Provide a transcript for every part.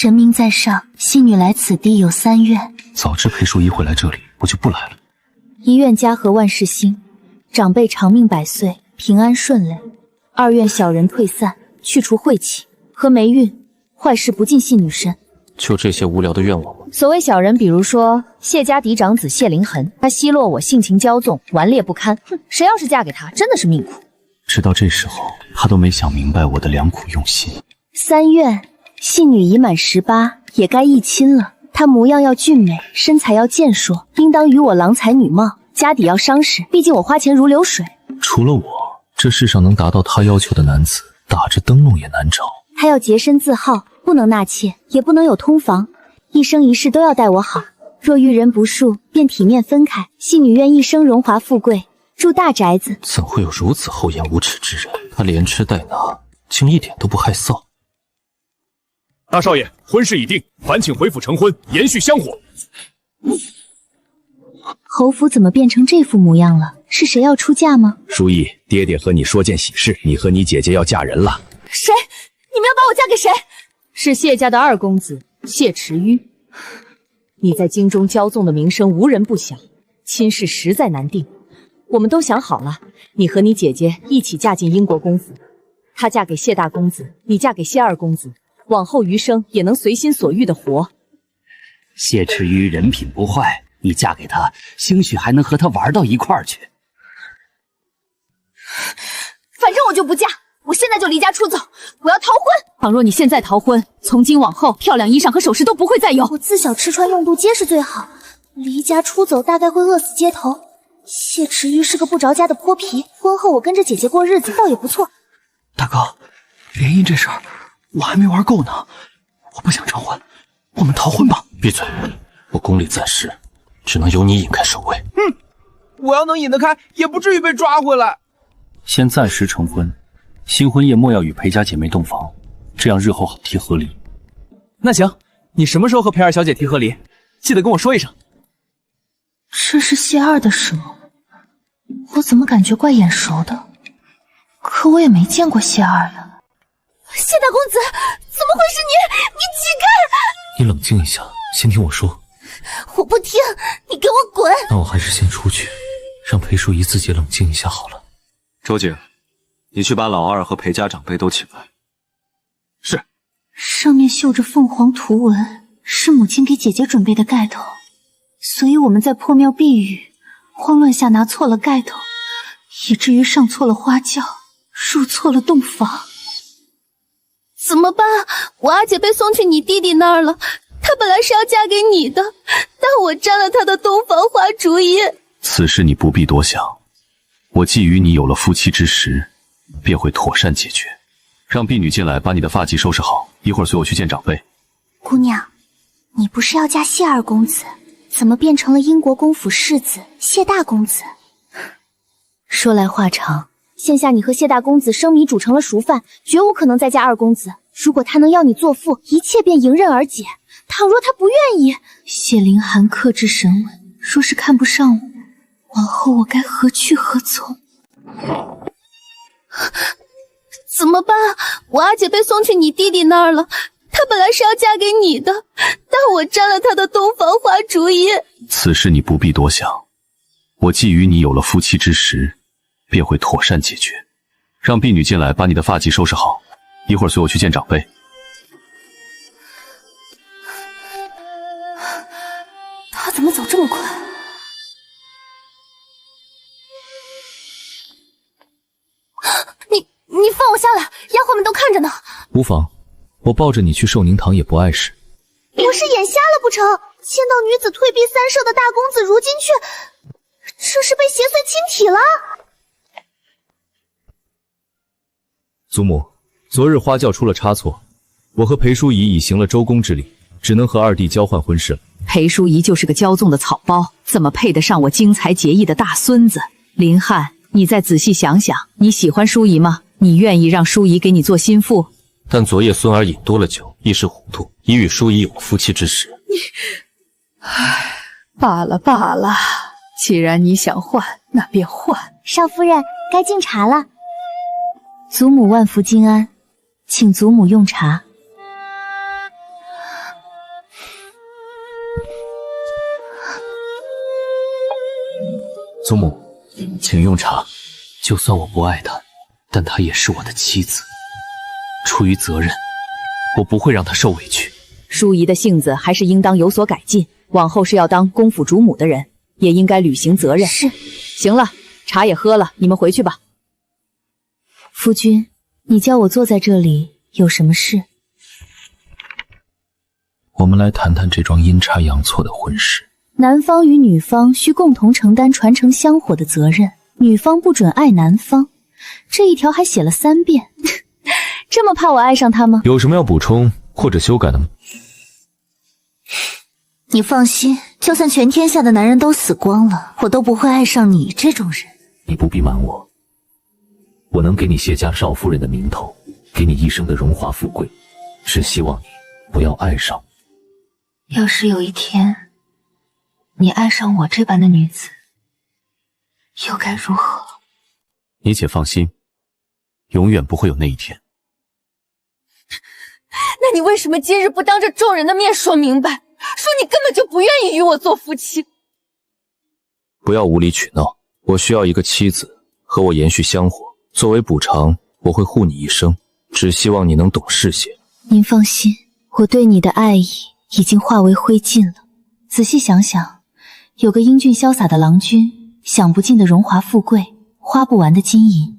神明在上，戏女来此地有3愿。早知裴淑仪会来这里，我就不来了。1愿家和万事兴，长辈长命百岁，平安顺累。2愿小人退散，去除晦气和霉运，坏事不进戏女身。就这些无聊的愿望吗？所谓小人，比如说谢家嫡长子谢灵痕，他奚落我性情骄纵，顽劣不堪。谁要是嫁给他，真的是命苦。直到这时候，他都没想明白我的良苦用心。3愿，戏女已满18，也该议亲了。她模样要俊美，身材要健硕，应当与我郎才女貌，家底要伤实，毕竟我花钱如流水。除了我，这世上能达到他要求的男子，打着灯笼也难找。他要洁身自好，不能纳妾，也不能有通房，一生一世都要待我好。若遇人不淑，便体面分开。戏女愿一生荣华富贵，住大宅子。怎会有如此厚颜无耻之人？他连吃带拿，竟一点都不害臊。大少爷，婚事已定，烦请回府成婚，延续香火。侯府怎么变成这副模样了？是谁要出嫁吗？淑仪，爹爹和你说件喜事，你和你姐姐要嫁人了。谁？你们要把我嫁给谁？是谢家的2公子谢池鱼。你在京中骄纵的名声无人不晓，亲事实在难定。我们都想好了，你和你姐姐一起嫁进英国公府，她嫁给谢大公子，你嫁给谢2公子，往后余生也能随心所欲的活。谢池鱼人品不坏，你嫁给他，兴许还能和他玩到一块儿去。反正我就不嫁，我现在就离家出走，我要逃婚。倘若你现在逃婚，从今往后漂亮衣裳和首饰都不会再有。我自小吃穿用度皆是最好，离家出走大概会饿死街头。谢池鱼是个不着家的泼皮，婚后我跟着姐姐过日子倒也不错。大哥，联姻这事儿我还没玩够呢，我不想成婚，我们逃婚吧。闭嘴！我功力暂时只能由你引开首尾。我要能引得开，也不至于被抓回来。先暂时成婚，新婚夜莫要与裴家姐妹洞房，这样日后好提和离。那行，你什么时候和裴二小姐提和离？记得跟我说一声。这是谢2的手，我怎么感觉怪眼熟的？可我也没见过谢2呀。谢大公子，怎么会是你？你起开！你冷静一下，先听我说。我不听，你给我滚！那我还是先出去，让裴淑仪自己冷静一下好了。周姐，你去把老2和裴家长辈都请来。是。上面绣着凤凰图文，是母亲给姐姐准备的盖头，所以我们在破庙避雨，慌乱下拿错了盖头，以至于上错了花轿，入错了洞房。怎么办？我阿姐被送去你弟弟那儿了，她本来是要嫁给你的，但我占了她的洞房花主意。此事你不必多想，我既与你有了夫妻之实，便会妥善解决。让婢女进来，把你的发髻收拾好，一会儿随我去见长辈。姑娘，你不是要嫁谢2公子，怎么变成了英国公府世子谢大公子？说来话长，现下你和谢大公子生米煮成了熟饭，绝无可能再嫁2公子。如果他能要你做妇，一切便迎刃而解。倘若他不愿意，谢凌寒克制神稳，若是看不上我，往后我该何去何从？怎么办？我阿姐被送去你弟弟那儿了，她本来是要嫁给你的，但我占了她的洞房花主意。此事你不必多想，我既与你有了夫妻之实，便会妥善解决。让婢女进来，把你的发髻收拾好，一会儿随我去见长辈。他怎么走这么快？你放我下来，丫鬟们都看着呢。无妨，我抱着你去寿宁堂也不碍事。我是眼瞎了不成？见到女子退避三舍的大公子，如今却……这是被邪祟侵体了？祖母，昨日花轿出了差错，我和裴淑仪已行了周公之礼，只能和2弟交换婚事了。裴淑仪就是个骄纵的草包，怎么配得上我精彩结义的大孙子？林汉，你再仔细想想，你喜欢淑仪吗？你愿意让淑仪给你做心腹？但昨夜孙儿饮多了酒，一时糊涂，已与淑仪有了夫妻之实。唉，罢了罢了，既然你想换，那便换。少夫人，该敬茶了。祖母万福金安，请祖母用茶。祖母，请用茶。就算我不爱她，但她也是我的妻子。出于责任，我不会让她受委屈。淑仪的性子还是应当有所改进，往后是要当公府主母的人，也应该履行责任。是。行了，茶也喝了，你们回去吧。夫君，你叫我坐在这里有什么事？我们来谈谈这桩阴差阳错的婚事。男方与女方需共同承担传承香火的责任，女方不准爱男方，这一条还写了3遍。这么怕我爱上他吗？有什么要补充或者修改的吗？你放心，就算全天下的男人都死光了，我都不会爱上你这种人。你不必瞒我，我能给你谢家少夫人的名头，给你一生的荣华富贵，只希望你不要爱上我。要是有一天你爱上我这般的女子，又该如何？你且放心，永远不会有那一天。那你为什么今日不当着众人的面说明白，说你根本就不愿意与我做夫妻？不要无理取闹，我需要一个妻子和我延续香火，作为补偿，我会护你一生，只希望你能懂事些。您放心，我对你的爱意已经化为灰烬了。仔细想想，有个英俊潇洒的郎君，享不尽的荣华富贵，花不完的金银，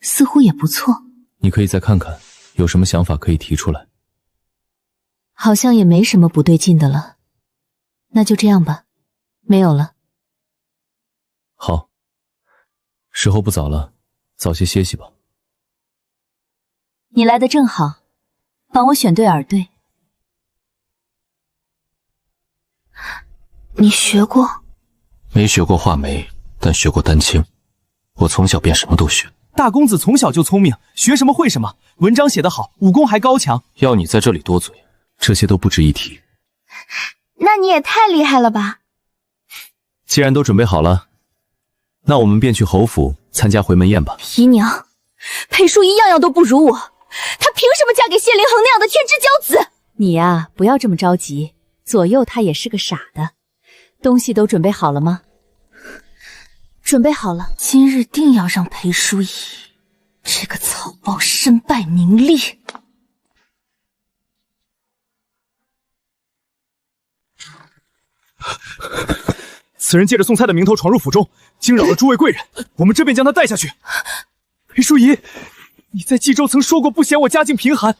似乎也不错。你可以再看看，有什么想法可以提出来。好像也没什么不对劲的了，那就这样吧，没有了。好，时候不早了，早些歇息吧。你来的正好，帮我选对耳对。你学过？没学过画眉，但学过丹青。我从小便什么都学。大公子从小就聪明，学什么会什么，文章写得好，武功还高强。要你在这里多嘴，这些都不值一提。那你也太厉害了吧！既然都准备好了，那我们便去侯府参加回门宴吧。姨娘，裴淑仪样样都不如我，她凭什么嫁给谢灵恒那样的天之骄子？你呀，不要这么着急，左右他也是个傻的。东西都准备好了吗？准备好了，今日定要让裴淑仪这个草包身败名裂。此人借着送菜的名头闯入府中，惊扰了诸位贵人，我们这便将他带下去。裴淑仪，你在冀州曾说过不嫌我家境贫寒，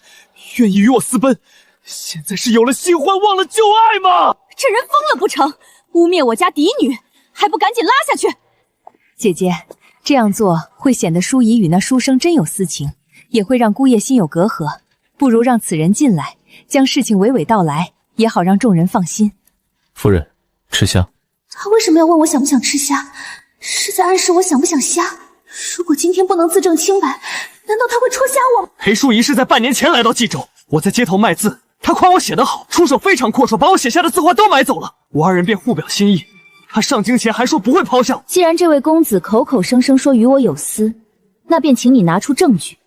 愿意与我私奔，现在是有了新欢忘了旧爱吗？这人疯了不成？污蔑我家嫡女，还不赶紧拉下去！姐姐，这样做会显得淑仪与那书生真有私情，也会让姑爷心有隔阂。不如让此人进来，将事情娓娓道来，也好让众人放心。夫人，吃虾。他为什么要问我想不想吃虾？是在暗示我想不想虾？如果今天不能自证清白，难道他会戳瞎我吗？裴淑仪是在半年前来到冀州，我在街头卖字，他夸我写得好，出手非常阔绰，把我写下的字画都买走了。我二人便互表心意，他上京前还说不会抛下。既然这位公子口口声声说与我有私，那便请你拿出证据。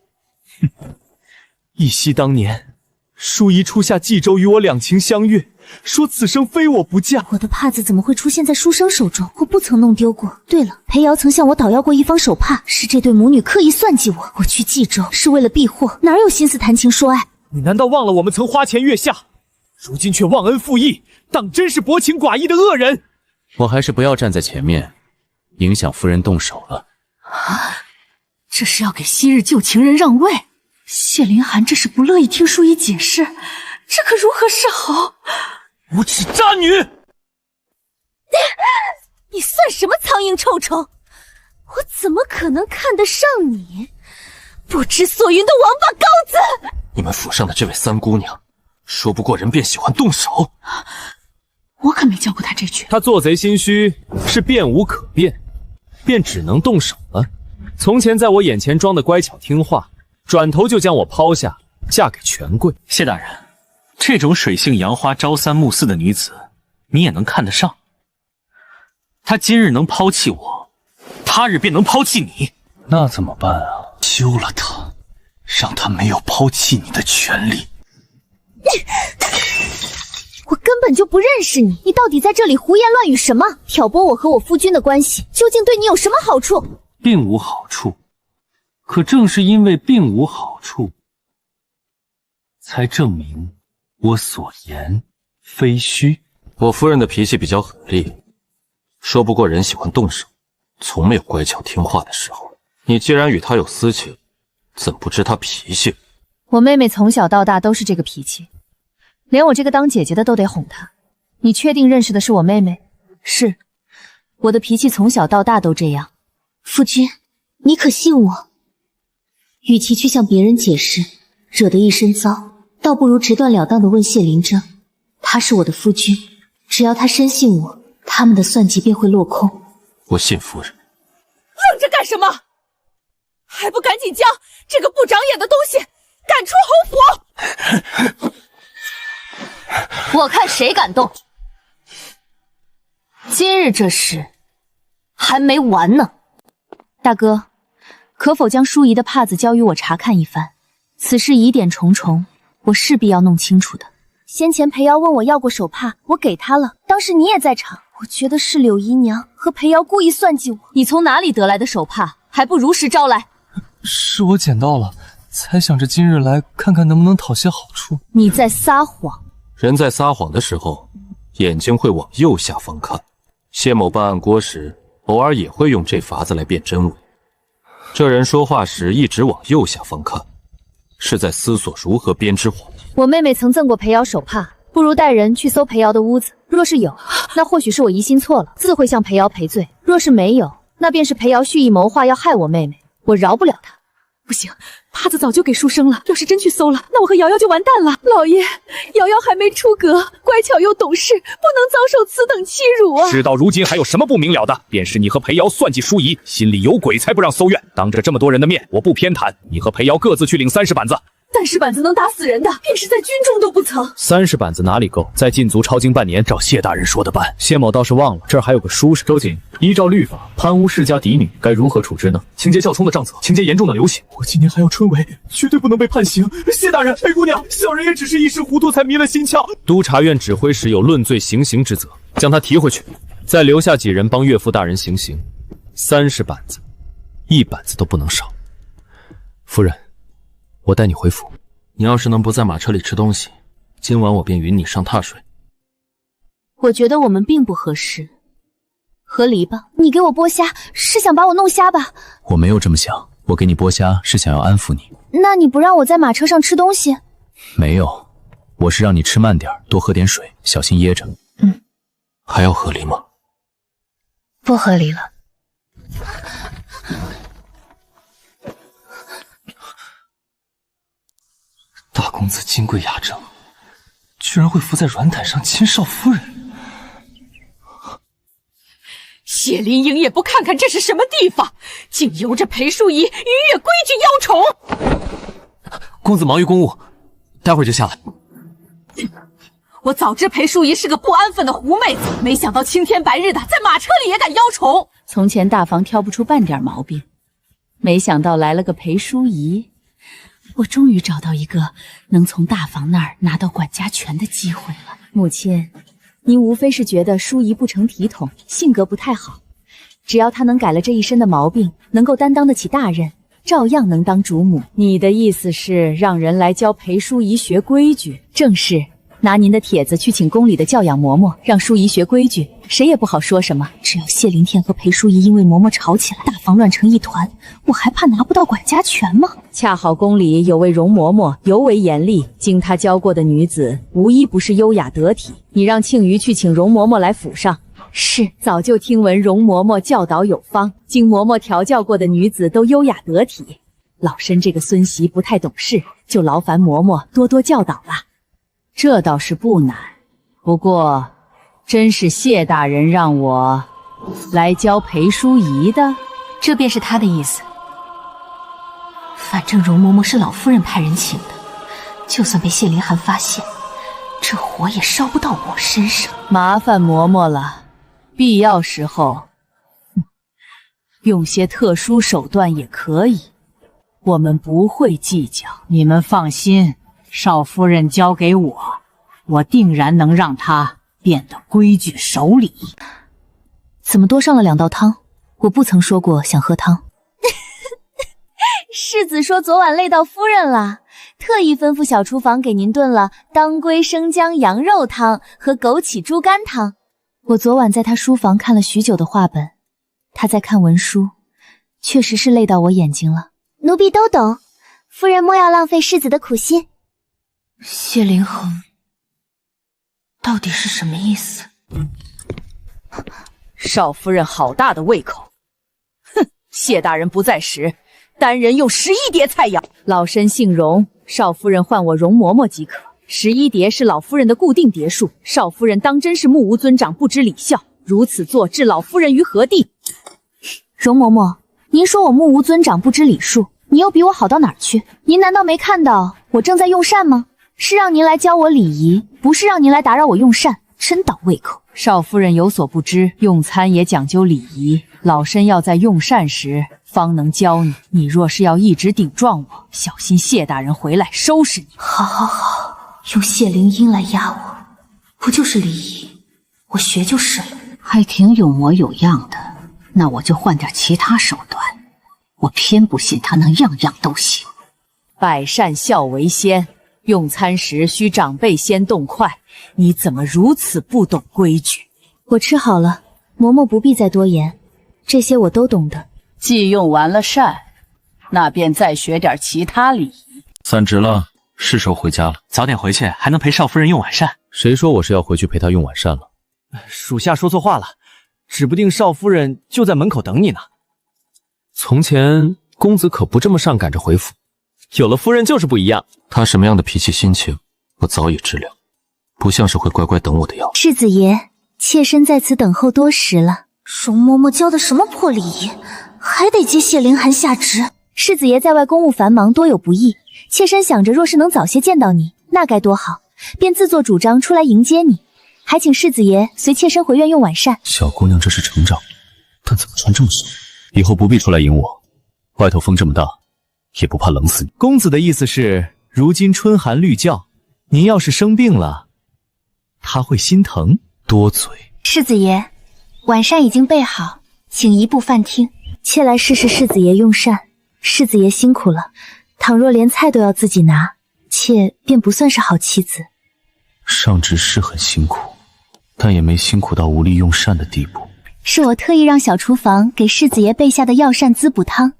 忆昔当年，淑仪初下冀州与我两情相悦，说此生非我不嫁。我的帕子怎么会出现在书生手中？我不曾弄丢过。对了，裴瑶曾向我捣药过一方手帕，是这对母女刻意算计我。我去冀州是为了避祸，哪有心思谈情说爱？你难道忘了我们曾花前月下，如今却忘恩负义，当真是薄情寡义的恶人。我还是不要站在前面，影响夫人动手了。这是要给昔日旧情人让位？谢林寒这是不乐意听淑仪解释，这可如何是好？无耻渣女！你算什么苍蝇臭虫？我怎么可能看得上你？不知所云的王八羔子！你们府上的这位三姑娘，说不过人便喜欢动手。我可没教过她这句。他做贼心虚，是变无可变，便只能动手了。从前在我眼前装的乖巧听话，转头就将我抛下，嫁给权贵。谢大人，这种水性杨花、朝三暮四的女子，你也能看得上？她今日能抛弃我，他日便能抛弃你。那怎么办啊？休了她，让她没有抛弃你的权利。我根本本就不认识你，你到底在这里胡言乱语什么？挑拨我和我夫君的关系，究竟对你有什么好处？并无好处。可正是因为并无好处，才证明我所言非虚。我夫人的脾气比较狠厉，说不过人喜欢动手，从没有乖巧听话的时候。你既然与她有私情，怎不知她脾气？我妹妹从小到大都是这个脾气，连我这个当姐姐的都得哄她。你确定认识的是我妹妹？是，我的脾气从小到大都这样。夫君，你可信我？与其去向别人解释，惹得一身糟，倒不如直断了当的问谢灵征。他是我的夫君，只要他深信我，他们的算计便会落空。我信夫人。愣着干什么？还不赶紧将这个不长眼的东西赶出侯府！我看谁敢动！今日这事还没完呢。大哥，可否将淑仪的帕子交与我查看一番？此事疑点重重，我势必要弄清楚的。先前裴瑶问我要过手帕，我给他了，当时你也在场。我觉得是柳姨娘和裴瑶故意算计我。你从哪里得来的手帕？还不如实招来！是我捡到了，才想着今日来看看能不能讨些好处。你在撒谎！人在撒谎的时候，眼睛会往右下方看。谢某办案郭时，偶尔也会用这法子来辨真伪。这人说话时一直往右下方看，是在思索如何编织谎言。我妹妹曾赠过裴瑶手帕，不如带人去搜裴瑶的屋子。若是有，那或许是我疑心错了，自会向裴瑶赔罪；若是没有，那便是裴瑶蓄意谋划要害我妹妹，我饶不了她。不行，帕子早就给书生了，要是真去搜了，那我和瑶瑶就完蛋了。老爷，瑶瑶还没出阁，乖巧又懂事，不能遭受此等欺辱啊！事到如今还有什么不明了的？便是你和裴瑶算计淑仪，心里有鬼才不让搜院。当着这么多人的面，我不偏袒，你和裴瑶各自去领30板子。30板子能打死人的，便是在军中都不曾。30板子哪里够？再禁足抄经半年，照谢大人说的办。谢某倒是忘了，这儿还有个书生。周瑾，依照律法，贪污世家嫡女该如何处置呢？情节较重的杖责，情节严重的流血。我今年还要春闱，绝对不能被判刑。谢大人，裴姑娘，小人也只是一时糊涂，才迷了心窍。督察院指挥时有论罪行刑之责，将他提回去，再留下几人帮岳父大人行刑。30板子，1板子都不能少。夫人，我带你回府。你要是能不在马车里吃东西，今晚我便允你上榻睡。我觉得我们并不合适，和离吧。你给我剥虾，是想把我弄瞎吧？我没有这么想，我给你剥虾是想要安抚你。那你不让我在马车上吃东西？没有，我是让你吃慢点，多喝点水，小心噎着。还要和离吗？不和离了。大公子金贵雅正，居然会伏在软毯上亲少夫人。谢灵英也不看看这是什么地方，竟由着裴淑仪逾越规矩邀宠。公子忙于公务，待会儿就下来。我早知裴淑仪是个不安分的狐妹子，没想到青天白日的在马车里也敢邀宠。从前大房挑不出半点毛病，没想到来了个裴淑仪，我终于找到一个能从大房那儿拿到管家权的机会了。母亲，您无非是觉得淑仪不成体统，性格不太好，只要她能改了这一身的毛病，能够担当得起大任，照样能当主母。你的意思是让人来教裴淑仪学规矩？正是。拿您的帖子去请宫里的教养嬷嬷，让淑仪学规矩，谁也不好说什么。只要谢灵天和裴淑仪因为嬷嬷吵起来，大房乱成一团，我还怕拿不到管家权吗？恰好宫里有位容嬷嬷尤为严厉，经她教过的女子无一不是优雅得体。你让庆余去请容嬷嬷来府上。是，早就听闻容嬷嬷教导有方，经嬷嬷调教过的女子都优雅得体。老身这个孙媳不太懂事，就劳烦嬷嬷多多教导了。这倒是不难，不过真是谢大人让我来教裴淑仪的，这便是他的意思。反正容嬷嬷是老夫人派人请的，就算被谢灵寒发现，这火也烧不到我身上。麻烦嬷嬷了，必要时候，用些特殊手段也可以，我们不会计较。你们放心，少夫人交给我，我定然能让她变得规矩守礼。怎么多上了2道汤？我不曾说过想喝汤。世子说昨晚累到夫人了，特意吩咐小厨房给您炖了当归生姜羊肉汤和枸杞猪肝汤。我昨晚在他书房看了许久的画本，他在看文书，确实是累到我眼睛了。奴婢都懂，夫人莫要浪费世子的苦心。谢灵恒到底是什么意思？少夫人好大的胃口！哼，谢大人不在时，单人用11碟菜肴。老身姓荣，少夫人唤我容嬷嬷即可。11碟是老夫人的固定碟数，少夫人当真是目无尊长，不知礼孝，如此做置老夫人于何地？容嬷嬷，您说我目无尊长，不知礼数，你又比我好到哪儿去？您难道没看到我正在用膳吗？是让您来教我礼仪，不是让您来打扰我用膳，真倒胃口。少夫人有所不知，用餐也讲究礼仪，老身要在用膳时方能教你。你若是要一直顶撞我，小心谢大人回来收拾你。好好好，用谢灵音来压我，不就是礼仪？我学就是了。还挺有模有样的，那我就换点其他手段。我偏不信他能样样都行。百善孝为先，用餐时需长辈先动筷，你怎么如此不懂规矩？我吃好了，嬷嬷不必再多言，这些我都懂的。既用完了膳，那便再学点其他礼仪。散职了，是时候回家了。早点回去，还能陪少夫人用晚膳。谁说我是要回去陪她用晚膳了？属下说错话了，指不定少夫人就在门口等你呢。从前公子可不这么上赶着回府，有了夫人就是不一样。他什么样的脾气心情，我早已知了，不像是会乖乖等我的样子。世子爷，妾身在此等候多时了。容嬷嬷教的什么破礼仪，还得接谢灵寒下旨。世子爷在外公务繁忙，多有不易，妾身想着若是能早些见到你，那该多好，便自作主张出来迎接你，还请世子爷随妾身回院用晚膳。小姑娘这是成长，但怎么穿这么松？以后不必出来迎我，外头风这么大，也不怕冷死你。公子的意思是，如今春寒绿较，您要是生病了，他会心疼。多嘴。世子爷，晚膳已经备好，请移步饭厅。妾来试试世子爷用膳。世子爷辛苦了，倘若连菜都要自己拿，妾便不算是好妻子。上职是很辛苦，但也没辛苦到无力用膳的地步。是我特意让小厨房给世子爷备下的药膳滋补汤。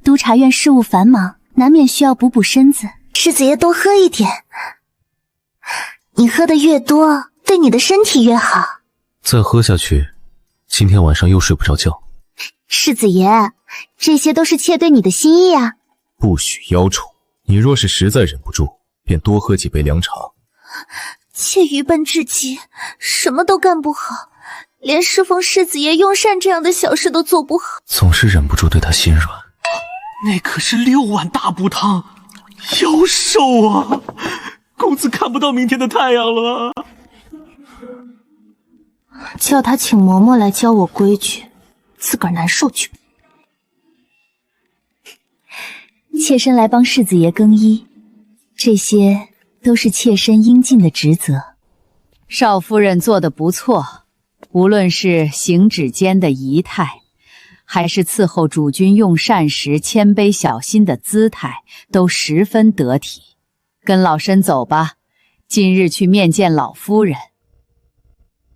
督察院事务繁忙，难免需要补补身子。世子爷多喝一点，你喝的越多，对你的身体越好。再喝下去，今天晚上又睡不着觉。世子爷，这些都是妾对你的心意啊。不许邀宠，你若是实在忍不住，便多喝几杯凉茶。妾愚笨至极，什么都干不好，连侍奉世子爷用膳这样的小事都做不好，总是忍不住对他心软。那可是6碗大补汤，要瘦啊！公子看不到明天的太阳了。叫他请嬷嬷来教我规矩，自个儿难受去。妾身来帮世子爷更衣，这些都是妾身应尽的职责。少夫人做得不错，无论是行止间的仪态，还是伺候主君用膳时谦卑小心的姿态，都十分得体。跟老身走吧，今日去面见老夫人。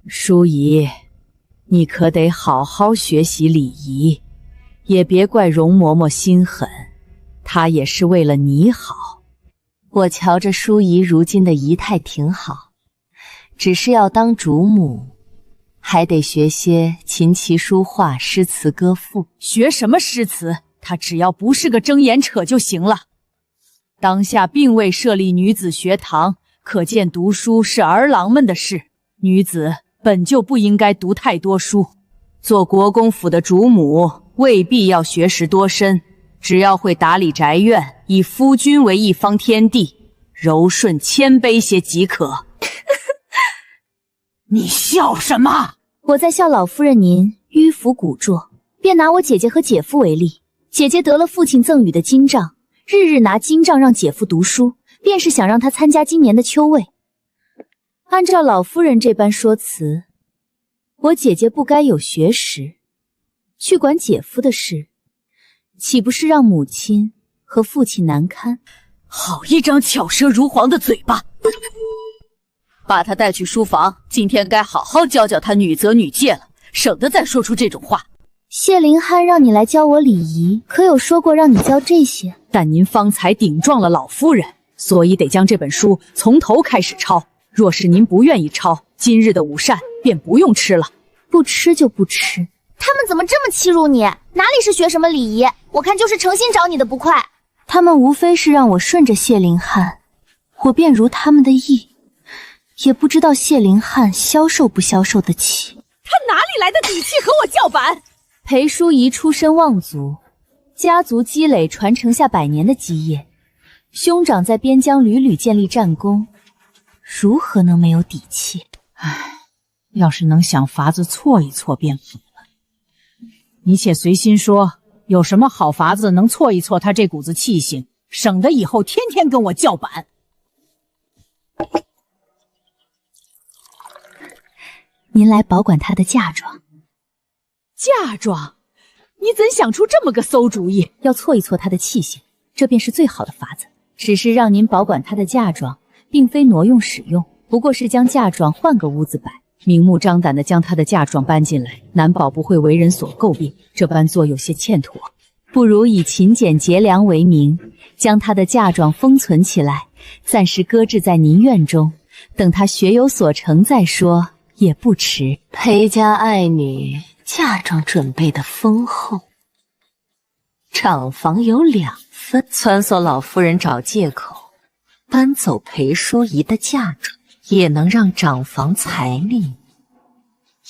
淑仪，你可得好好学习礼仪，也别怪容嬷嬷心狠，她也是为了你好。我瞧着淑仪如今的仪态挺好，只是要当主母，还得学些琴棋书画、诗词歌赋。学什么诗词？她只要不是个睁眼扯就行了。当下并未设立女子学堂，可见读书是儿郎们的事，女子本就不应该读太多书。做国公府的主母，未必要学识多深，只要会打理宅院，以夫君为一方天地，柔顺谦卑些即可。你笑什么？我在笑老夫人您迂腐古拙。便拿我姐姐和姐夫为例，姐姐得了父亲赠予的金杖，日日拿金杖让姐夫读书，便是想让他参加今年的秋闱。按照老夫人这般说辞，我姐姐不该有学识，去管姐夫的事，岂不是让母亲和父亲难堪？好一张巧舌如簧的嘴巴！把他带去书房，今天该好好教教他女则女戒了，省得再说出这种话。谢灵汉让你来教我礼仪，可有说过让你教这些？但您方才顶撞了老夫人，所以得将这本书从头开始抄。若是您不愿意抄，今日的午膳便不用吃了。不吃就不吃。他们怎么这么欺辱你？哪里是学什么礼仪？我看就是诚心找你的不快。他们无非是让我顺着谢灵汉，我便如他们的意。也不知道谢灵汉消受不消受得起。他哪里来的底气和我叫板？裴淑仪出身望族，家族积累传承下100年的基业，兄长在边疆屡屡建立战功，如何能没有底气？唉，要是能想法子挫一挫便好了。你且随心说，有什么好法子能挫一挫他这股子气性，省得以后天天跟我叫板。您来保管他的嫁妆。嫁妆？你怎想出这么个馊主意？要挫一挫他的气性，这便是最好的法子。只是让您保管他的嫁妆，并非挪用使用，不过是将嫁妆换个屋子摆，明目张胆地将他的嫁妆搬进来，难保不会为人所诟病。这般做有些欠妥，不如以勤俭节粮为名，将他的嫁妆封存起来，暂时搁置在您院中，等他学有所成再说也不迟。裴家爱女嫁妆准备的丰厚，厂房有2份，撺掇老夫人找借口搬走裴淑仪的嫁妆，也能让长房财力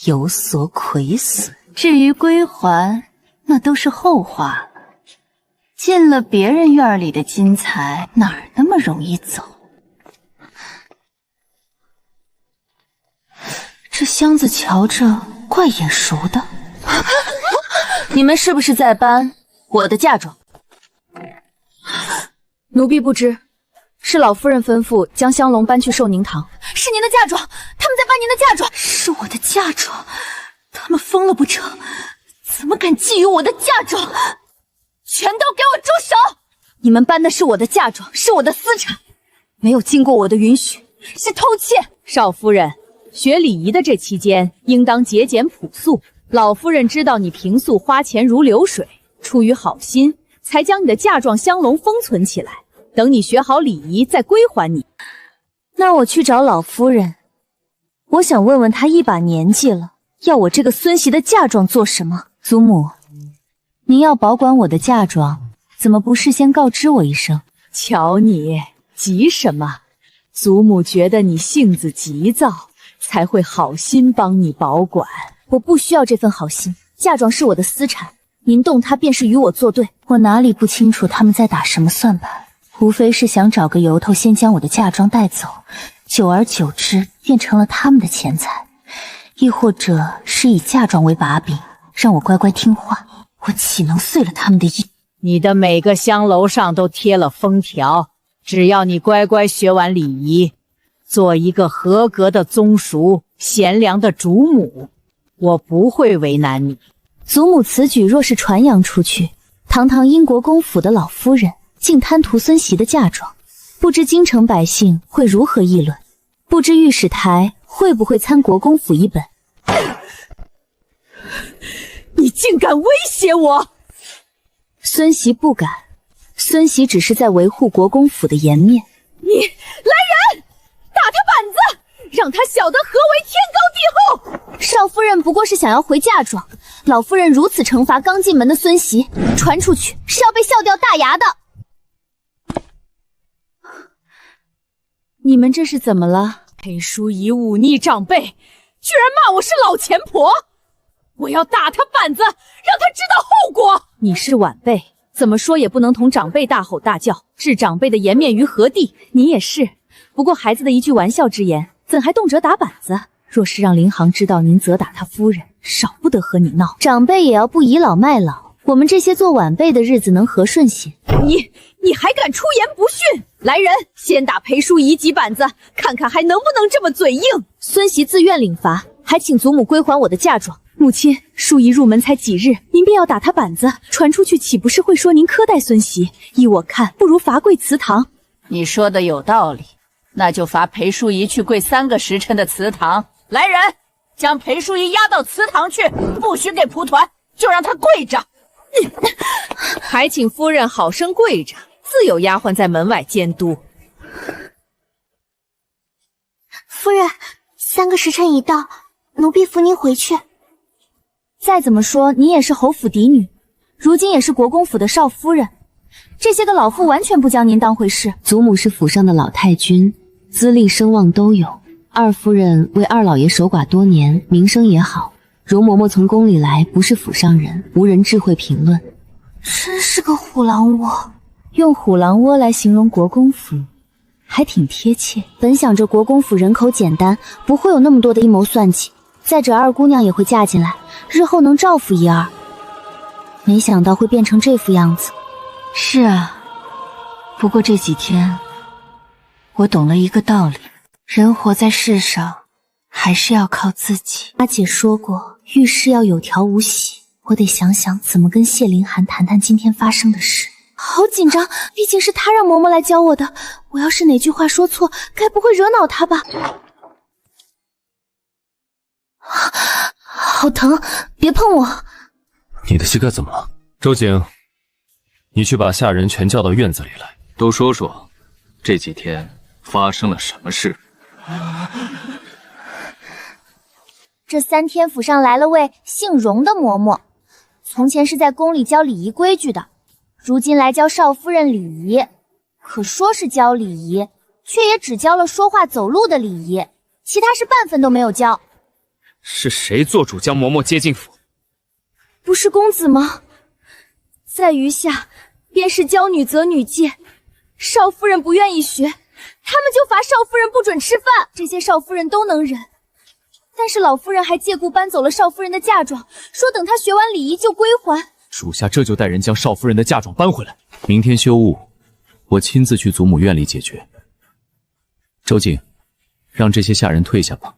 有所亏损。至于归还，那都是后话了。进了别人院里的金财，哪儿那么容易走？这箱子瞧着怪眼熟的。你们是不是在搬我的嫁妆？奴婢不知，是老夫人吩咐将香笼搬去寿宁堂。是您的嫁妆，他们在搬您的嫁妆。是我的嫁妆，他们疯了不成？怎么敢觊觎我的嫁妆？全都给我住手！你们搬的是我的嫁妆，是我的私产，没有经过我的允许，是偷窃。少夫人，学礼仪的这期间，应当节俭朴素。老夫人知道你平素花钱如流水，出于好心，才将你的嫁妆香笼封存起来，等你学好礼仪再归还你。那我去找老夫人，我想问问她一把年纪了，要我这个孙媳的嫁妆做什么？祖母，您要保管我的嫁妆，怎么不事先告知我一声？瞧你急什么？祖母觉得你性子急躁，才会好心帮你保管。我不需要这份好心，嫁妆是我的私产，您动它便是与我作对。我哪里不清楚他们在打什么算盘，无非是想找个由头先将我的嫁妆带走，久而久之变成了他们的钱财，亦或者是以嫁妆为把柄，让我乖乖听话，我岂能遂了他们的意？你的每个香楼上都贴了封条，只要你乖乖学完礼仪，做一个合格的宗塾贤良的主母，我不会为难你。祖母此举若是传扬出去，堂堂英国公府的老夫人竟贪图孙媳的嫁妆，不知京城百姓会如何议论，不知御史台会不会参国公府一本。你竟敢威胁我！孙媳不敢，孙媳只是在维护国公府的颜面。你来人，打他板子，让他晓得何为天高地厚。少夫人不过是想要回嫁妆，老夫人如此惩罚刚进门的孙媳，传出去是要被笑掉大牙的。你们这是怎么了？裴淑仪忤逆长辈，居然骂我是老钱婆，我要打他板子，让他知道后果。你是晚辈，怎么说也不能同长辈大吼大叫，置长辈的颜面于何地？你也是，不过孩子的一句玩笑之言，怎还动辄打板子？若是让林行知道您责打他夫人，少不得和你闹。长辈也要不倚老卖老，我们这些做晚辈的日子能和顺些？你还敢出言不逊？来人，先打裴淑仪几板子，看看还能不能这么嘴硬。孙媳自愿领罚，还请祖母归还我的嫁妆。母亲，淑仪入门才几日，您便要打她板子，传出去岂不是会说您苛待孙媳？依我看，不如罚跪祠堂。你说的有道理，那就罚裴淑仪去跪3个时辰的祠堂。来人，将裴淑仪押到祠堂去，不许给蒲团，就让她跪着。还请夫人好生跪着，自有丫鬟在门外监督。夫人，3个时辰已到，奴婢扶您回去。再怎么说，你也是侯府嫡女，如今也是国公府的少夫人，这些个老妇完全不将您当回事。祖母是府上的老太君，资历声望都有。二夫人为二老爷守寡多年，名声也好。容嬷嬷从宫里来，不是府上人，无人智慧评论。真是个虎狼窝，用虎狼窝来形容国公府，还挺贴切。本想着国公府人口简单，不会有那么多的阴谋算计，再者二姑娘也会嫁进来，日后能照拂一二。没想到会变成这副样子。是啊，不过这几天我懂了一个道理，人活在世上还是要靠自己。阿姐说过，遇事要有条无喜，我得想想怎么跟谢凌寒谈谈今天发生的事。好紧张，毕竟是他让嬷嬷来教我的，我要是哪句话说错，该不会惹恼他吧？好疼，别碰我！你的膝盖怎么了？周景，你去把下人全叫到院子里来，都说说这几天发生了什么事。这3天府上来了位姓荣的嬷嬷，从前是在宫里教礼仪规矩的，如今来教少夫人礼仪。可说是教礼仪，却也只教了说话走路的礼仪，其他是半分都没有教。是谁做主将嬷嬷接进府？不是公子吗？在余下便是教女则女戒，少夫人不愿意学，他们就罚少夫人不准吃饭。这些少夫人都能忍，但是老夫人还借故搬走了少夫人的嫁妆，说等她学完礼仪就归还。属下这就带人将少夫人的嫁妆搬回来。明天休务，我亲自去祖母院里解决。周景，让这些下人退下吧，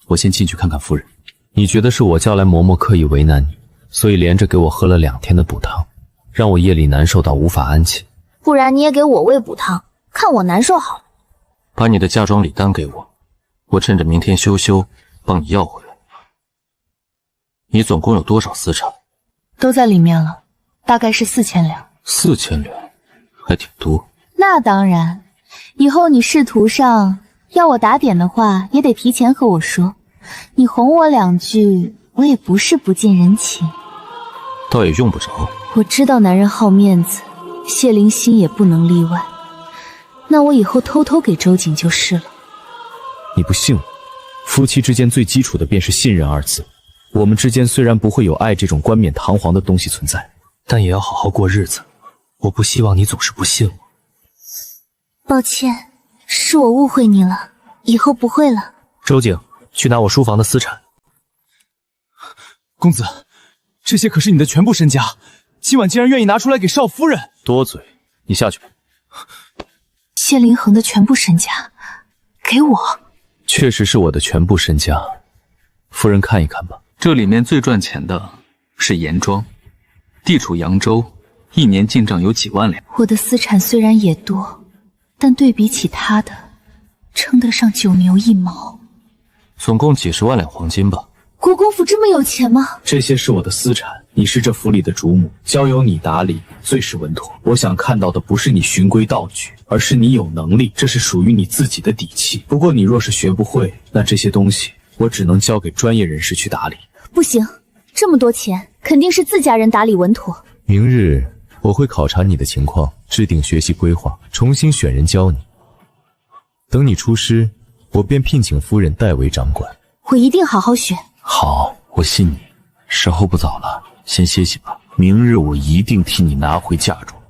我先进去看看夫人。你觉得是我叫来嬷嬷刻意为难你，所以连着给我喝了2天的补汤，让我夜里难受到无法安寝？不然你也给我喂补汤，看我难受好了。把你的嫁妆礼单给我，我趁着明天休帮你要回来。你总共有多少私产？都在里面了，大概是4000两。4000两，还挺多。那当然，以后你仕途上要我打点的话，也得提前和我说，你哄我2句，我也不是不近人情。倒也用不着。我知道男人好面子，谢灵心也不能例外。那我以后偷偷给周景就是了。你不信我，夫妻之间最基础的便是信任2字。我们之间虽然不会有爱这种冠冕堂皇的东西存在，但也要好好过日子。我不希望你总是不信我。抱歉，是我误会你了，以后不会了。周景，去拿我书房的私产。公子，这些可是你的全部身家，今晚竟然愿意拿出来给少夫人？多嘴，你下去吧。谢灵恒的全部身家，给我？确实是我的全部身家，夫人看一看吧。这里面最赚钱的是盐庄，地处扬州，1年进账有几万两。我的私产虽然也多，但对比起他的，称得上9牛1毛。总共几十万两黄金吧。国公府这么有钱吗？这些是我的私产，你是这府里的主母，交由你打理最是稳妥。我想看到的不是你循规蹈矩，而是你有能力，这是属于你自己的底气。不过你若是学不会，那这些东西我只能交给专业人士去打理。不行，这么多钱，肯定是自家人打理稳妥。明日我会考察你的情况，制定学习规划，重新选人教你。等你出师，我便聘请夫人代为掌管。我一定好好学。好，我信你。时候不早了，先歇息吧。明日我一定替你拿回嫁妆。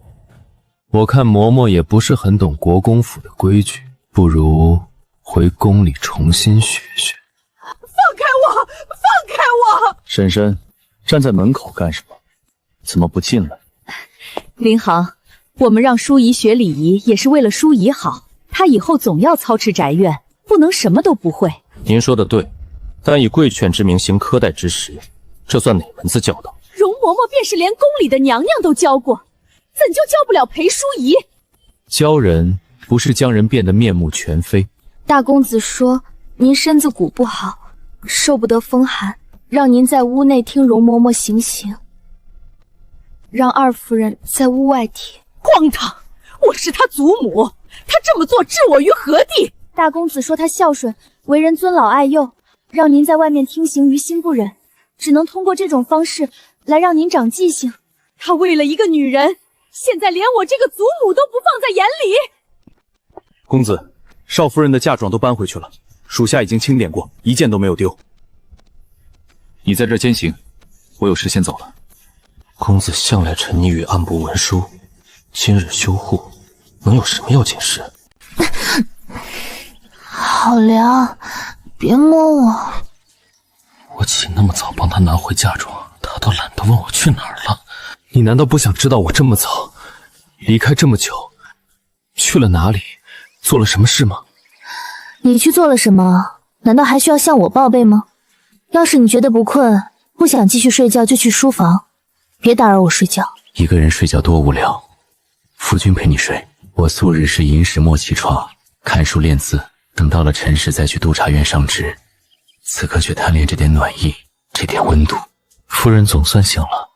我看嬷嬷也不是很懂国公府的规矩，不如回宫里重新学学。放开我！放开我！婶婶，站在门口干什么？怎么不进来？林航，我们让淑仪学礼仪，也是为了淑仪好。她以后总要操持宅院，不能什么都不会。您说的对，但以贵犬之名行苛待之实，这算哪门子教导？容嬷嬷便是连宫里的娘娘都教过，怎就教不了裴淑仪？教人不是将人变得面目全非。大公子说您身子骨不好，受不得风寒，让您在屋内听容嬷嬷行刑，让二夫人在屋外听。荒唐！我是他祖母，他这么做置我于何地？大公子说他孝顺，为人尊老爱幼，让您在外面听行于心不忍，只能通过这种方式来让您长记性。他为了一个女人，现在连我这个祖母都不放在眼里。公子，少夫人的嫁妆都搬回去了，属下已经清点过，一件都没有丢。你在这儿监行，我有事先走了。公子向来沉溺于暗部文书，今日修护，能有什么要紧事？好凉，别摸我。我起那么早帮他拿回嫁妆，他都懒得问我去哪儿了。你难道不想知道我这么早离开这么久，去了哪里，做了什么事吗？你去做了什么？难道还需要向我报备吗？要是你觉得不困，不想继续睡觉，就去书房，别打扰我睡觉。一个人睡觉多无聊，夫君陪你睡。我素日是寅时莫起床，看书练字，等到了辰时再去督察院上职。此刻却贪恋这点暖意，这点温度。夫人总算醒了，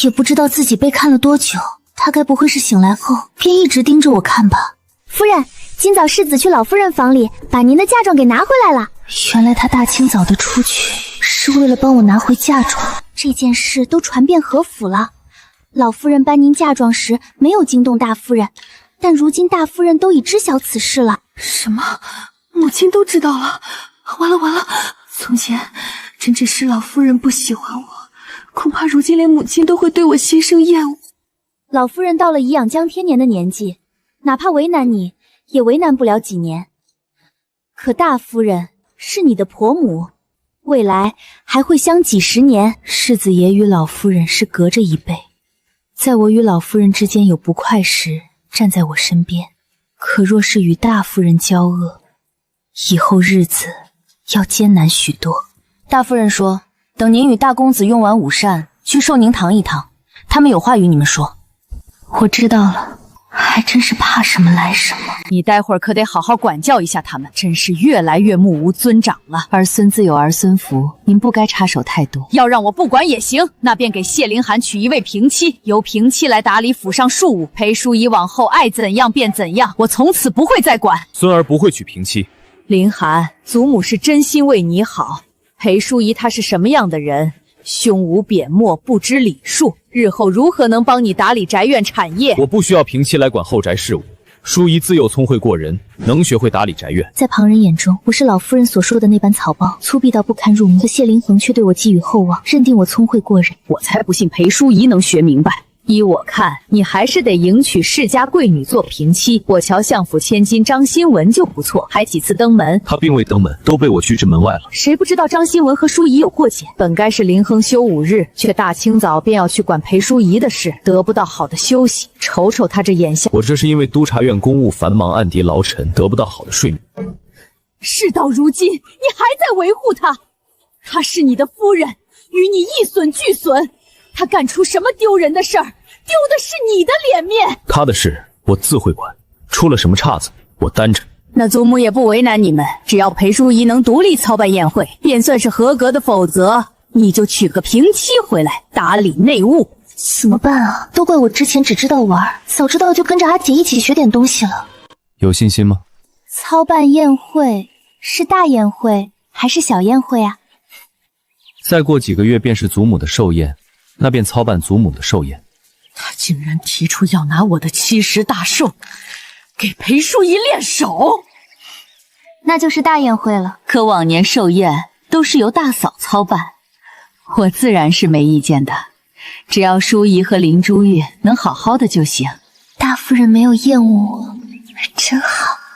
也不知道自己被看了多久，他该不会是醒来后便一直盯着我看吧？夫人，今早世子去老夫人房里把您的嫁妆给拿回来了。原来他大清早的出去是为了帮我拿回嫁妆。这件事都传遍何府了。老夫人搬您嫁妆时没有惊动大夫人，但如今大夫人都已知晓此事了。什么？母亲都知道了？完了完了！从前真只是老夫人不喜欢我，恐怕如今连母亲都会对我心生厌恶。老夫人到了颐养将天年的年纪，哪怕为难你，也为难不了几年。可大夫人是你的婆母，未来还会相几十年。世子爷与老夫人是隔着一辈，在我与老夫人之间有不快时，站在我身边。可若是与大夫人交恶，以后日子要艰难许多。大夫人说，等您与大公子用完午膳，去寿宁堂一趟，他们有话与你们说。我知道了，还真是怕什么来什么。你待会儿可得好好管教一下他们，真是越来越目无尊长了。儿孙自有儿孙福，您不该插手太多。要让我不管也行，那便给谢凌寒娶一位平妻，由平妻来打理府上庶务。裴淑仪往后爱怎样便怎样，我从此不会再管。孙儿不会娶平妻。凌寒，祖母是真心为你好。裴淑仪她是什么样的人？胸无扁沫，不知礼数，日后如何能帮你打理宅院产业？我不需要平妻来管后宅事务，淑仪自幼聪慧过人，能学会打理宅院。在旁人眼中，我是老夫人所说的那般草包，粗鄙到不堪入目。可谢灵恒却对我寄予厚望，认定我聪慧过人。我才不信裴淑仪能学明白。依我看，你还是得迎娶世家贵女做平妻。我瞧相府千金张新文就不错，还几次登门。她并未登门，都被我拒之门外了。谁不知道张新文和淑仪有过节？本该是凌恒休5日，却大清早便要去管裴淑仪的事，得不到好的休息。瞅瞅他这眼下，我这是因为督察院公务繁忙，暗敌劳臣，得不到好的睡眠。事到如今，你还在维护她？她是你的夫人，与你一损俱损。她干出什么丢人的事儿？丢的是你的脸面。她的事我自会管，出了什么岔子我担着。那祖母也不为难你们，只要裴淑仪能独立操办宴会，便算是合格的。否则，你就娶个平妻回来打理内务。怎么办啊？都怪我之前只知道玩，早知道就跟着阿姐一起学点东西了。有信心吗？操办宴会是大宴会还是小宴会啊？再过几个月便是祖母的寿宴，那便操办祖母的寿宴。他竟然提出要拿我的70大寿给裴淑仪练手，那就是大宴会了。可往年寿宴都是由大嫂操办，我自然是没意见的，只要淑仪和林珠玉能好好的就行。大夫人没有厌恶我，真好。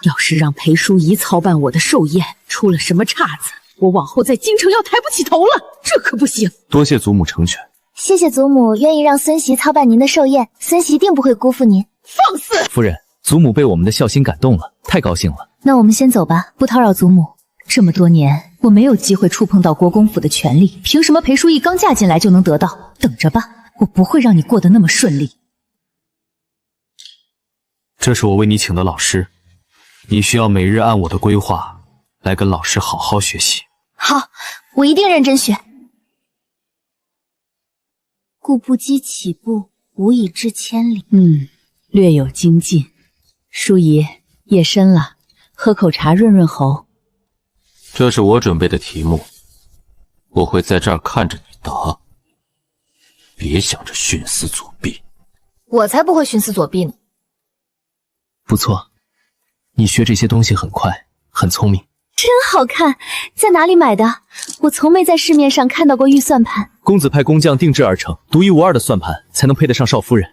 要是让裴淑仪操办我的寿宴，出了什么岔子，我往后在京城要抬不起头了，这可不行。多谢祖母成全。谢谢祖母愿意让孙媳操办您的寿宴，孙媳定不会辜负您。放肆！夫人，祖母被我们的孝心感动了，太高兴了。那我们先走吧，不叨扰祖母。这么多年，我没有机会触碰到国公府的权力，凭什么裴淑仪刚嫁进来就能得到？等着吧，我不会让你过得那么顺利。这是我为你请的老师，你需要每日按我的规划来跟老师好好学习。好，我一定认真学。故不积其步，无以至千里。略有精进。淑仪，夜深了，喝口茶润润喉。这是我准备的题目，我会在这儿看着你答，别想着徇私作弊。我才不会徇私作弊呢。不错，你学这些东西很快，很聪明。真好看，在哪里买的？我从没在市面上看到过玉算盘。公子派工匠定制而成，独一无二的算盘才能配得上少夫人。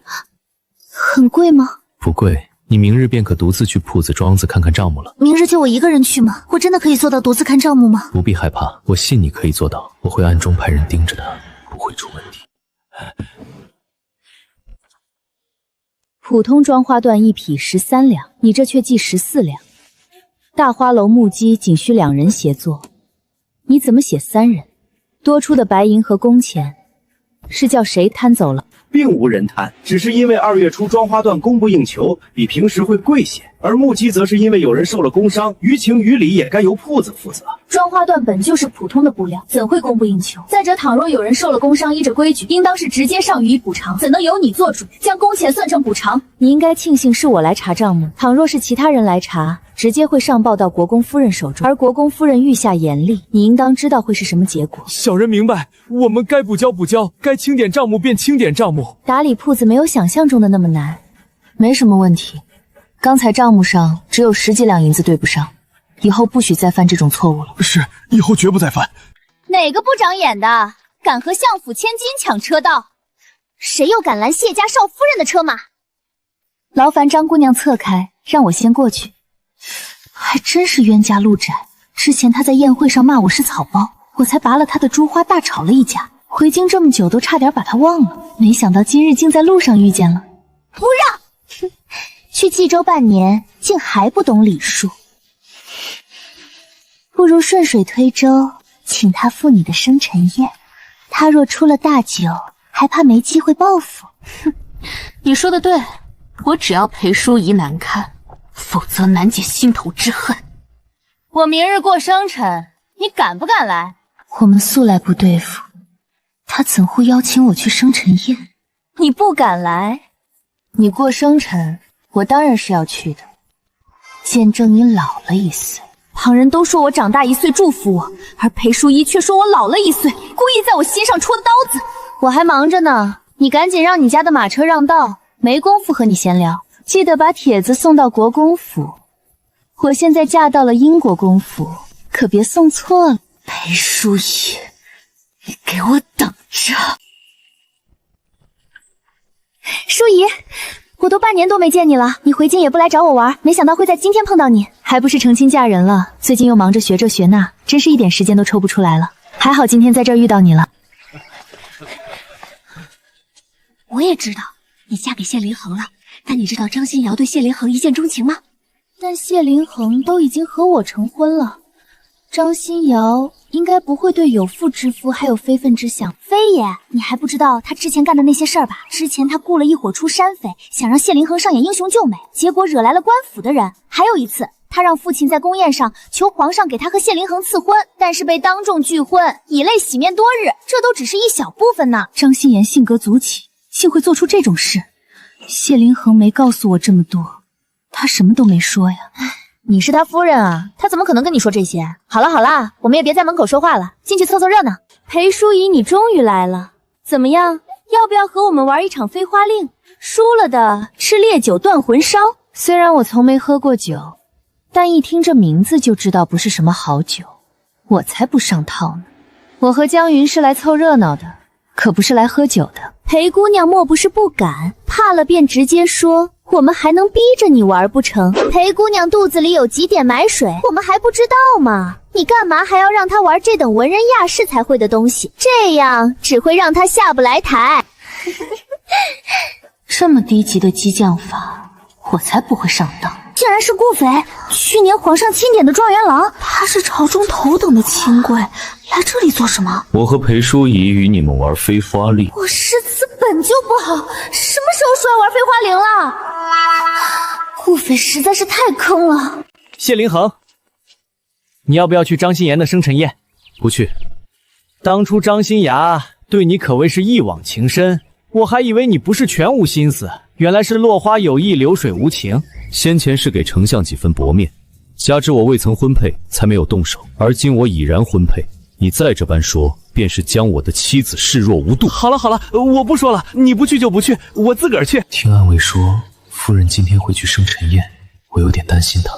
很贵吗？不贵，你明日便可独自去铺子庄子看看账目了。明日就我一个人去吗？我真的可以做到独自看账目吗？不必害怕，我信你可以做到。我会暗中派人盯着他，不会出问题。普通装花缎一匹13两，你这却计14两。大花楼木屐仅需2人协作，你怎么写3人？多出的白银和工钱是叫谁贪走了？并无人贪，只是因为2月初装花缎供不应求，比平时会贵些。而木屐则是因为有人受了工伤，于情于理也该由铺子负责。装花缎本就是普通的布料，怎会供不应求？再者，倘若有人受了工伤，依着规矩，应当是直接上予以补偿，怎能由你做主，将工钱算成补偿？你应该庆幸是我来查账目，倘若是其他人来查，直接会上报到国公夫人手中。而国公夫人御下严厉，你应当知道会是什么结果。小人明白，我们该补交补交，该清点账目便清点账目。打理铺子没有想象中的那么难，没什么问题。刚才账目上只有10几两银子对不上，以后不许再犯这种错误了。是，以后绝不再犯。哪个不长眼的，敢和相府千金抢车道？谁又敢拦谢家少夫人的车马？劳烦张姑娘侧开，让我先过去。还真是冤家路窄，之前她在宴会上骂我是草包，我才拔了她的珠花，大吵了一架。回京这么久，都差点把她忘了，没想到今日竟在路上遇见了。不让！去冀州半年，竟还不懂礼数，不如顺水推舟，请他赴你的生辰宴。他若出了大酒，还怕没机会报复？哼，你说的对，我只要裴淑仪难看，否则难解心头之恨。我明日过生辰，你敢不敢来？我们素来不对付，他怎会邀请我去生辰宴？你不敢来，你过生辰，我当然是要去的，见证你老了1岁。旁人都说我长大1岁祝福我，而裴淑仪却说我老了1岁，故意在我心上戳的刀子。我还忙着呢，你赶紧让你家的马车让道，没工夫和你闲聊。记得把帖子送到国公府，我现在嫁到了英国公府，可别送错了。裴淑仪，你给我等着！淑仪，我都半年多没见你了，你回京也不来找我玩，没想到会在今天碰到你。还不是成亲嫁人了，最近又忙着学这学那，真是一点时间都抽不出来了。还好今天在这儿遇到你了。我也知道你嫁给谢灵恒了，但你知道张欣瑶对谢灵恒一见钟情吗？但谢灵恒都已经和我成婚了，张欣瑶应该不会对有妇之夫还有非分之想。非也，你还不知道他之前干的那些事儿吧？之前他雇了一伙出山匪，想让谢灵恒上演英雄救美，结果惹来了官府的人。还有一次，他让父亲在宫宴上求皇上给他和谢灵恒赐婚，但是被当众拒婚，以泪洗面多日。这都只是一小部分呢。张欣妍性格足起，竟会做出这种事。谢灵恒没告诉我这么多，他什么都没说呀。你是他夫人啊，他怎么可能跟你说这些？好了好了，我们也别在门口说话了，进去凑凑热闹。裴淑仪，你终于来了，怎么样？要不要和我们玩一场飞花令？输了的吃烈酒断魂烧。虽然我从没喝过酒，但一听这名字就知道不是什么好酒，我才不上套呢。我和江云是来凑热闹的，可不是来喝酒的。裴姑娘莫不是不敢，怕了便直接说，我们还能逼着你玩不成？裴姑娘肚子里有几点买水，我们还不知道吗？你干嘛还要让她玩这等文人雅士才会的东西？这样只会让她下不来台。这么低级的激将法，我才不会上当。竟然是顾斐，去年皇上钦点的状元郎，他是朝中头等的亲贵，来这里做什么？我和裴淑仪与你们玩飞花令。我诗词本就不好，什么时候说要玩飞花铃了？顾斐实在是太坑了。谢灵恒，你要不要去张心妍的生辰宴？不去。当初张新芽对你可谓是一往情深，我还以为你不是全无心思，原来是落花有意，流水无情。先前是给丞相几分薄面，加之我未曾婚配，才没有动手。而今我已然婚配，你再这般说，便是将我的妻子视若无睹。好了好了，我不说了，你不去就不去，我自个儿去。听安慰说，夫人今天会去生辰宴，我有点担心她。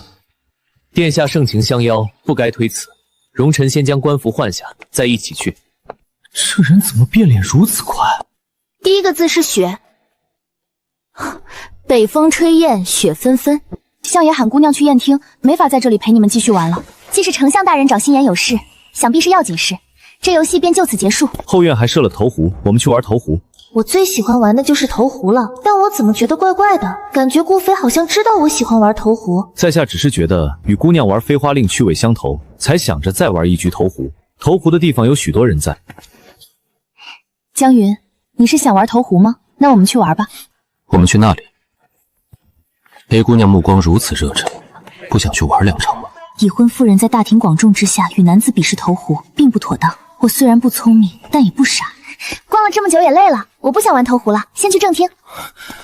殿下盛情相邀，不该推辞。容臣先将官服换下，再一起去。这人怎么变脸如此快？第一个字是雪。北风吹雁，雪纷纷。相爷喊姑娘去宴厅，没法在这里陪你们继续玩了。既是丞相大人找心妍有事，想必是要紧事，这游戏便就此结束。后院还设了投壶，我们去玩投壶。我最喜欢玩的就是投壶了，但我怎么觉得怪怪的？感觉顾斐好像知道我喜欢玩投壶。在下只是觉得与姑娘玩飞花令趣味相投，才想着再玩一局投壶。投壶的地方有许多人在。江云，你是想玩投壶吗？那我们去玩吧。我们去那里。裴姑娘目光如此热忱，不想去玩两场吗？已婚妇人在大庭广众之下与男子比试投壶，并不妥当。我虽然不聪明，但也不傻。逛了这么久也累了，我不想玩投壶了，先去正厅。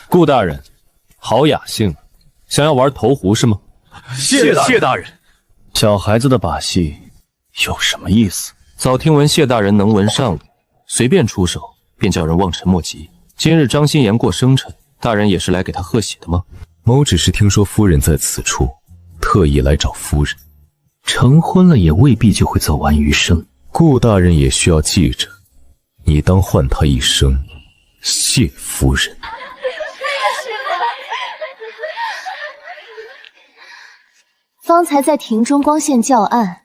顾大人，好雅兴，想要玩投壶是吗？谢大人，小孩子的把戏有什么意思？早听闻谢大人能文善武，随便出手便叫人望尘莫及。今日张心妍过生辰，大人也是来给他贺喜的吗？某只是听说夫人在此处，特意来找夫人。成婚了也未必就会走完余生，顾大人也需要记着，你当唤他一声谢夫人。方才在庭中光线较暗，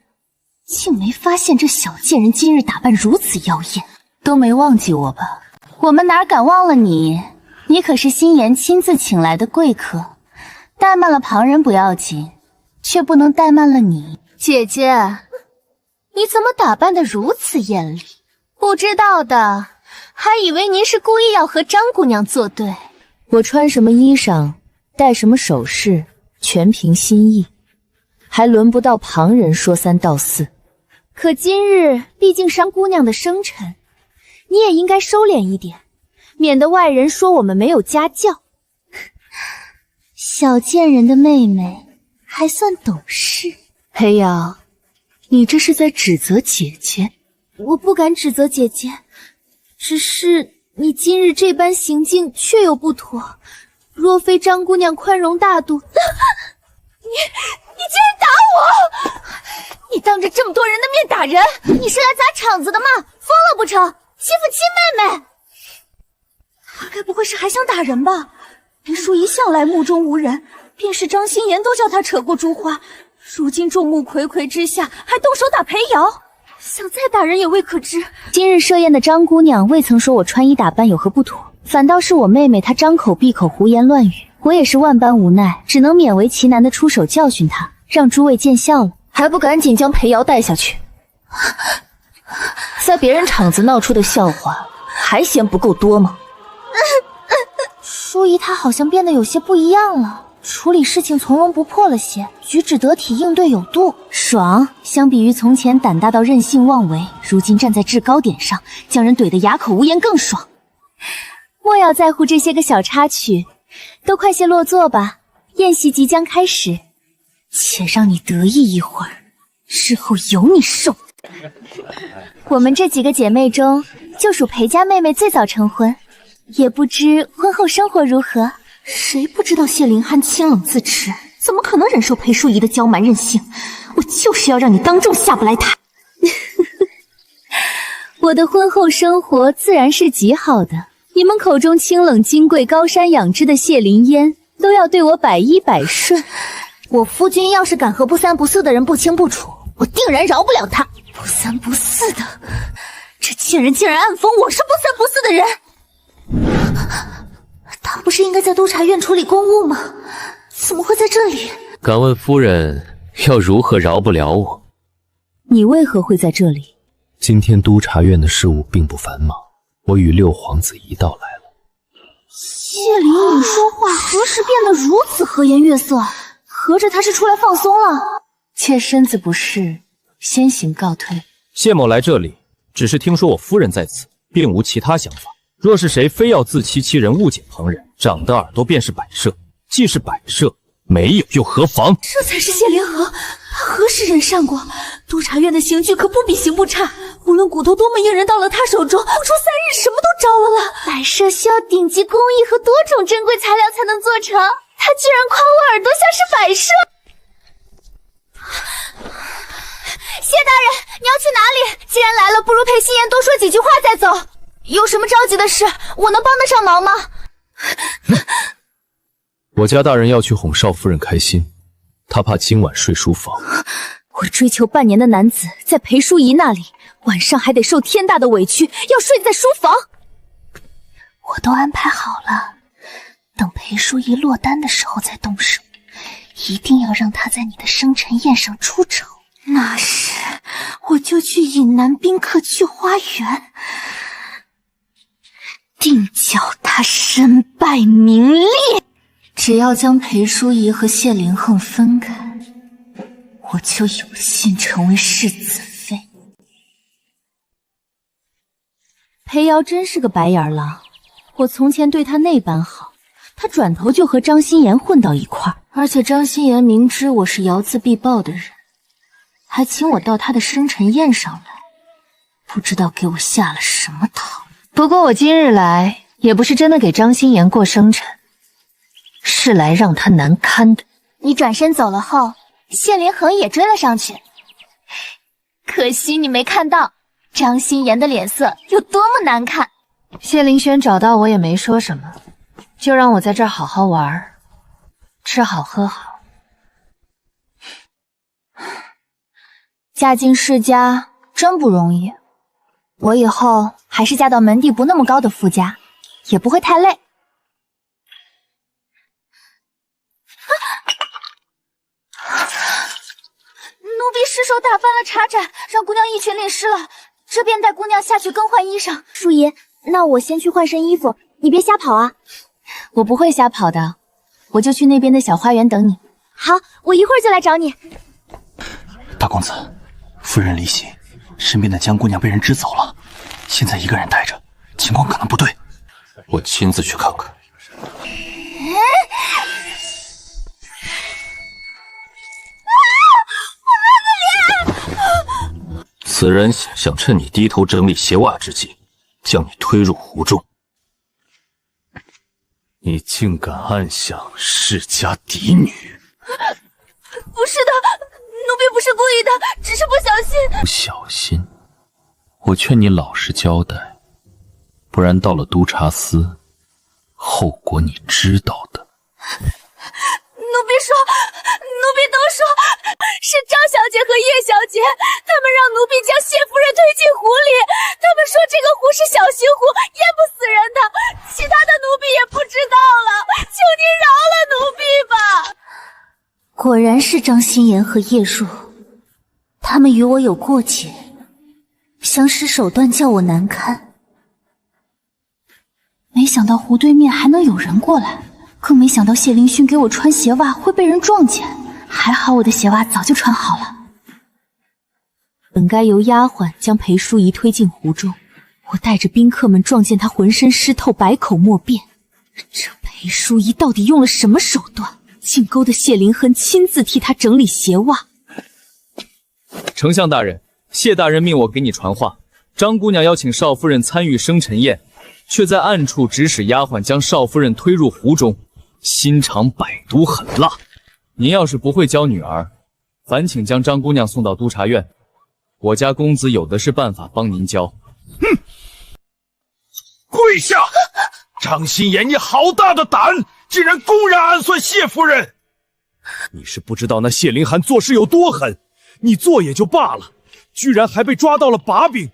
竟没发现这小贱人今日打扮如此妖艳。都没忘记我吧？我们哪敢忘了你？你可是心妍亲自请来的贵客，怠慢了旁人不要紧，却不能怠慢了你。姐姐，你怎么打扮得如此艳丽？不知道的还以为您是故意要和张姑娘作对。我穿什么衣裳，戴什么首饰，全凭心意，还轮不到旁人说三道四。可今日毕竟是张姑娘的生辰，你也应该收敛一点，免得外人说我们没有家教。小贱人的妹妹还算懂事。裴瑶，你这是在指责姐姐？我不敢指责姐姐，只是你今日这般行径确有不妥。若非张姑娘宽容大度，你竟然打我！你当着这么多人的面打人，你是来砸场子的吗？疯了不成？欺负亲妹妹，该不会是还想打人吧？裴淑仪向来目中无人，便是张心妍都叫她扯过珠花，如今众目睽睽之下还动手打裴瑶，想再打人也未可知。今日设宴的张姑娘未曾说我穿衣打扮有何不妥，反倒是我妹妹她张口闭口胡言乱语，我也是万般无奈，只能勉为其难的出手教训她，让诸位见笑了。还不赶紧将裴瑶带下去！在别人场子闹出的笑话，还嫌不够多吗？淑仪她好像变得有些不一样了，处理事情从容不迫了些，举止得体，应对有度，爽。相比于从前胆大到任性妄为，如今站在制高点上，将人怼得哑口无言更爽。莫要在乎这些个小插曲，都快些落座吧，宴席即将开始。且让你得意一会儿，日后有你受。我们这几个姐妹中，就属裴家妹妹最早成婚，也不知婚后生活如何。谁不知道谢灵憨清冷自持，怎么可能忍受裴淑仪的娇蛮任性？我就是要让你当众下不来台。我的婚后生活自然是极好的，你们口中清冷金贵、高山仰之的谢灵烟，都要对我百依百顺。我夫君要是敢和不三不四的人不清不楚，我定然饶不了他。不三不四的，这贱人竟然暗讽我是不三不四的人！他不是应该在督察院处理公务吗？怎么会在这里？敢问夫人要如何饶不了我？你为何会在这里？今天督察院的事务并不繁忙，我与六皇子一道来了。谢灵隐说话何时变得如此和颜悦色？合着他是出来放松了？妾身子不适，先行告退。谢某来这里，只是听说我夫人在此，并无其他想法。若是谁非要自欺欺人、误解旁人，长的耳朵便是摆设。既是摆设，没有又何妨？这才是谢灵和，他何时忍善过？督察院的刑具可不比刑部差，无论骨头多么硬人，到了他手中，不出3日什么都着了了。摆设需要顶级工艺和多种珍贵材料才能做成，他居然夸我耳朵像是摆设。谢大人，你要去哪里？既然来了，不如陪心妍多说几句话再走。有什么着急的事，我能帮得上忙吗？我家大人要去哄少夫人开心，他怕今晚睡书房。我追求半年的男子，在裴淑仪那里，晚上还得受天大的委屈，要睡在书房。我都安排好了，等裴淑仪落单的时候再动手，一定要让她在你的生辰宴上出丑。那时我就去引南宾客去花园，定叫她身败名裂。只要将裴淑仪和谢灵横分开，我就有幸成为世子妃。裴瑶真是个白眼狼，我从前对他那般好，他转头就和张心妍混到一块儿，而且张心妍明知我是睚眦必报的人，还请我到他的生辰宴上来，不知道给我下了什么套。不过我今日来也不是真的给张心妍过生辰，是来让她难堪的。你转身走了后，谢灵横也追了上去，可惜你没看到张心妍的脸色有多么难看。谢凌轩找到我也没说什么，就让我在这儿好好玩，吃好喝好。嫁进世家真不容易，我以后还是嫁到门第不那么高的富家，也不会太累。奴婢失手打翻了茶盏，让姑娘一拳淋湿了，这便带姑娘下去更换衣裳。淑仪，那我先去换身衣服，你别瞎跑啊。我不会瞎跑的，我就去那边的小花园等你。好，我一会儿就来找你。大公子，夫人离席，身边的江姑娘被人支走了，现在一个人带着，情况可能不对。我亲自去看看。此人想趁你低头整理鞋袜之际，将你推入湖中。你竟敢暗想世家嫡女！不是的，奴婢不是故意的，只是不小心。不小心，我劝你老实交代，不然到了督察司，后果你知道的。奴婢都说是张小姐和叶小姐，他们让奴婢将谢夫人推进湖里，他们说这个湖是小型湖，淹不死人的，其他的奴婢也不知道了，求您饶了奴婢吧。果然是张心妍和叶若，他们与我有过节，想使手段叫我难堪。没想到湖对面还能有人过来，更没想到谢凌勋给我穿鞋袜会被人撞见，还好我的鞋袜早就穿好了。本该由丫鬟将裴淑仪推进湖中，我带着宾客们撞见她浑身湿透，百口莫辩。这裴淑仪到底用了什么手段，竟勾得谢灵亨亲自替她整理鞋袜？丞相大人，谢大人命我给你传话，张姑娘邀请少夫人参与生辰宴，却在暗处指使丫鬟将少夫人推入湖中，心肠百毒很辣。您要是不会教女儿，烦请将张姑娘送到督察院，我家公子有的是办法帮您教。哼！跪下！张心妍，你好大的胆，竟然公然暗算谢夫人！你是不知道那谢凌寒做事有多狠，你做也就罢了，居然还被抓到了把柄。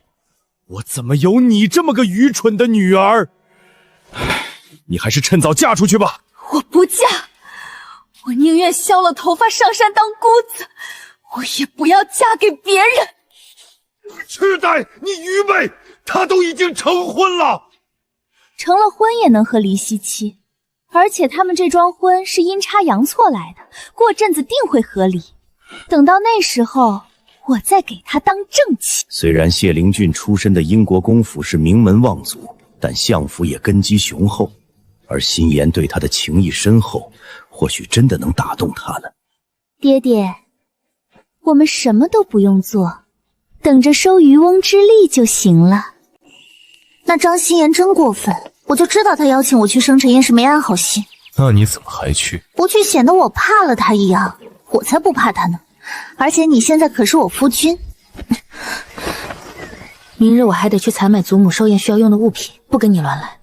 我怎么有你这么个愚蠢的女儿？你还是趁早嫁出去吧。我不嫁，我宁愿削了头发上山当姑子，我也不要嫁给别人。痴呆，你愚昧，他都已经成婚了。成了婚也能和离夕妻，而且他们这桩婚是阴差阳错来的，过阵子定会和离。等到那时候，我再给他当正妻。虽然谢灵俊出身的英国公府是名门望族，但相府也根基雄厚，而心妍对他的情谊深厚，或许真的能打动他呢。爹爹，我们什么都不用做，等着收渔翁之利就行了。那张心妍真过分，我就知道他邀请我去生辰宴是没安好心。那你怎么还去？不去显得我怕了他一样，我才不怕他呢。而且你现在可是我夫君。明日我还得去采买祖母寿宴需要用的物品，不跟你乱来。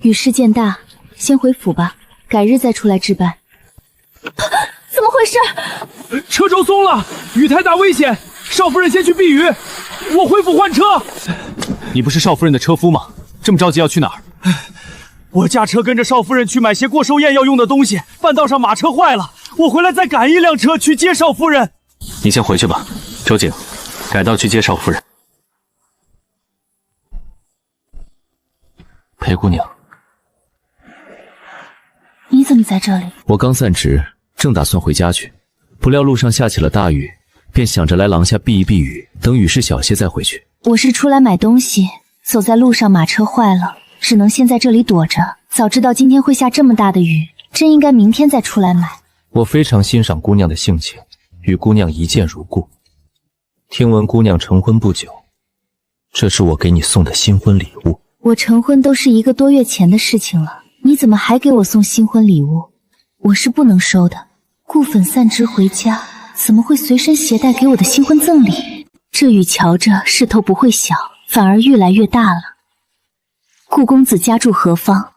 雨势渐大，先回府吧，改日再出来置办。怎么回事？车轴松了，雨太大危险，少夫人先去避雨，我回府换车。你不是少夫人的车夫吗？这么着急要去哪儿？我驾车跟着少夫人去买些过寿宴要用的东西，半道上马车坏了，我回来再赶一辆车去接少夫人。你先回去吧，周景，改道去接少夫人。裴姑娘，你怎么在这里？我刚散职，正打算回家去，不料路上下起了大雨，便想着来廊下避一避雨，等雨势小些再回去。我是出来买东西，走在路上马车坏了，只能先在这里躲着。早知道今天会下这么大的雨，真应该明天再出来买。我非常欣赏姑娘的性情，与姑娘一见如故。听闻姑娘成婚不久，这是我给你送的新婚礼物。我成婚都是1个多月前的事情了，你怎么还给我送新婚礼物？我是不能收的。顾粉散职回家，怎么会随身携带给我的新婚赠礼？这雨瞧着势头不会小，反而愈来越大了。顾公子家住何方？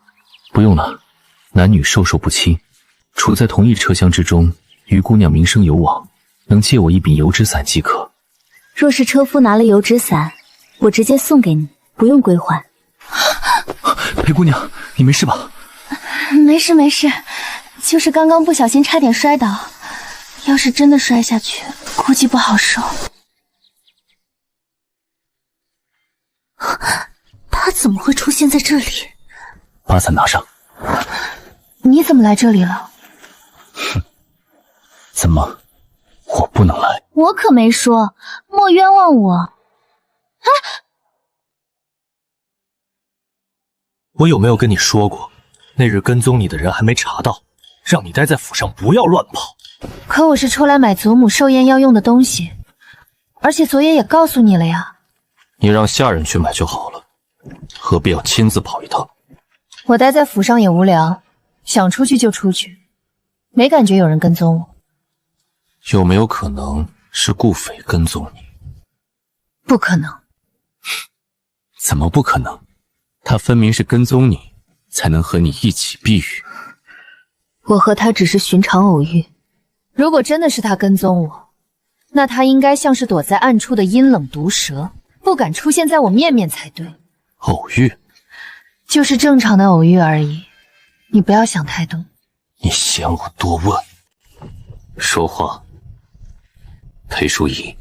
不用了，男女授受不亲，处在同一车厢之中，与姑娘名声有往，能借我一柄油纸伞即可。若是车夫拿了油纸伞，我直接送给你，不用归还。裴姑娘，你没事吧？没事没事，就是刚刚不小心差点摔倒，要是真的摔下去，估计不好受。他怎么会出现在这里？把伞拿上。你怎么来这里了？怎么，我不能来？我可没说，莫冤枉我。我有没有跟你说过，那日跟踪你的人还没查到，让你待在府上不要乱跑？可我是出来买祖母寿宴要用的东西，而且昨夜也告诉你了呀。你让下人去买就好了，何必要亲自跑一趟？我待在府上也无聊，想出去就出去，没感觉有人跟踪我。有没有可能是顾匪跟踪你？不可能。怎么不可能？他分明是跟踪你，才能和你一起避雨。我和他只是寻常偶遇，如果真的是他跟踪我，那他应该像是躲在暗处的阴冷毒蛇，不敢出现在我面前才对。偶遇？就是正常的偶遇而已，你不要想太多。你嫌我多问？说话，裴淑仪。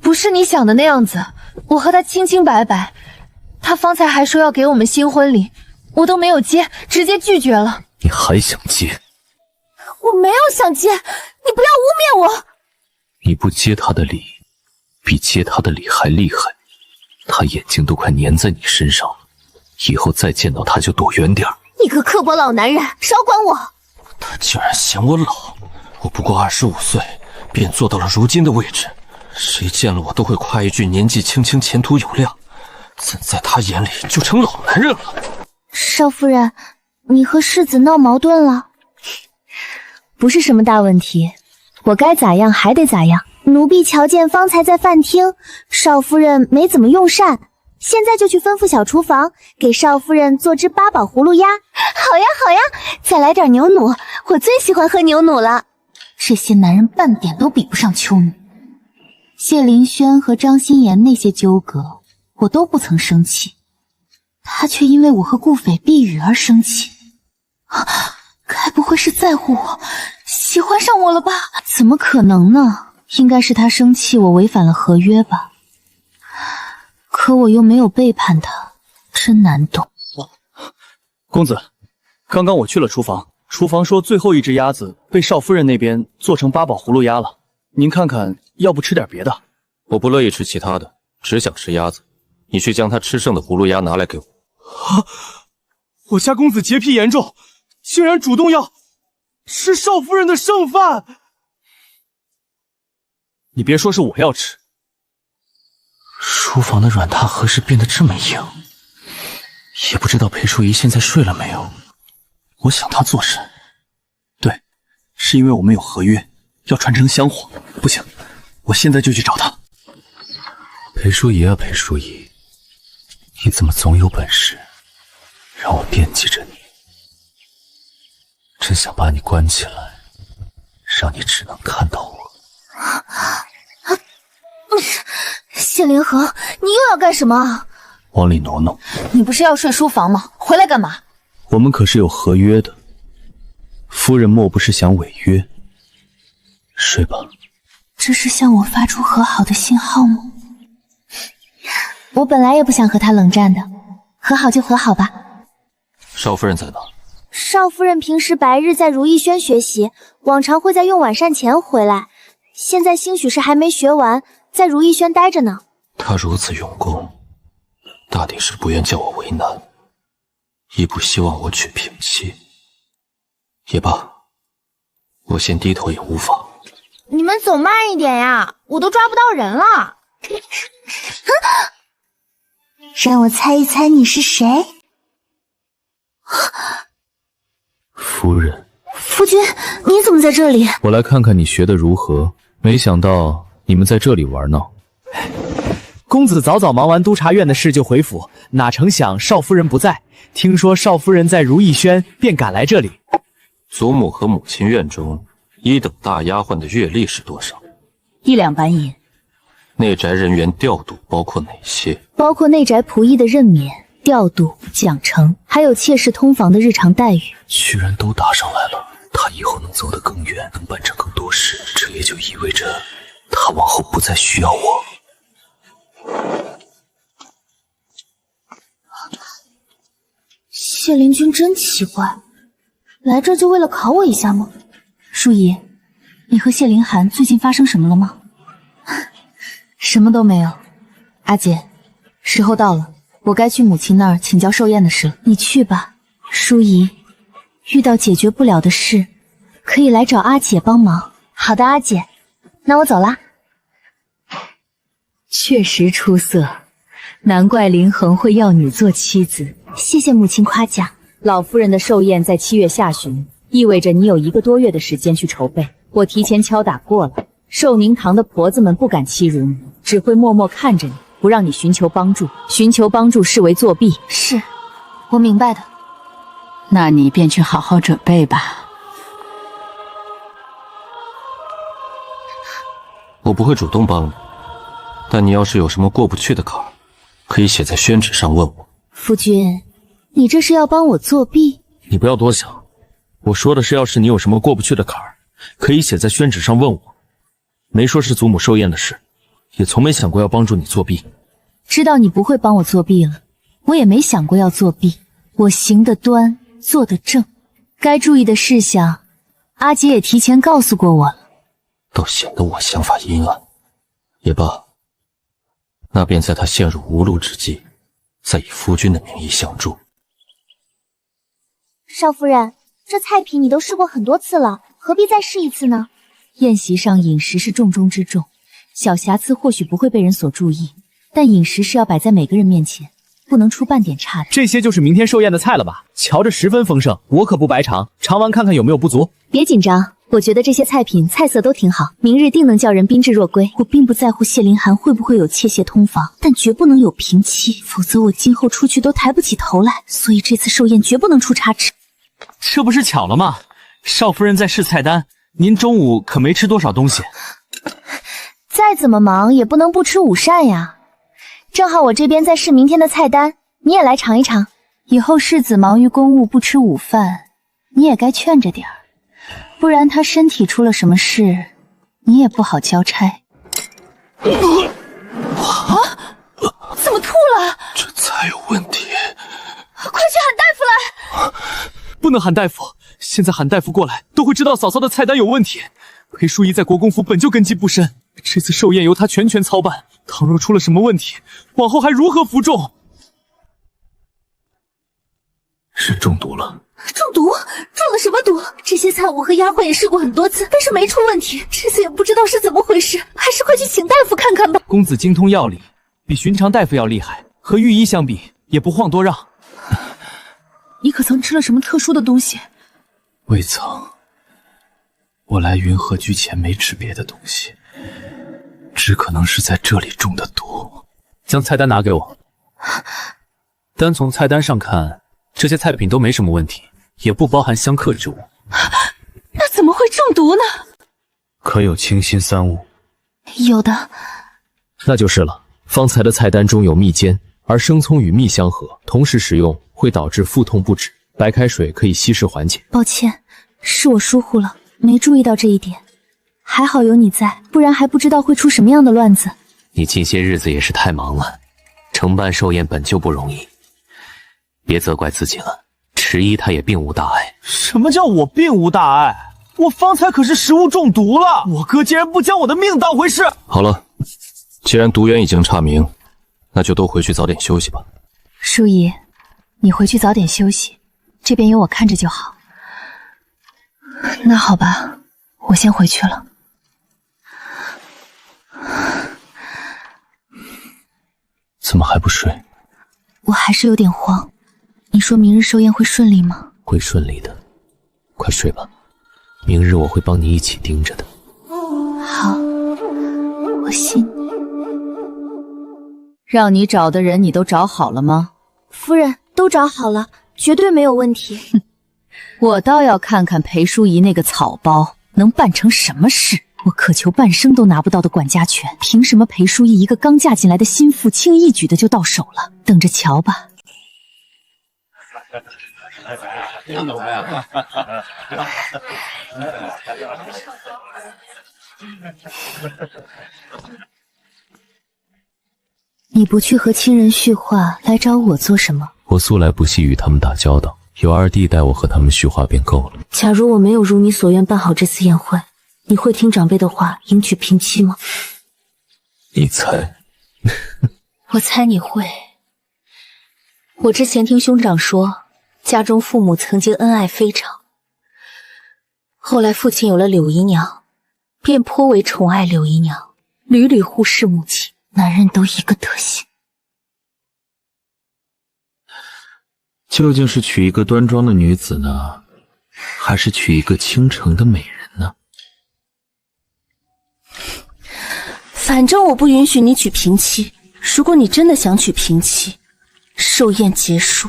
不是你想的那样子，我和他清清白白。他方才还说要给我们新婚礼，我都没有接，直接拒绝了。你还想接？我没有想接，你不要污蔑我。你不接他的礼，比接他的礼还厉害。他眼睛都快粘在你身上了，以后再见到他就躲远点。你个刻薄老男人，少管我！他竟然嫌我老，我不过25岁，便做到了如今的位置。谁见了我都会夸一句年纪轻轻前途有亮，怎在他眼里就成老男人了？少夫人，你和世子闹矛盾了？不是什么大问题，我该咋样还得咋样。奴婢瞧见方才在饭厅，少夫人没怎么用膳，现在就去吩咐小厨房给少夫人做只8宝葫芦鸭。好呀好呀，再来点牛肚，我最喜欢喝牛肚了。这些男人半点都比不上秋女。谢凌轩和张心妍那些纠葛，我都不曾生气，他却因为我和顾斐避雨而生气。该不会是在乎我，喜欢上我了吧？怎么可能呢？应该是他生气我违反了合约吧。可我又没有背叛他，真难懂。公子，刚刚我去了厨房，厨房说最后一只鸭子被少夫人那边做成八宝葫芦鸭了。您看看，要不吃点别的？我不乐意吃其他的，只想吃鸭子。你去将他吃剩的葫芦鸭拿来给我。我家公子洁癖严重，竟然主动要吃少夫人的剩饭。你别说是我要吃。书房的软榻何时变得这么硬？也不知道裴淑仪现在睡了没有。我想她做甚？对，是因为我们有合约，要传承香火。不行，我现在就去找她。裴淑仪啊，裴淑仪，你怎么总有本事让我惦记着你？真想把你关起来，让你只能看到我。谢灵恒，你又要干什么？往里挪挪。你不是要睡书房吗？回来干嘛？我们可是有合约的，夫人莫不是想违约？睡吧。这是向我发出和好的信号吗？我本来也不想和他冷战的，和好就和好吧。少夫人在哪？少夫人平时白日在如意轩学习，往常会在用晚膳前回来。现在兴许是还没学完，在如意轩待着呢。她如此用功，大抵是不愿叫我为难，亦不希望我娶平妻。也罢，我先低头也无妨。你们走慢一点呀，我都抓不到人了。让我猜一猜你是谁？夫人，夫君，你怎么在这里？我来看看你学得如何。没想到你们在这里玩闹。公子早早忙完督察院的事就回府，哪成想少夫人不在，听说少夫人在如意轩，便赶来这里。祖母和母亲院中一等大丫鬟的月例是多少？1两白银。内宅人员调度包括哪些？包括内宅仆役的任免、调度、奖惩，还有妾室通房的日常待遇。居然都搭上来了，他以后能走得更远，能办成更多事，这也就意味着他往后不再需要我。谢灵君真奇怪，来这就为了考我一下吗？淑仪，你和谢灵寒最近发生什么了吗？什么都没有。阿姐，时候到了，我该去母亲那儿请教寿宴的事了。你去吧，淑仪，遇到解决不了的事，可以来找阿姐帮忙。好的，阿姐，那我走啦。确实出色，难怪林恒会要你做妻子。谢谢母亲夸奖。老夫人的寿宴在7月下旬，意味着你有1个多月的时间去筹备。我提前敲打过了，寿宁堂的婆子们不敢欺辱你，只会默默看着你，不让你寻求帮助。寻求帮助视为作弊。是，我明白的。那你便去好好准备吧。我不会主动帮你，但你要是有什么过不去的坎儿，可以写在宣纸上问我。夫君，你这是要帮我作弊？你不要多想，我说的是要是你有什么过不去的坎儿，可以写在宣纸上问我。没说是祖母寿宴的事，也从没想过要帮助你作弊。知道你不会帮我作弊了，我也没想过要作弊。我行得端，坐得正，该注意的事项，阿姐也提前告诉过我了。倒显得我想法阴暗。也罢，那便在他陷入无路之际，再以夫君的名义相助。少夫人，这菜品你都试过很多次了，何必再试一次呢？宴席上饮食是重中之重，小瑕疵或许不会被人所注意，但饮食是要摆在每个人面前，不能出半点差的。这些就是明天寿宴的菜了吧？瞧着十分丰盛，我可不白尝，尝完看看有没有不足。别紧张，我觉得这些菜品菜色都挺好，明日定能叫人宾至若归。我并不在乎谢灵寒会不会有妾械通房，但绝不能有平妻，否则我今后出去都抬不起头来。所以这次寿宴绝不能出差池。这不是巧了吗？少夫人在试菜单，您中午可没吃多少东西。再怎么忙也不能不吃午膳呀。正好我这边在试明天的菜单，你也来尝一尝。以后世子忙于公务不吃午饭，你也该劝着点儿，不然他身体出了什么事，你也不好交差。啊！怎么吐了？这菜有问题，快去喊大夫来！不能喊大夫，现在喊大夫过来，都会知道嫂嫂的菜单有问题。裴淑仪在国公府本就根基不深，这次寿宴由她全权操办，倘若出了什么问题，往后还如何服众？是中毒了。中毒？中了什么毒？这些菜我和丫鬟也试过很多次，但是没出问题。这次也不知道是怎么回事，还是快去请大夫看看吧。公子精通药理，比寻常大夫要厉害，和御医相比，也不遑多让。你可曾吃了什么特殊的东西？未曾。我来云鹤居前没吃别的东西，只可能是在这里中的毒。将菜单拿给我。单从菜单上看，这些菜品都没什么问题，也不包含相克之物。那怎么会中毒呢？可有清心三物？有的。那就是了。方才的菜单中有蜜煎，而生葱与蜜相合，同时食用会导致腹痛不止，白开水可以稀释缓解。抱歉，是我疏忽了，没注意到这一点。还好有你在，不然还不知道会出什么样的乱子。你近些日子也是太忙了，承办寿宴本就不容易，别责怪自己了。迟一他也并无大碍。什么叫我并无大碍？我方才可是食物中毒了，我哥竟然不将我的命当回事。好了，既然毒源已经查明，那就都回去早点休息吧。淑仪，你回去早点休息，这边有我看着就好。那好吧，我先回去了。怎么还不睡？我还是有点慌。你说明日寿宴会顺利吗？会顺利的，快睡吧。明日我会帮你一起盯着的。好，我信你。让你找的人你都找好了吗？夫人，都找好了，绝对没有问题。我倒要看看裴淑仪那个草包能办成什么事。我渴求半生都拿不到的管家权，凭什么裴淑仪一个刚嫁进来的心腹，轻易一举的就到手了？等着瞧吧。你不去和亲人叙话，来找我做什么？我素来不惜与他们打交道，有二弟带我和他们叙话便够了。假如我没有如你所愿办好这次宴会，你会听长辈的话，迎娶平妻吗？你猜？我猜你会。我之前听兄长说，家中父母曾经恩爱非常，后来父亲有了柳姨娘，便颇为宠爱柳姨娘，屡屡忽视母亲。男人都一个德行。究竟是娶一个端庄的女子呢，还是娶一个倾城的美人呢？反正我不允许你娶平妻。如果你真的想娶平妻，寿宴结束，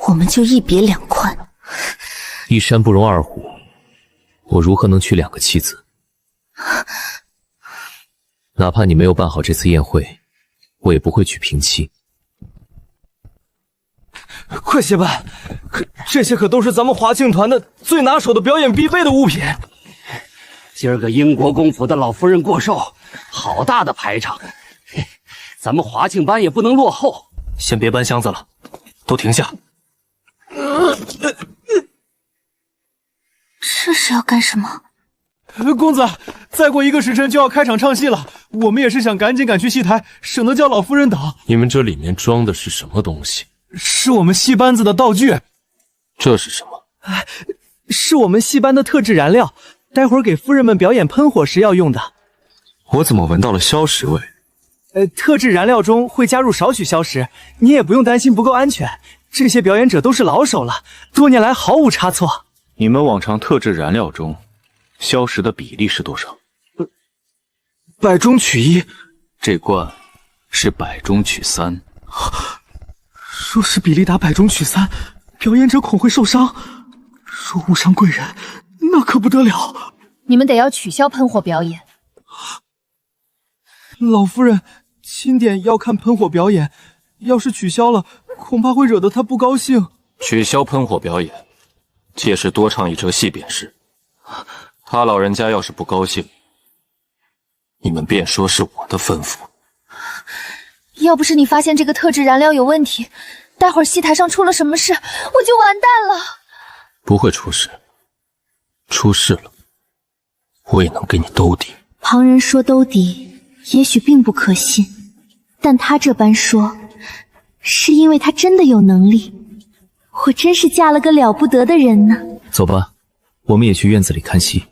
我们就一别两宽。一山不容二虎，我如何能娶两个妻子？哪怕你没有办好这次宴会，我也不会娶平妻。快些办，这些可都是咱们华庆团的最拿手的表演必备的物品。今儿个英国公府的老夫人过寿，好大的排场，咱们华庆班也不能落后。先别搬箱子了，都停下。这是要干什么？公子，再过1个时辰就要开场唱戏了，我们也是想赶紧赶去戏台，省得叫老夫人等。你们这里面装的是什么东西？是我们戏班子的道具。这是什么？是我们戏班的特制燃料，待会儿给夫人们表演喷火时要用的。我怎么闻到了硝石味？特制燃料中会加入少许硝石，你也不用担心不够安全。这些表演者都是老手了，多年来毫无差错。你们往常特制燃料中硝石的比例是多少？100中取1。这罐是100中取3。若是比例达100中取3，表演者恐会受伤。若误伤贵人，那可不得了。你们得要取消喷火表演。老夫人，钦点要看喷火表演，要是取消了，恐怕会惹得他不高兴。取消喷火表演，届时多唱一折戏便是。他老人家要是不高兴，你们便说是我的吩咐。要不是你发现这个特制燃料有问题，待会儿戏台上出了什么事，我就完蛋了。不会出事，出事了，我也能给你兜底。旁人说兜底，也许并不可信，但他这般说，是因为他真的有能力。我真是嫁了个了不得的人呢。走吧，我们也去院子里看戏。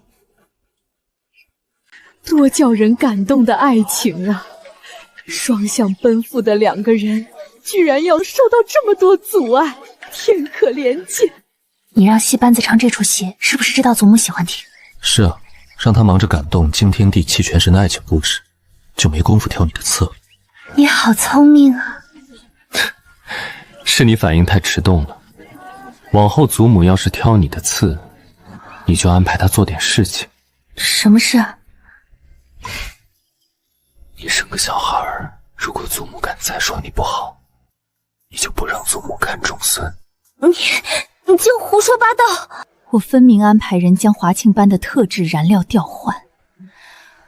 多叫人感动的爱情啊！双向奔赴的两个人，居然要受到这么多阻碍，天可怜见。你让戏班子唱这出戏，是不是知道祖母喜欢听？是啊，让他忙着感动惊天地泣全身的爱情故事，就没工夫挑你的刺了。你好聪明啊！是你反应太迟钝了。往后祖母要是挑你的刺，你就安排她做点事情。什么事啊？你生个小孩儿，如果祖母敢再说你不好，你就不让祖母看重孙。你净胡说八道！我分明安排人将华庆班的特制燃料调换，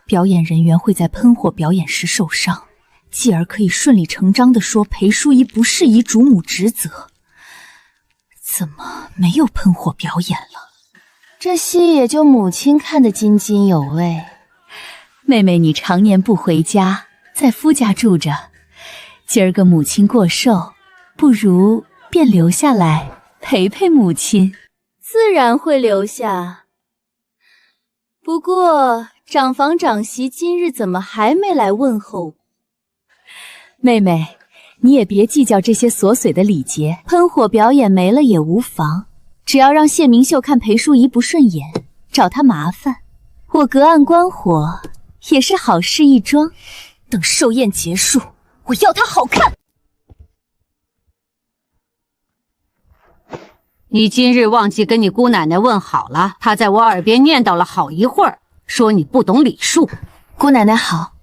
表演人员会在喷火表演时受伤，继而可以顺理成章地说裴淑仪不适宜主母职责。怎么没有喷火表演了？这戏也就母亲看得津津有味。妹妹，你常年不回家，在夫家住着，今儿个母亲过寿，不如便留下来陪陪母亲。自然会留下。不过长房长媳今日怎么还没来问候？妹妹，你也别计较这些琐碎的礼节，喷火表演没了也无妨，只要让谢明秀看裴淑仪不顺眼，找她麻烦，我隔岸观火也是好事一桩。等寿宴结束，我要她好看。你今日忘记跟你姑奶奶问好了，她在我耳边念叨了好一会儿，说你不懂礼数。姑奶奶好。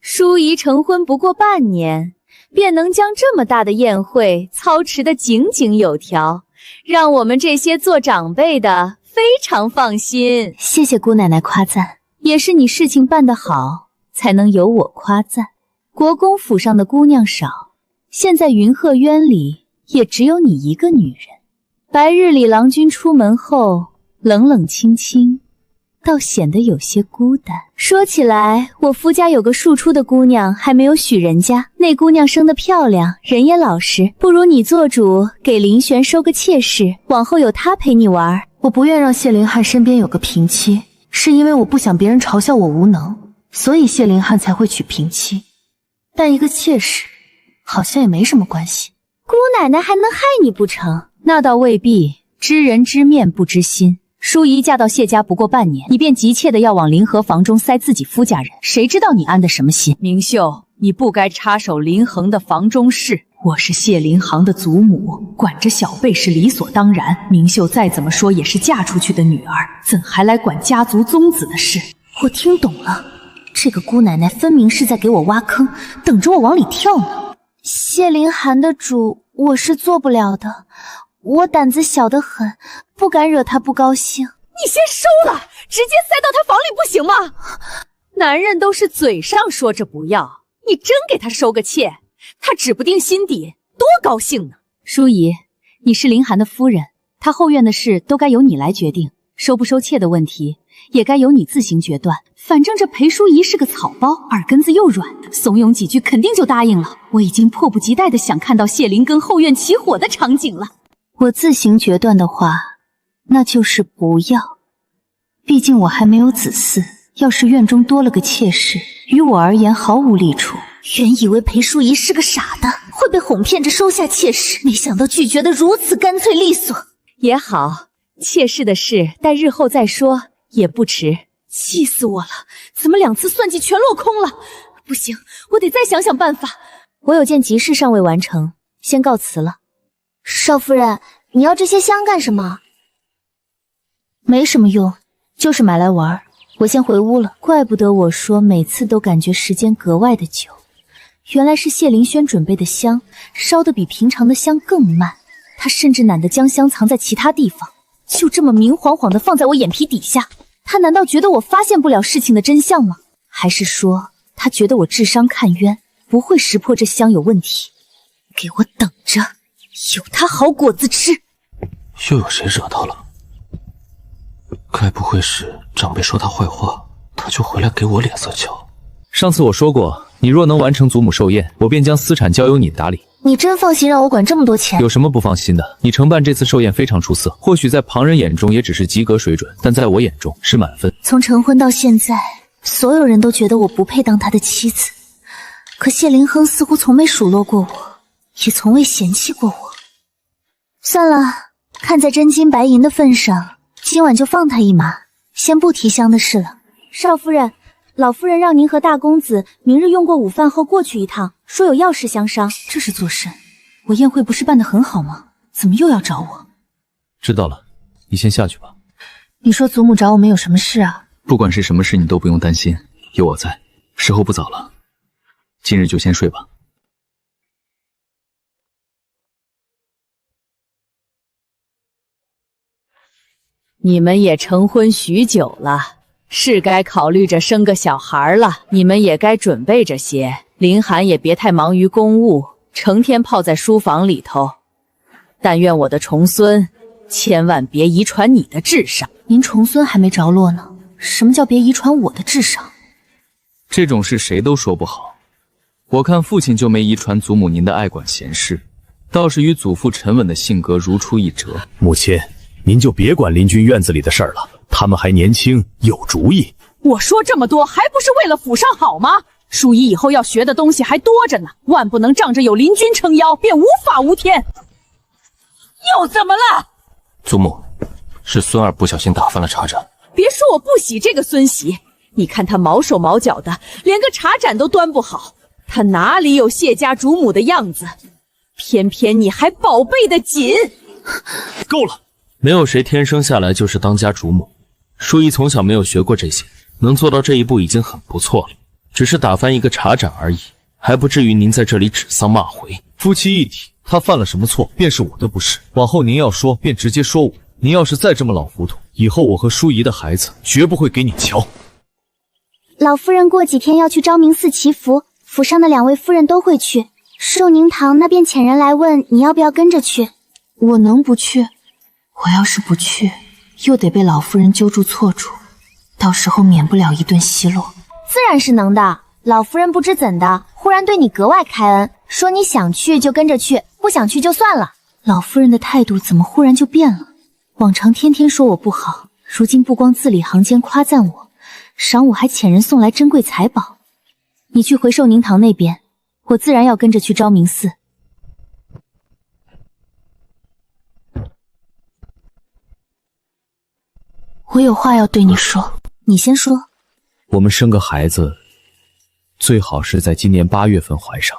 淑仪成婚不过半年，便能将这么大的宴会操持得井井有条，让我们这些做长辈的非常放心。谢谢姑奶奶夸赞，也是你事情办得好，才能由我夸赞。国公府上的姑娘少，现在云鹤渊里也只有你一个女人。白日里郎君出门后，冷冷清清，倒显得有些孤单。说起来，我夫家有个庶出的姑娘还没有许人家，那姑娘生得漂亮，人也老实，不如你做主给林璇收个妾室，往后有她陪你玩。我不愿让谢灵汉身边有个平妻，是因为我不想别人嘲笑我无能，所以谢灵汉才会娶平妻。但一个妾室好像也没什么关系。姑奶奶还能害你不成？那倒未必，知人知面不知心。淑仪嫁到谢家不过半年，你便急切的要往临河房中塞自己夫家人，谁知道你安的什么心？明秀，你不该插手林恒的房中事。我是谢林行的祖母，管着小辈是理所当然。明秀再怎么说也是嫁出去的女儿，怎还来管家族宗子的事？我听懂了，这个姑奶奶分明是在给我挖坑，等着我往里跳呢。谢灵寒的主，我是做不了的。我胆子小得很，不敢惹他不高兴。你先收了，直接塞到他房里不行吗？男人都是嘴上说着不要，你真给他收个妾，他指不定心底多高兴呢。淑仪，你是林寒的夫人，他后院的事都该由你来决定，收不收妾的问题也该由你自行决断。反正这裴淑仪是个草包，耳根子又软，怂恿几句肯定就答应了。我已经迫不及待地想看到谢林跟后院起火的场景了。我自行决断的话，那就是不要。毕竟我还没有子嗣，要是院中多了个妾室，于我而言毫无利处。原以为裴淑仪是个傻的，会被哄骗着收下妾室，没想到拒绝得如此干脆利索。也好，妾室的事待日后再说也不迟。气死我了，怎么2次算计全落空了？不行，我得再想想办法。我有件急事尚未完成，先告辞了。少夫人，你要这些香干什么？没什么用，就是买来玩。我先回屋了。怪不得我说每次都感觉时间格外的久，原来是谢凌轩准备的香，烧得比平常的香更慢。他甚至懒得将香藏在其他地方，就这么明晃晃地放在我眼皮底下。他难道觉得我发现不了事情的真相吗？还是说他觉得我智商看冤，不会识破这香有问题？给我等着，有他好果子吃！又有谁惹到了？该不会是长辈说他坏话，他就回来给我脸色瞧？上次我说过，你若能完成祖母寿宴，我便将私产交由你打理。你真放心让我管这么多钱？有什么不放心的？你承办这次寿宴非常出色，或许在旁人眼中也只是及格水准，但在我眼中是满分。从成婚到现在，所有人都觉得我不配当他的妻子，可谢凌亨似乎从没数落过我，也从未嫌弃过我。算了，看在真金白银的份上，今晚就放他一马，先不提香的事了。少夫人，老夫人让您和大公子明日用过午饭后过去一趟，说有要事相商。这是做甚？我宴会不是办得很好吗？怎么又要找我？知道了，你先下去吧。你说祖母找我们有什么事啊？不管是什么事，你都不用担心，有我在。时候不早了，今日就先睡吧。你们也成婚许久了，是该考虑着生个小孩了。你们也该准备着些。林寒也别太忙于公务，成天泡在书房里头。但愿我的重孙千万别遗传你的智商。您重孙还没着落呢，什么叫别遗传我的智商？这种事谁都说不好。我看父亲就没遗传祖母您的爱管闲事，倒是与祖父沉稳的性格如出一辙。母亲，您就别管邻居院子里的事儿了，他们还年轻，有主意。我说这么多，还不是为了府上好吗？淑仪以后要学的东西还多着呢，万不能仗着有邻君撑腰，便无法无天。又怎么了？祖母，是孙儿不小心打翻了茶盏。别说我不喜这个孙媳，你看他毛手毛脚的，连个茶盏都端不好，他哪里有谢家主母的样子？偏偏你还宝贝的紧。够了！没有谁天生下来就是当家主母，淑仪从小没有学过这些，能做到这一步已经很不错了。只是打翻一个茶盏而已，还不至于您在这里指桑骂槐。夫妻一体，他犯了什么错，便是我的不是。往后您要说，便直接说我。您要是再这么老糊涂，以后我和淑仪的孩子绝不会给你瞧。老夫人过几天要去昭明寺祈福，府上的2位夫人都会去。寿宁堂那边遣人来问你要不要跟着去。我能不去？我要是不去，又得被老夫人揪住错处，到时候免不了一顿奚落。自然是能的，老夫人不知怎的，忽然对你格外开恩，说你想去就跟着去，不想去就算了。老夫人的态度怎么忽然就变了？往常天天说我不好，如今不光字里行间夸赞我，晌午还遣人送来珍贵财宝。你去回寿宁堂那边，我自然要跟着去昭明寺。我有话要对你说，你先说。我们生个孩子，最好是在今年8月份怀上，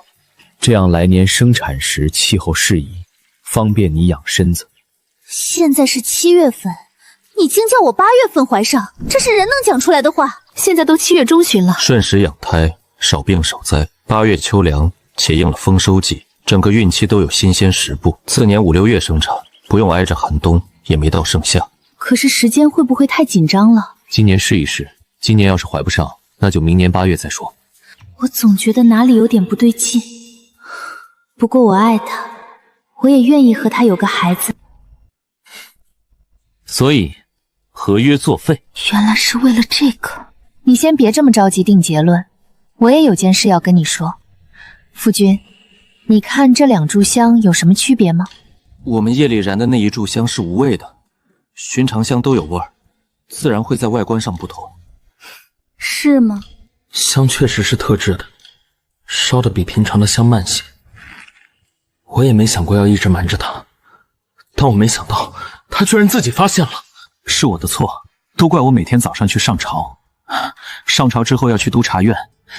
这样来年生产时气候适宜，方便你养身子。现在是7月份，你竟叫我8月份怀上，这是人能讲出来的话？现在都7月中旬了，顺时养胎，少病少灾。8月秋凉，且应了丰收季，整个孕期都有新鲜食布。次年5、6月生产，不用挨着寒冬，也没到盛夏。可是时间会不会太紧张了？今年试一试，今年要是怀不上，那就明年8月再说。我总觉得哪里有点不对劲。不过我爱他，我也愿意和他有个孩子。所以，合约作废。原来是为了这个。你先别这么着急定结论，我也有件事要跟你说。夫君，你看这2炷香有什么区别吗？我们夜里燃的那一炷香是无味的，寻常香都有味儿，自然会在外观上不同。是吗？香确实是特制的，烧的比平常的香慢些。我也没想过要一直瞒着他，但我没想到他居然自己发现了。是我的错，都怪我每天早上去上朝，上朝之后要去督察院，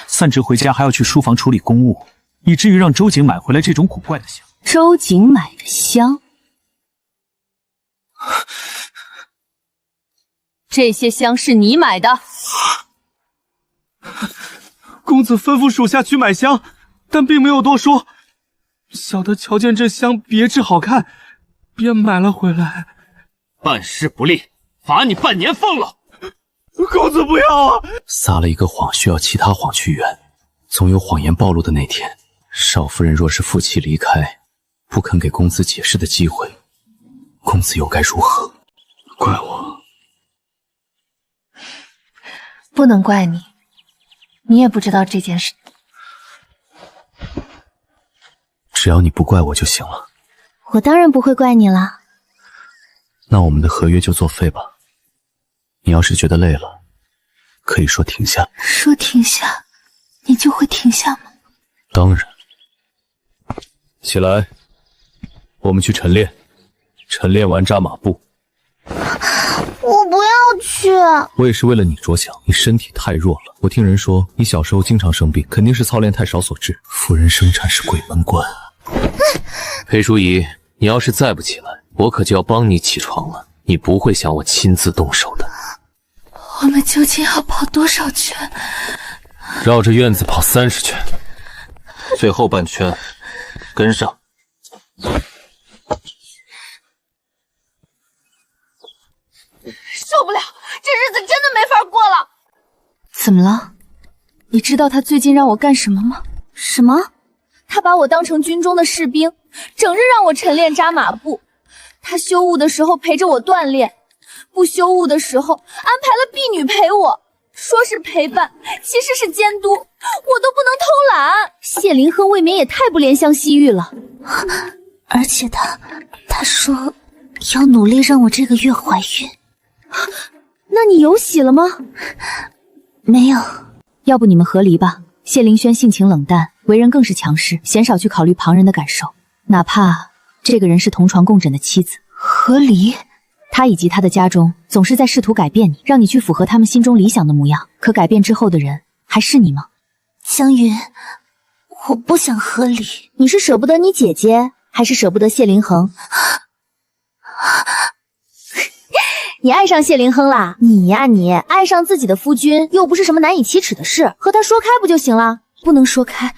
散职回家还要去书房处理公务，以至于让周景买回来这种古怪的香。周景买的香？这些香是你买的？公子吩咐属下去买香，但并没有多说。小的瞧见这香别致好看，便买了回来。办事不力，罚你半年俸禄。公子不要啊！撒了一个谎，需要其他谎去圆。总有谎言暴露的那天。少夫人若是负气离开，不肯给公子解释的机会，公子又该如何？怪我？不能怪你，你也不知道这件事。只要你不怪我就行了。我当然不会怪你了。那我们的合约就作废吧。你要是觉得累了，可以说停下。说停下，你就会停下吗？当然。起来，我们去晨练。晨练完扎马步。我不要去。我也是为了你着想，你身体太弱了。我听人说你小时候经常生病，肯定是操练太少所致。夫人生产是鬼门关。裴淑仪，你要是再不起来，我可就要帮你起床了。你不会想我亲自动手的。我们究竟要跑多少圈？绕着院子跑30圈，最后半圈跟上。受不了，这日子真的没法过了。怎么了？你知道他最近让我干什么吗？什么？他把我当成军中的士兵，整日让我晨练扎马步。他休务的时候陪着我锻炼，不休务的时候安排了婢女陪我，说是陪伴，其实是监督，我都不能偷懒。谢灵和未免也太不怜香惜玉了。而且他说要努力让我这个月怀孕。那你有喜了吗？没有。要不你们和离吧。谢凌轩性情冷淡，为人更是强势，鲜少去考虑旁人的感受，哪怕这个人是同床共枕的妻子。和离？他以及他的家中总是在试图改变你，让你去符合他们心中理想的模样，可改变之后的人还是你吗？湘云，我不想和离。你是舍不得你姐姐，还是舍不得谢灵恒？你爱上谢灵亨啦？你呀你，爱上自己的夫君又不是什么难以启齿的事，和他说开不就行了？不能说开，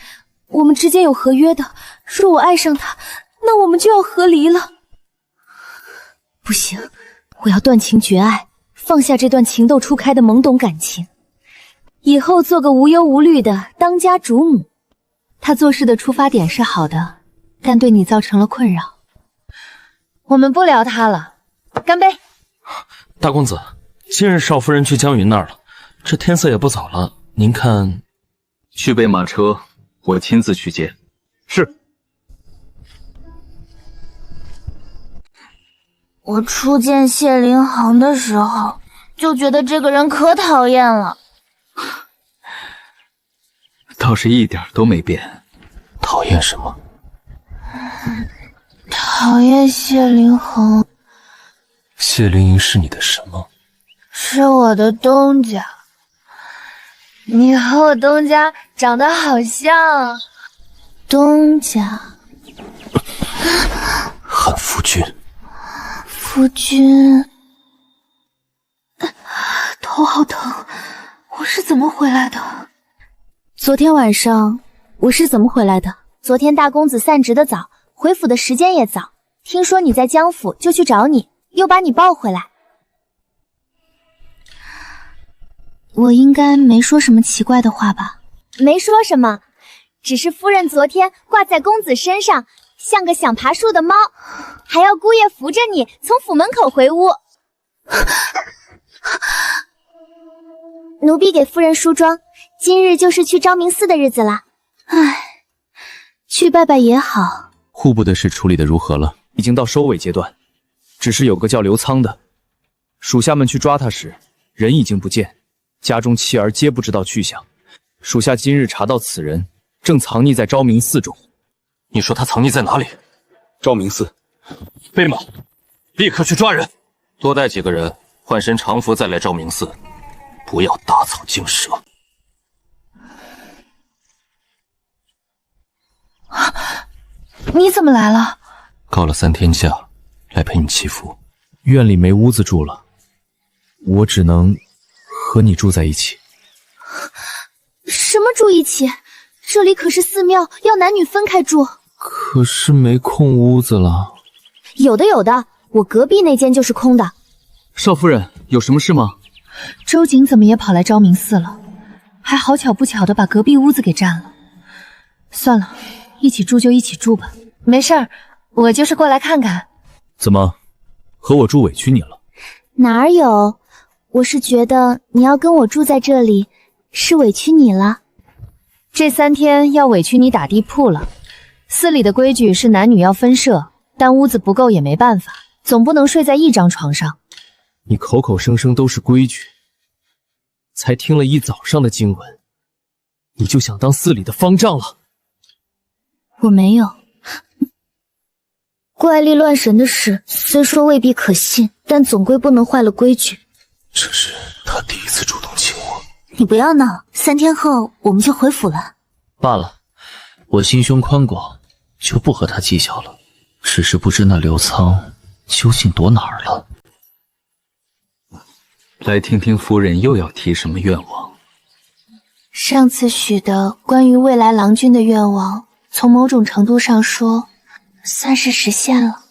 我们之间有合约的，若我爱上他，那我们就要和离了。不行，我要断情绝爱，放下这段情窦初开的懵懂感情，以后做个无忧无虑的当家主母。他做事的出发点是好的，但对你造成了困扰。我们不聊他了，干杯！大公子，今日少夫人去江云那儿了，这天色也不早了，您看，去备马车，我亲自去接。是。我初见谢灵恒的时候，就觉得这个人可讨厌了。倒是一点都没变。讨厌什么？讨厌谢灵恒。谢灵莹是你的什么？是我的东家。你和我东家长得好像。东家。韩夫君。夫君。头好疼，我是怎么回来的？昨天晚上我是怎么回来的？昨天大公子散职的早，回府的时间也早，听说你在江府，就去找你，又把你抱回来。我应该没说什么奇怪的话吧？没说什么，只是夫人昨天挂在公子身上，像个想爬树的猫，还要姑爷扶着你从府门口回屋。奴婢给夫人梳妆，今日就是去昭明寺的日子了。唉，去拜拜也好。户部的事处理得如何了？已经到收尾阶段，只是有个叫刘仓的，属下们去抓他时，人已经不见，家中妻儿皆不知道去向。属下今日查到此人正藏匿在昭明寺中。你说他藏匿在哪里？昭明寺。备马，立刻去抓人。多带几个人，换身常服再来昭明寺，不要打草惊蛇。你怎么来了？告了3天假，来陪你祈福。院里没屋子住了，我只能和你住在一起。什么住一起？这里可是寺庙，要男女分开住。可是没空屋子了。有的有的，我隔壁那间就是空的。少夫人，有什么事吗？周瑾怎么也跑来昭明寺了，还好巧不巧的把隔壁屋子给占了。算了，一起住就一起住吧。没事儿，我就是过来看看。怎么，和我住委屈你了？哪有？我是觉得你要跟我住在这里，是委屈你了。这3天要委屈你打地铺了。寺里的规矩是男女要分舍，但屋子不够也没办法，总不能睡在一张床上。你口口声声都是规矩，才听了一早上的经文，你就想当寺里的方丈了？我没有。怪力乱神的事，虽说未必可信，但总归不能坏了规矩。这是他第一次主动请我。你不要闹，3天后我们就回府了。罢了，我心胸宽广，就不和他计较了。只是不知那刘仓究竟躲哪儿了。来听听夫人又要提什么愿望。上次许的关于未来郎君的愿望，从某种程度上说，算是实现了。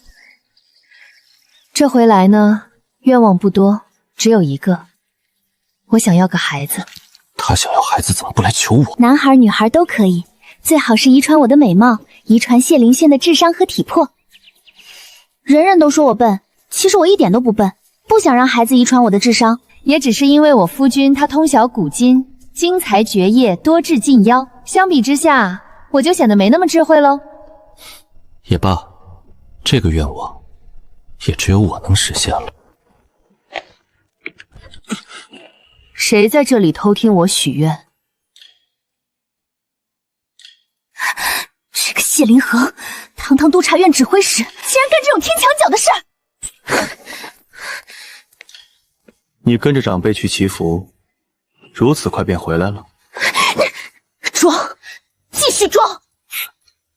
这回来呢，愿望不多，只有一个，我想要个孩子。他想要孩子，怎么不来求我？男孩女孩都可以，最好是遗传我的美貌，遗传谢灵轩的智商和体魄。人人都说我笨，其实我一点都不笨，不想让孩子遗传我的智商，也只是因为我夫君他通晓古今，精才绝业，多智近妖，相比之下，我就显得没那么智慧喽。也罢，这个愿望也只有我能实现了。谁在这里偷听我许愿？这个谢灵恒，堂堂督察院指挥使，竟然干这种天墙角的事儿！你跟着长辈去祈福，如此快便回来了？装，继续装！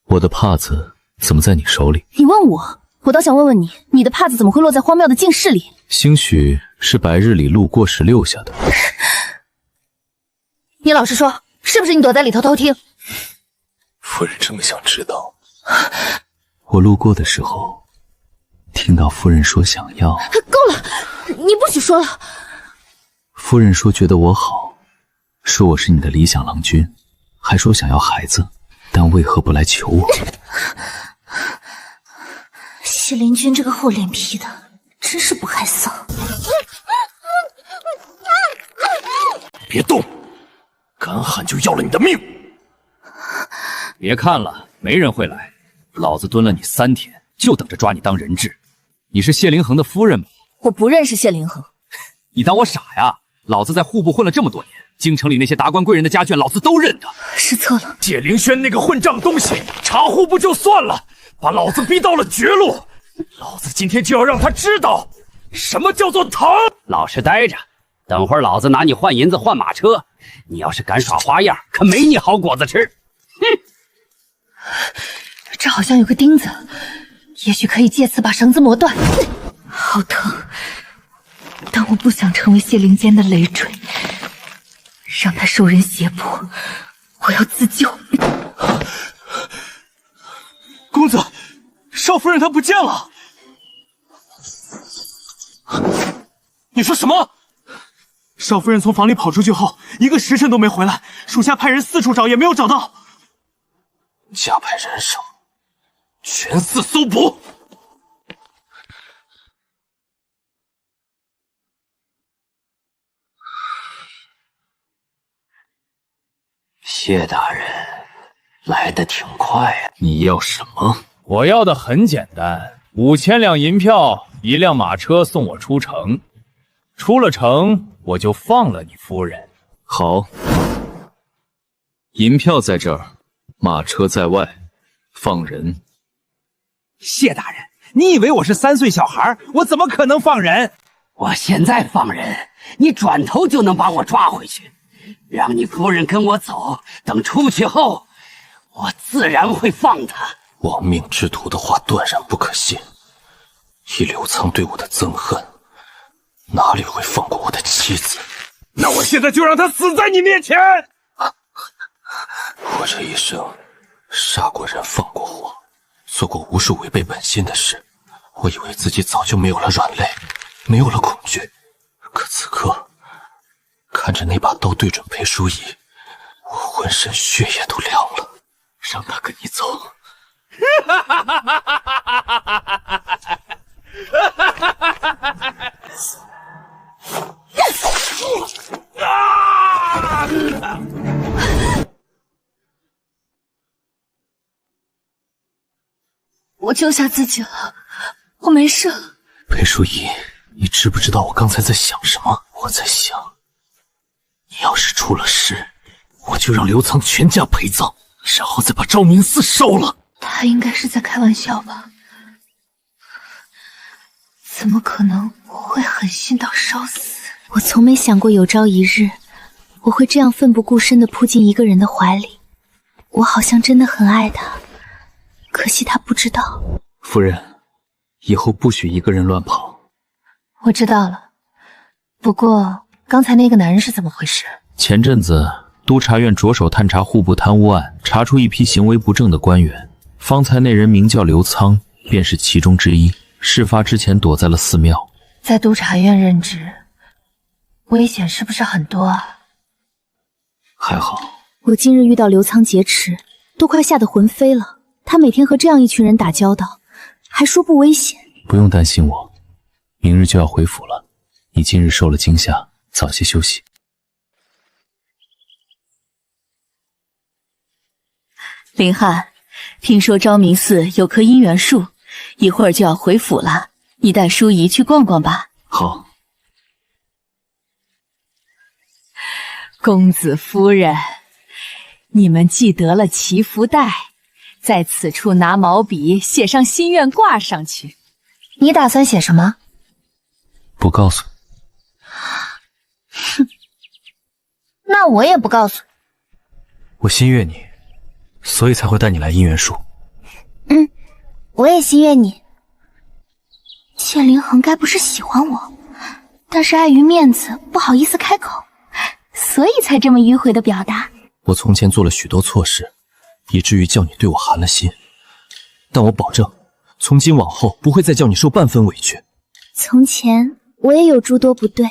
我的帕子怎么在你手里？你问我，我倒想问问你，你的帕子怎么会落在荒谬的净室里？兴许是白日里路过时留下的。你老实说，是不是你躲在里头偷听？夫人这么想知道？我路过的时候，听到夫人说想要。够了，你不许说了。夫人说觉得我好，说我是你的理想郎君，还说想要孩子，但为何不来求我？谢灵君这个厚脸皮的，真是不害臊。别动，敢喊就要了你的命！别看了，没人会来。老子蹲了你3天，就等着抓你当人质。你是谢灵恒的夫人吗？我不认识谢灵恒。你当我傻呀？老子在户部混了这么多年，京城里那些达官贵人的家眷，老子都认得。失策了。谢灵轩那个混账东西，查户部就算了，把老子逼到了绝路。老子今天就要让他知道，什么叫做疼！老实待着，等会儿老子拿你换银子换马车。你要是敢耍花样，可没你好果子吃。哼！这好像有个钉子，也许可以借此把绳子磨断。好疼，但我不想成为谢灵间的累赘，让他受人胁迫。我要自救。公子，少夫人她不见了。你说什么？少夫人从房里跑出去后，1个时辰都没回来，属下派人四处找也没有找到。加派人手，全寺搜捕。谢大人来得挺快呀！你要什么？我要的很简单，5000两银票，1辆马车送我出城。出了城，我就放了你夫人。好，银票在这儿，马车在外，放人。谢大人，你以为我是3岁小孩？我怎么可能放人？我现在放人，你转头就能把我抓回去。让你夫人跟我走，等出去后，我自然会放他。亡命之徒的话断然不可信，以刘仓对我的憎恨，哪里会放过我的妻子？那我现在就让他死在你面前！我这一生杀过人，放过火，做过无数违背本心的事。我以为自己早就没有了软肋，没有了恐惧，可此刻看着那把刀对准裴淑仪，我浑身血液都凉了。让他跟你走。我救下自己了，我没事。裴淑仪，你知不知道我刚才在想什么？我在想，你要是出了事，我就让刘苍全家陪葬，然后再把昭明寺烧了。他应该是在开玩笑吧？怎么可能会狠心到烧死？我从没想过有朝一日，我会这样奋不顾身地扑进一个人的怀里。我好像真的很爱他，可惜他不知道。夫人，以后不许一个人乱跑。我知道了，不过刚才那个男人是怎么回事？前阵子督察院着手探查户部贪污案，查出一批行为不正的官员，方才那人名叫刘苍，便是其中之一。事发之前躲在了寺庙。在督察院任职，危险是不是很多啊？还好，我今日遇到刘苍劫持，都快吓得魂飞了。他每天和这样一群人打交道，还说不危险。不用担心我，明日就要回府了。你今日受了惊吓，早些休息。林汉，听说昭明寺有棵姻缘树，一会儿就要回府了，你带淑仪去逛逛吧。好。公子夫人，你们既得了祈福带，在此处拿毛笔写上心愿挂上去。你打算写什么？不告诉你。哼，那我也不告诉你。我心悦你，所以才会带你来姻缘树。我也心悦你。谢灵恒该不是喜欢我，但是碍于面子不好意思开口，所以才这么迂回的表达。我从前做了许多错事，以至于叫你对我寒了心，但我保证，从今往后不会再叫你受半分委屈。从前我也有诸多不对，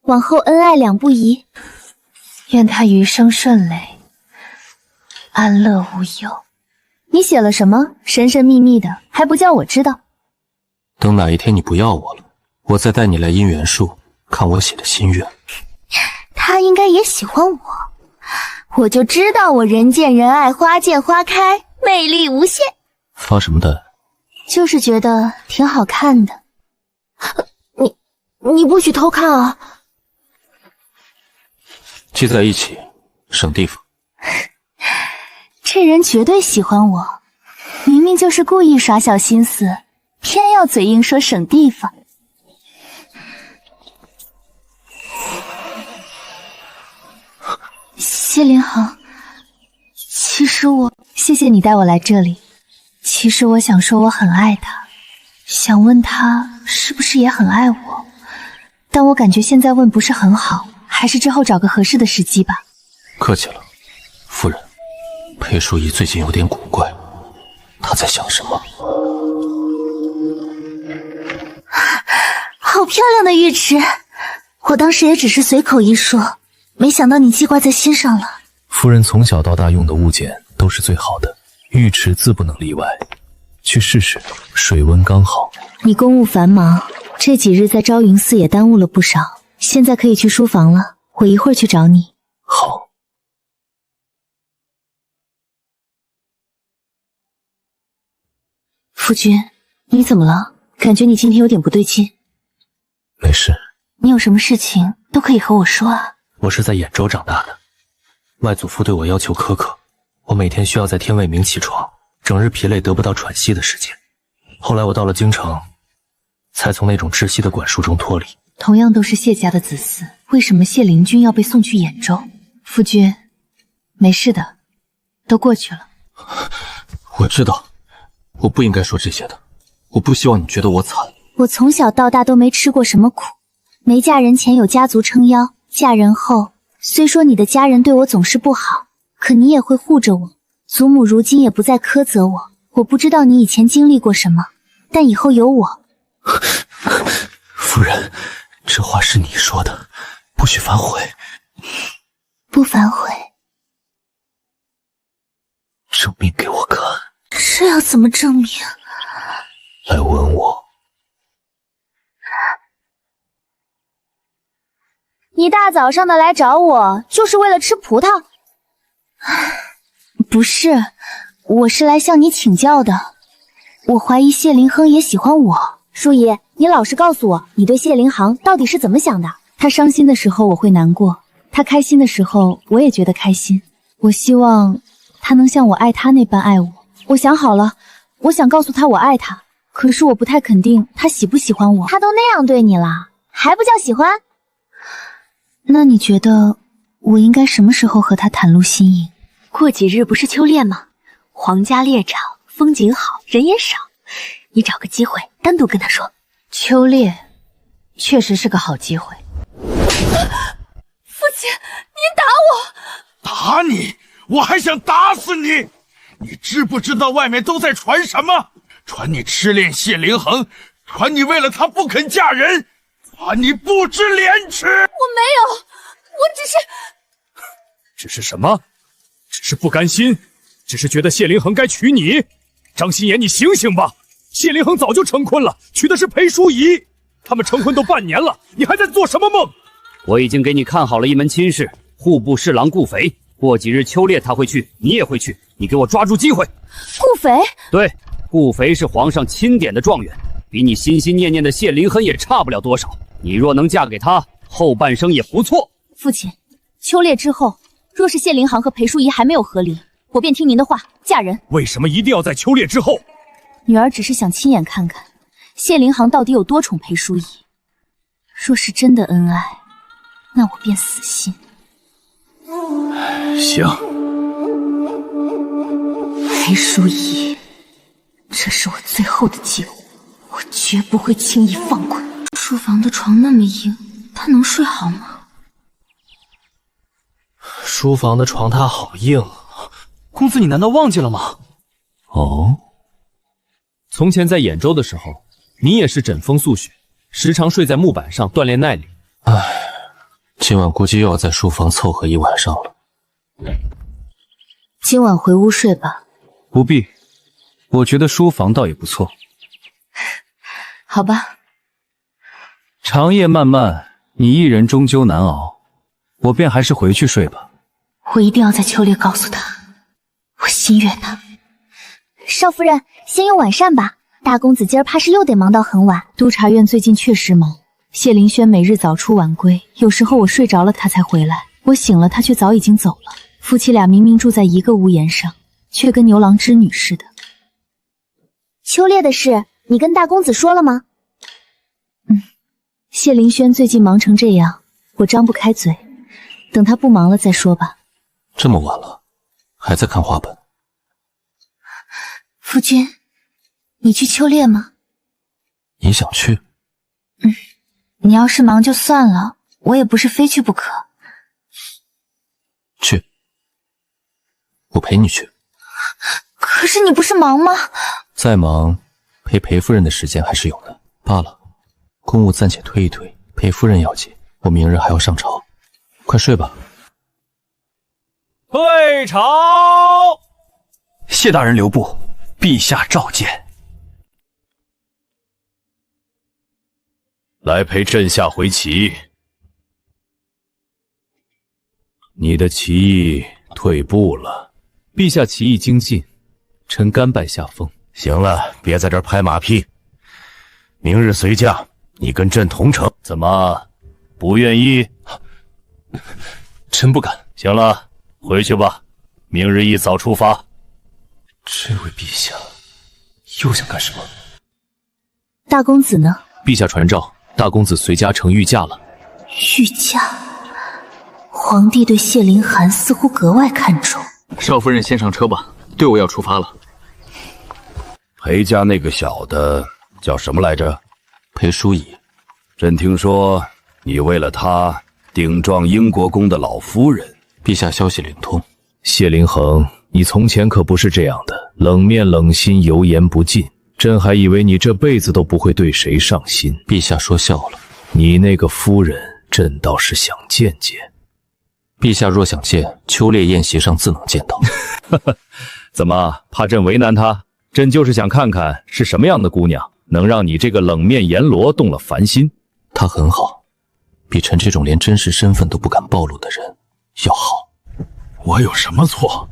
往后恩爱两不疑。愿他余生顺累，安乐无忧。你写了什么？神神秘秘的，还不叫我知道？等哪一天你不要我了，我再带你来姻缘树看我写的心愿。他应该也喜欢我，我就知道我人见人爱，花见花开，魅力无限。发什么呆？就是觉得挺好看的。你不许偷看啊！记在一起，省地方。这人绝对喜欢我，明明就是故意耍小心思，偏要嘴硬说省地方。谢灵恒，其实谢谢你带我来这里。其实我想说我很爱他，想问他是不是也很爱我，但我感觉现在问不是很好，还是之后找个合适的时机吧。客气了，夫人。裴淑仪最近有点古怪，她在想什么？好漂亮的玉池，我当时也只是随口一说，没想到你记挂在心上了。夫人从小到大用的物件都是最好的，玉池自不能例外。去试试，水温刚好。你公务繁忙，这几日在昭云寺也耽误了不少，现在可以去书房了，我一会儿去找你。好。夫君，你怎么了？感觉你今天有点不对劲。没事。你有什么事情都可以和我说啊。我是在兖州长大的，外祖父对我要求苛刻，我每天需要在天未明起床，整日疲累得不到喘息的时间。后来我到了京城，才从那种窒息的管束中脱离。同样都是谢家的子嗣，为什么谢灵君要被送去兖州？夫君，没事的，都过去了。我知道。我不应该说这些的，我不希望你觉得我惨。我从小到大都没吃过什么苦，没嫁人前有家族撑腰，嫁人后虽说你的家人对我总是不好，可你也会护着我。祖母如今也不再苛责我。我不知道你以前经历过什么，但以后有我。夫人，这话是你说的，不许反悔。不反悔。证明给我看。这要怎么证明？来吻我。你大早上的来找我，就是为了吃葡萄？不是，我是来向你请教的。我怀疑谢林亨也喜欢我。淑仪，你老实告诉我，你对谢林航到底是怎么想的？他伤心的时候我会难过，他开心的时候我也觉得开心。我希望他能像我爱他那般爱我。我想好了，我想告诉他我爱他，可是我不太肯定他喜不喜欢我。他都那样对你了，还不叫喜欢？那你觉得我应该什么时候和他袒露心意？过几日不是秋猎吗？皇家猎场风景好，人也少，你找个机会单独跟他说。秋猎确实是个好机会。父亲，您打我！打你？我还想打死你！你知不知道外面都在传什么？传你痴恋谢灵衡，传你为了他不肯嫁人，传你不知廉耻。我没有，我只是什么？只是不甘心，只是觉得谢灵衡该娶你。张心妍，你醒醒吧！谢灵衡早就成婚了，娶的是裴淑仪。他们成婚都半年了，你还在做什么梦？我已经给你看好了一门亲事，户部侍郎顾肥。过几日秋猎他会去，你也会去，你给我抓住机会。顾肥？对，顾肥是皇上钦点的状元，比你心心念念的谢灵衡也差不了多少。你若能嫁给他，后半生也不错。父亲，秋猎之后，若是谢灵航和裴淑仪还没有和离，我便听您的话嫁人。为什么一定要在秋猎之后？女儿只是想亲眼看看谢灵航到底有多宠裴淑仪。若是真的恩爱，那我便死心。行。裴淑仪，这是我最后的机会，我绝不会轻易放过。书房的床那么硬，他能睡好吗？书房的床榻好硬，公子你难道忘记了吗？哦，从前在兖州的时候，你也是枕风宿雪，时常睡在木板上锻炼耐力。唉，今晚估计又要在书房凑合一晚上了。今晚回屋睡吧。不必，我觉得书房倒也不错。好吧。长夜漫漫，你一人终究难熬，我便还是回去睡吧。我一定要在秋猎告诉他，我心悦他。少夫人，先用晚膳吧，大公子今儿怕是又得忙到很晚。督察院最近确实忙，谢凌轩每日早出晚归，有时候我睡着了他才回来，我醒了他却早已经走了。夫妻俩明明住在一个屋檐上，却跟牛郎织女似的。秋猎的事，你跟大公子说了吗？谢凌轩最近忙成这样，我张不开嘴，等他不忙了再说吧。这么晚了，还在看画本？夫君，你去秋猎吗？你想去？你要是忙就算了，我也不是非去不可。去，我陪你去。可是你不是忙吗？再忙，陪裴夫人的时间还是有的。罢了，公务暂且推一推，裴夫人要紧，我明日还要上朝。快睡吧。退朝。谢大人留步，陛下召见。来陪朕下回棋。你的棋艺退步了。陛下棋艺精进，臣甘拜下风。行了，别在这儿拍马屁。明日随驾，你跟朕同城。怎么，不愿意？臣不敢。行了，回去吧。明日一早出发。这位陛下又想干什么？大公子呢？陛下传召，大公子随嘉诚御驾了。御驾？皇帝对谢凌寒似乎格外看重。少夫人先上车吧，队伍要出发了。裴家那个小的叫什么来着？裴淑仪。朕听说你为了他顶撞英国公的老夫人。陛下消息灵通，谢灵恒，你从前可不是这样的，冷面冷心，油盐不进。朕还以为你这辈子都不会对谁上心。陛下说笑了，你那个夫人，朕倒是想见见。陛下若想见，秋烈宴席上自能见到。怎么，怕朕为难她？朕就是想看看是什么样的姑娘，能让你这个冷面阎罗动了凡心。她很好，比臣这种连真实身份都不敢暴露的人要好。我有什么错？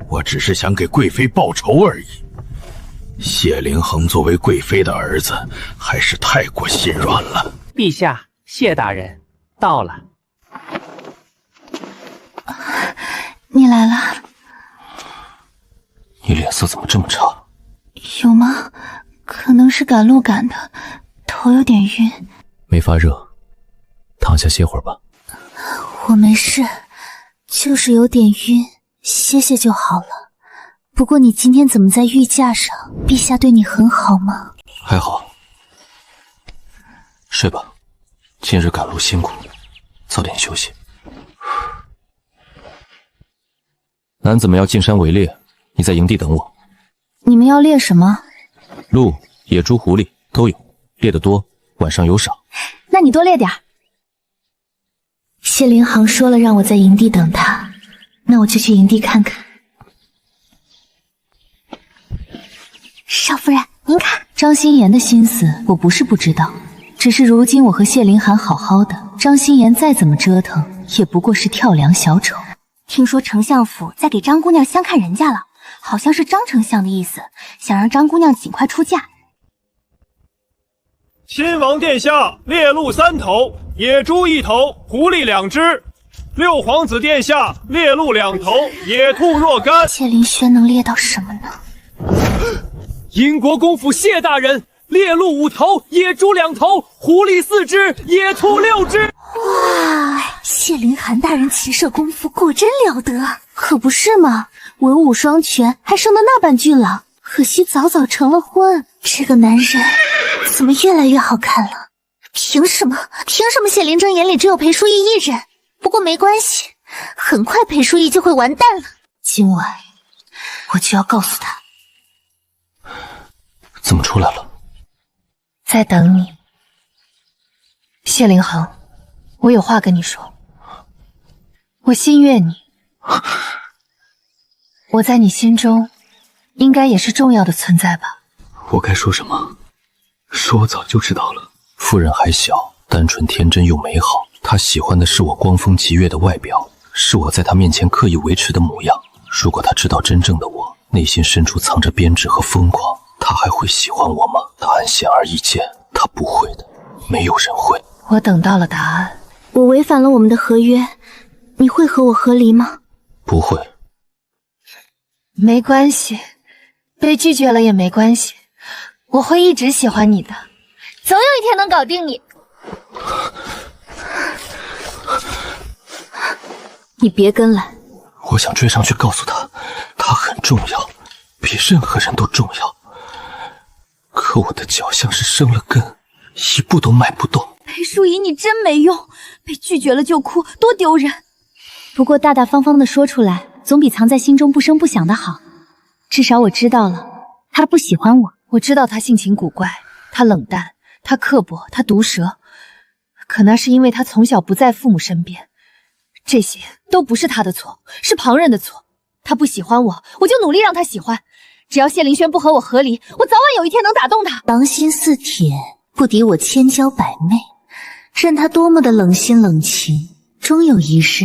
我只是想给贵妃报仇而已。谢灵恒作为贵妃的儿子，还是太过心软了。陛下，谢大人到了。你来了。你脸色怎么这么差？有吗？可能是赶路赶的，头有点晕。没发热，躺下歇会儿吧。我没事，就是有点晕，歇歇就好了。不过你今天怎么在御驾上？陛下对你很好吗？还好。睡吧，今日赶路辛苦，早点休息。男子们要进山围猎，你在营地等我。你们要猎什么？鹿、野猪、狐狸都有，猎得多，晚上有赏。那你多猎点。谢灵恒说了让我在营地等他，那我就去营地看看。少夫人，您看，张心妍的心思我不是不知道，只是如今我和谢灵涵好好的，张心妍再怎么折腾，也不过是跳梁小丑。听说丞相府在给张姑娘相看人家了，好像是张丞相的意思，想让张姑娘尽快出嫁。亲王殿下，猎鹿3头，野猪1头，狐狸2只。六皇子殿下，猎鹿2头，野兔若干。谢凌轩能猎到什么呢？英国公府谢大人，猎鹿5头，野猪2头，狐狸4只，野兔6只。哇，谢灵涵大人骑射功夫果真了得，可不是嘛，文武双全，还生得那般俊朗，可惜早早成了婚。这个男人怎么越来越好看了？凭什么谢灵征眼里只有裴淑仪一人？不过没关系，很快裴淑仪就会完蛋了。今晚我就要告诉他。怎么出来了？在等你。谢灵恒，我有话跟你说。我心悦你，我在你心中应该也是重要的存在吧？我该说什么？说我早就知道了。夫人还小，单纯天真又美好，她喜欢的是我光风霁月的外表，是我在她面前刻意维持的模样。如果她知道真正的我，内心深处藏着编织和疯狂，她还会喜欢我吗？答案显而易见，她不会的，没有人会。我等到了答案。我违反了我们的合约，你会和我和离吗？不会。没关系，被拒绝了也没关系，我会一直喜欢你的，总有一天能搞定你。你别跟来。我想追上去告诉他，他很重要，比任何人都重要。可我的脚像是生了根，一步都迈不动。裴淑仪，你真没用，被拒绝了就哭，多丢人。不过大大方方的说出来，总比藏在心中不声不响的好。至少我知道了，他不喜欢我。我知道他性情古怪，他冷淡，他刻薄，他毒舌。可那是因为他从小不在父母身边，这些都不是他的错，是旁人的错。他不喜欢我，我就努力让他喜欢。只要谢凌轩不和我和离，我早晚有一天能打动他。狼心似铁，不敌我千娇百媚。任他多么的冷心冷情，终有一日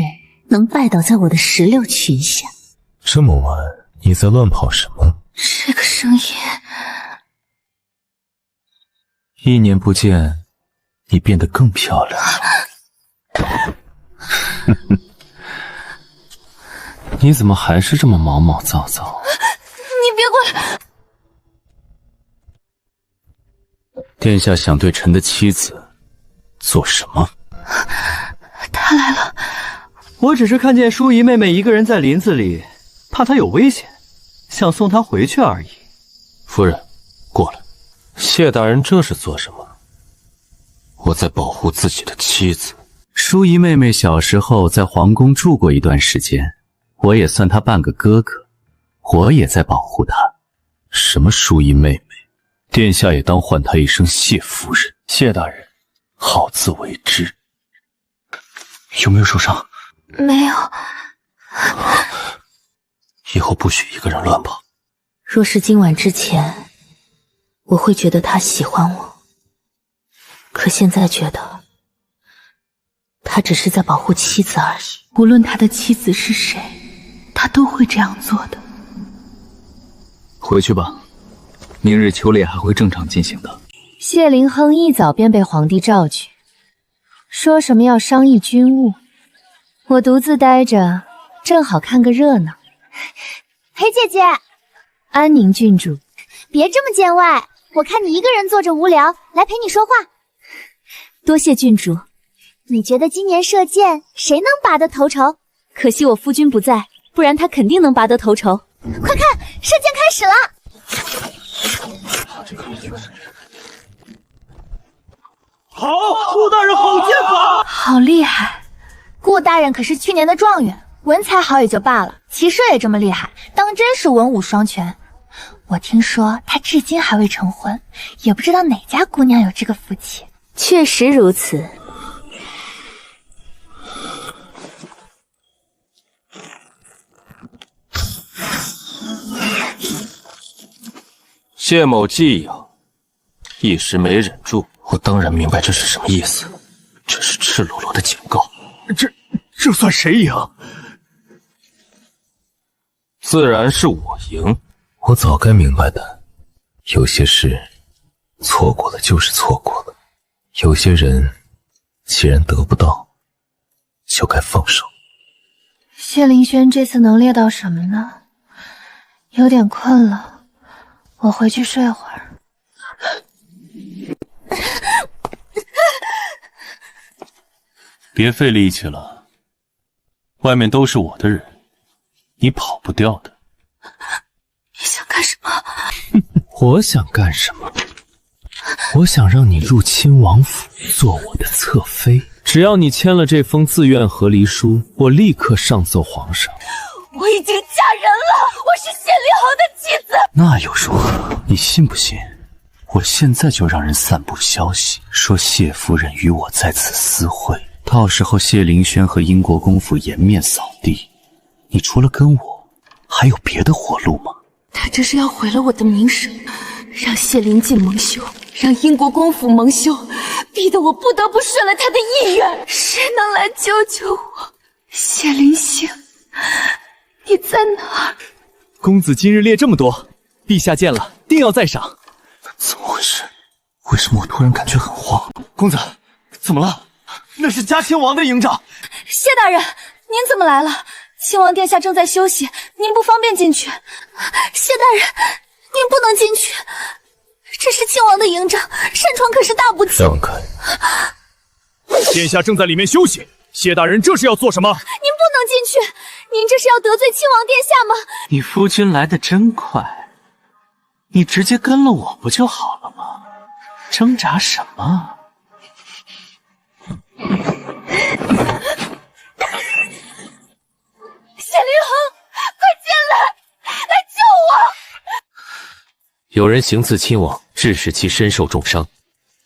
能拜倒在我的石榴裙下。这么晚，你在乱跑什么？这个声音，1年不见，你变得更漂亮了。你怎么还是这么毛毛躁躁？你别过来！殿下想对臣的妻子做什么？他来了。我只是看见淑仪妹妹一个人在林子里，怕她有危险，想送她回去而已。夫人，过来。谢大人这是做什么？我在保护自己的妻子。淑仪妹妹小时候在皇宫住过一段时间，我也算他半个哥哥，我也在保护他。什么淑仪妹妹，殿下也当唤她一声谢夫人。谢大人，好自为之。有没有受伤？没有。以后不许一个人乱跑。若是今晚之前，我会觉得他喜欢我，可现在觉得他只是在保护妻子而已。无论他的妻子是谁，他都会这样做的。回去吧，明日求猎还会正常进行的。谢灵亨一早便被皇帝召去，说什么要商议军务，我独自待着，正好看个热闹。裴姐姐，安宁郡主，别这么见外，我看你一个人坐着无聊，来陪你说话。多谢郡主。你觉得今年射箭谁能拔得头筹？可惜我夫君不在，不然他肯定能拔得头筹。快看，射箭开始了！好，顾大人好剑法，好厉害！顾大人可是去年的状元，文才好也就罢了，骑射也这么厉害，当真是文武双全。我听说他至今还未成婚，也不知道哪家姑娘有这个福气。确实如此。谢某技痒，一时没忍住。我当然明白这是什么意思，这是赤裸裸的警告。这算谁赢？自然是我赢。我早该明白的，有些事错过了就是错过了，有些人既然得不到，就该放手。谢凌轩这次能猎到什么呢？有点困了，我回去睡会儿。别费力气了，外面都是我的人，你跑不掉的。你想干什么？我想干什么？我想让你入亲王府，做我的侧妃。只要你签了这封自愿和离书，我立刻上奏皇上。我已经嫁人了，我是谢灵豪的妻子。那又如何？你信不信？我现在就让人散布消息，说谢夫人与我在此私会，到时候谢凌轩和英国公府颜面扫地，你除了跟我，还有别的活路吗？他这是要毁了我的名声，让谢灵进蒙羞，让英国公府蒙羞，逼得我不得不顺了他的意愿。谁能来救救我？谢灵星，你在哪儿？公子今日猎这么多，陛下见了定要再赏。怎么回事？为什么我突然感觉很慌？公子，怎么了？那是嘉亲王的营帐。谢大人，您怎么来了？亲王殿下正在休息，您不方便进去。谢大人，您不能进去，这是亲王的营帐，擅闯可是大不敬。让开！殿下正在里面休息，谢大人这是要做什么？您不能进去，您这是要得罪亲王殿下吗？你夫君来得真快，你直接跟了我不就好了吗？挣扎什么？谢灵亨，快进来，来救我！有人行刺亲王，致使其身受重伤，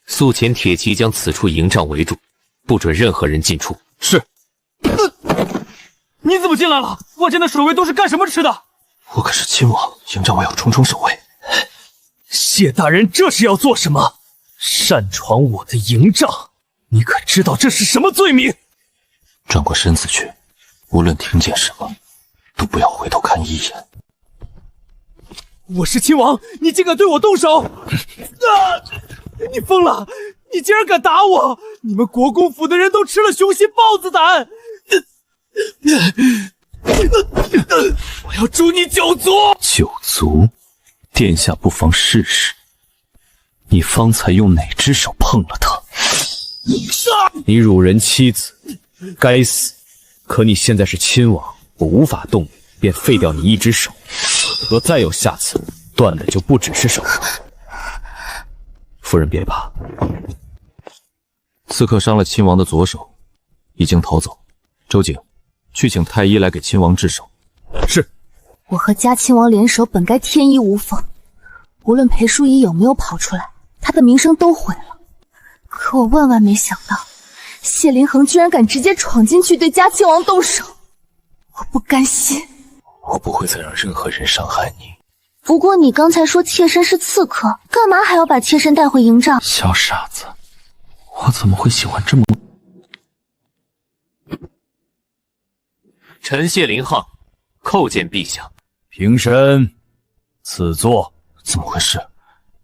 速遣铁骑将此处营帐围住，不准任何人进出。是。你怎么进来了？外间的守卫都是干什么吃的？我可是亲王，营帐我要重重守卫。谢大人这是要做什么？擅闯我的营帐，你可知道这是什么罪名？转过身子去，无论听见什么，都不要回头看一眼。我是亲王，你竟敢对我动手！你疯了！你竟然敢打我！你们国公府的人都吃了雄心豹子胆！我要诛你九族！九族，殿下不妨试试，你方才用哪只手碰了他？你辱人妻子，该死！可你现在是亲王，我无法动你，便废掉你一只手。若再有下次，断的就不只是手。夫人别怕，刺客伤了亲王的左手，已经逃走。周景，去请太医来给亲王治手。是。我和嘉亲王联手本该天衣无缝，无论裴淑仪有没有跑出来，她的名声都毁了。可我万万没想到，谢灵恒居然敢直接闯进去对嘉亲王动手，我不甘心。我不会再让任何人伤害你。不过你刚才说妾身是刺客，干嘛还要把妾身带回营帐？小傻子，我怎么会喜欢这么……臣谢灵汉，叩见陛下。平身，赐座。怎么回事？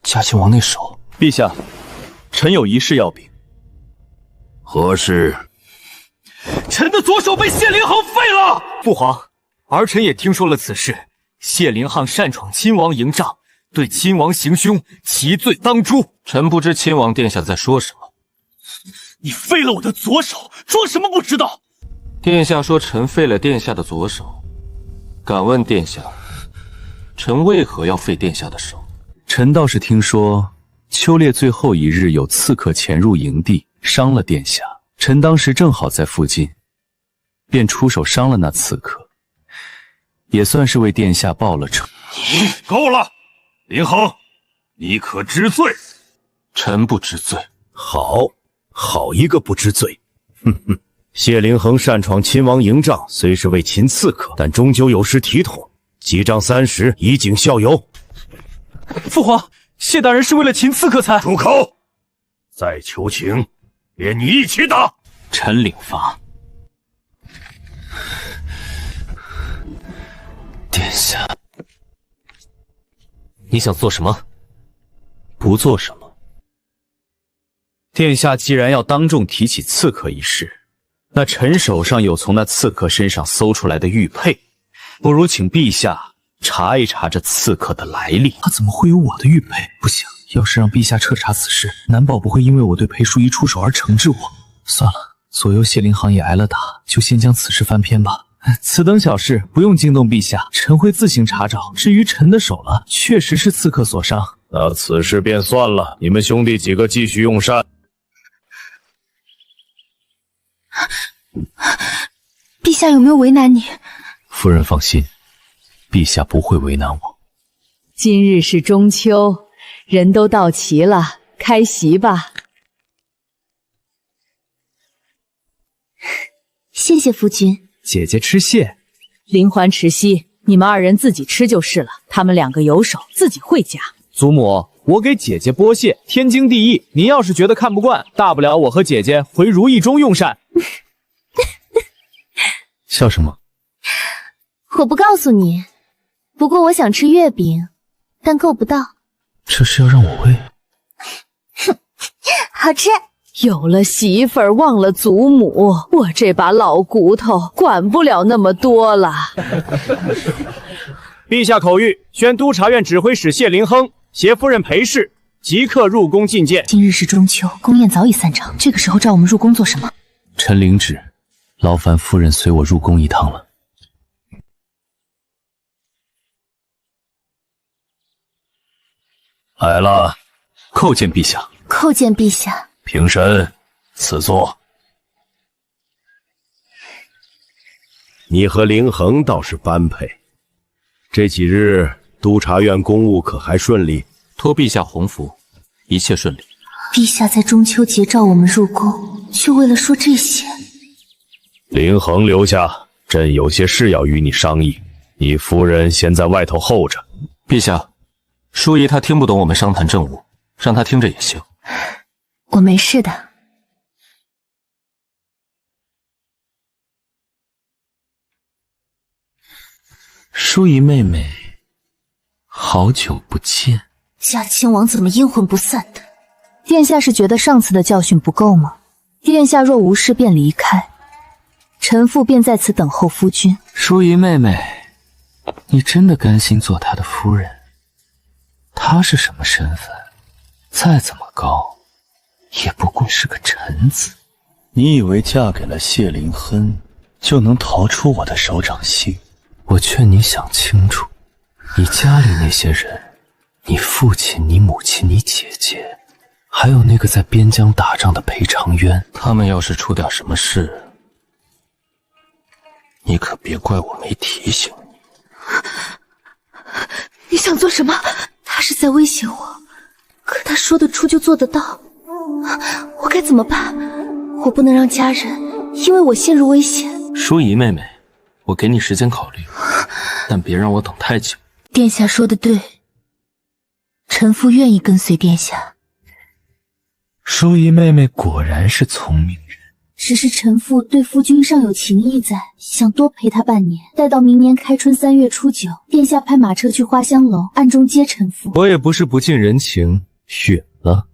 嘉亲王那手……陛下，臣有一事要禀。何事？臣的左手被谢灵恒废了。父皇，儿臣也听说了此事。谢灵汉擅闯亲王营帐，对亲王行凶，其罪当诛。臣不知亲王殿下在说什么。你废了我的左手，装什么不知道？殿下说臣废了殿下的左手，敢问殿下，臣为何要废殿下的手？臣倒是听说，秋猎最后一日有刺客潜入营地，伤了殿下。臣当时正好在附近，便出手伤了那刺客，也算是为殿下报了仇。够了，灵恒，你可知罪？臣不知罪。好一个不知罪！哼哼。谢灵恒擅闯亲王营帐，虽是为秦刺客，但终究有失体统。击杖30，以儆效尤。父皇，谢大人是为了秦刺客才……住口！再求情，连你一起打。臣领罚。殿下，你想做什么？不做什么。殿下既然要当众提起刺客一事，那臣手上有从那刺客身上搜出来的玉佩，不如请陛下查一查这刺客的来历。他怎么会有我的玉佩？不行，要是让陛下彻查此事，难保不会因为我对裴淑仪出手而惩治我。算了，左右谢灵行也挨了打，就先将此事翻篇吧。此等小事不用惊动陛下，臣会自行查找。至于臣的手了，确实是刺客所伤。那此事便算了，你们兄弟几个继续用膳。陛下有没有为难你？夫人放心，陛下不会为难我。今日是中秋，人都到齐了，开席吧。谢谢夫君。姐姐吃蟹。林环、池溪，你们二人自己吃就是了，他们两个有手，自己会夹。祖母，我给姐姐剥蟹，天经地义。您要是觉得看不惯，大不了我和姐姐回如意中用膳。笑什么？我不告诉你。不过我想吃月饼，但够不到。这是要让我喂？哼，好吃。有了媳妇儿忘了祖母，我这把老骨头管不了那么多了。陛下口谕，宣督察院指挥使谢灵亨携夫人裴氏即刻入宫觐见。今日是中秋，宫宴早已散场，这个时候召我们入宫做什么？臣领旨，劳烦夫人随我入宫一趟了。来了，叩见陛下。叩见陛下。平身，赐座。你和灵恒倒是般配。这几日督察院公务可还顺利？托陛下洪福，一切顺利。陛下在中秋节召我们入宫，却为了说这些。灵恒留下，朕有些事要与你商议。你夫人先在外头候着。陛下，淑仪她听不懂我们商谈政务，让她听着也行。我没事的。淑仪妹妹，好久不见。嘉亲王怎么阴魂不散的？殿下是觉得上次的教训不够吗？殿下若无事便离开，臣妇便在此等候夫君。淑仪妹妹，你真的甘心做他的夫人？他是什么身份？再怎么高，也不过是个臣子。你以为嫁给了谢灵亨，就能逃出我的手掌心？我劝你想清楚，你家里那些人，你父亲、你母亲、你姐姐，还有那个在边疆打仗的裴长渊，他们要是出点什么事，你可别怪我没提醒你。想做什么？他是在威胁我，可他说得出就做得到，我该怎么办？我不能让家人因为我陷入危险。淑仪妹妹，我给你时间考虑，但别让我等太久。殿下说的对，臣妇愿意跟随殿下。淑仪妹妹果然是聪明人。只是臣妇对夫君尚有情谊在，想多陪他半年，待到明年开春3月初9，殿下派马车去花香楼暗中接臣妇。我也不是不近人情，远了。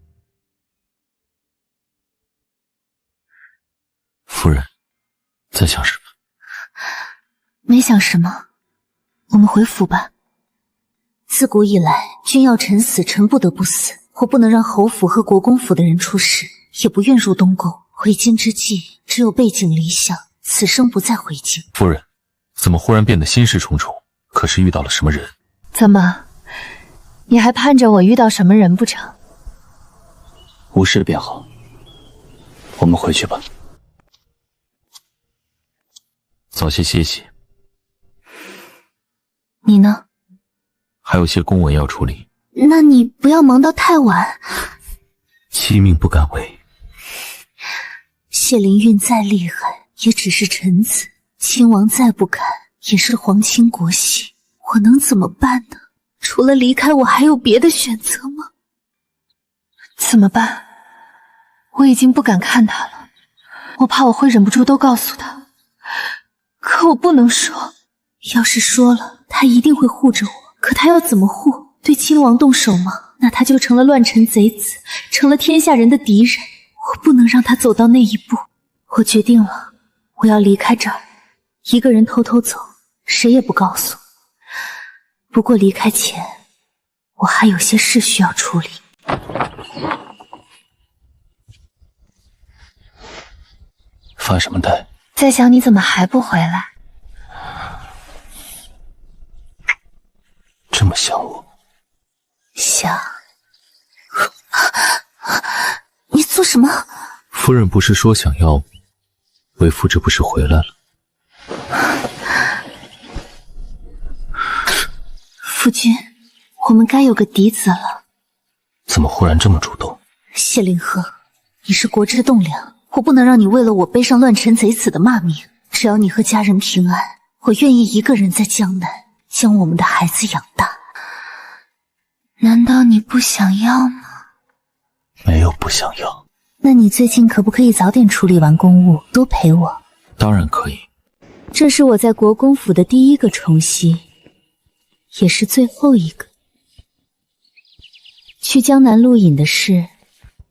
夫人，在想什么？没想什么，我们回府吧。自古以来，君要臣死，臣不得不死。我不能让侯府和国公府的人出事，也不愿入东宫。回京之际，只有背井离乡，此生不再回京。夫人，怎么忽然变得心事重重？可是遇到了什么人？怎么，你还盼着我遇到什么人不成？无事便好，我们回去吧。早些歇息。你呢？还有些公文要处理。那你不要忙到太晚。妻命不敢违。谢灵运再厉害，也只是臣子；亲王再不敢，也是皇亲国戚。我能怎么办呢？除了离开，我还有别的选择吗？怎么办？我已经不敢看他了，我怕我会忍不住都告诉他。可我不能说，要是说了，他一定会护着我。可他要怎么护？对亲王动手吗？那他就成了乱臣贼子，成了天下人的敌人。我不能让他走到那一步。我决定了，我要离开这儿，一个人偷偷走，谁也不告诉。不过离开前，我还有些事需要处理。发什么呆？在想你怎么还不回来。这么想我？想。你做什么？夫人不是说想要为夫，这不是回来了？夫君，我们该有个嫡子了。怎么忽然这么主动？谢灵鹤，你是国之栋梁，我不能让你为了我背上乱臣贼子的骂名。只要你和家人平安，我愿意一个人在江南将我们的孩子养大。难道你不想要吗？没有不想要。那你最近可不可以早点处理完公务，多陪我？当然可以。这是我在国公府的第一个冲夕，也是最后一个。去江南录影的事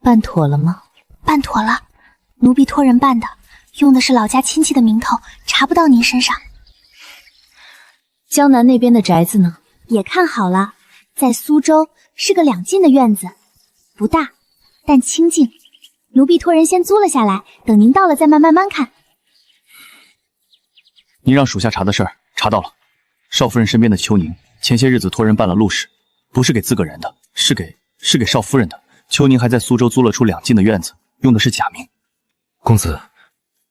办妥了吗？办妥了，奴婢托人办的，用的是老家亲戚的名头，查不到您身上。江南那边的宅子呢？也看好了，在苏州，是个2进的院子，不大，但清静。奴婢托人先租了下来，等您到了再慢慢看。您让属下查的事儿查到了，少夫人身边的秋宁前些日子托人办了陆氏，不是给自个人的，是给少夫人的。秋宁还在苏州租了出2进的院子，用的是假名。公子，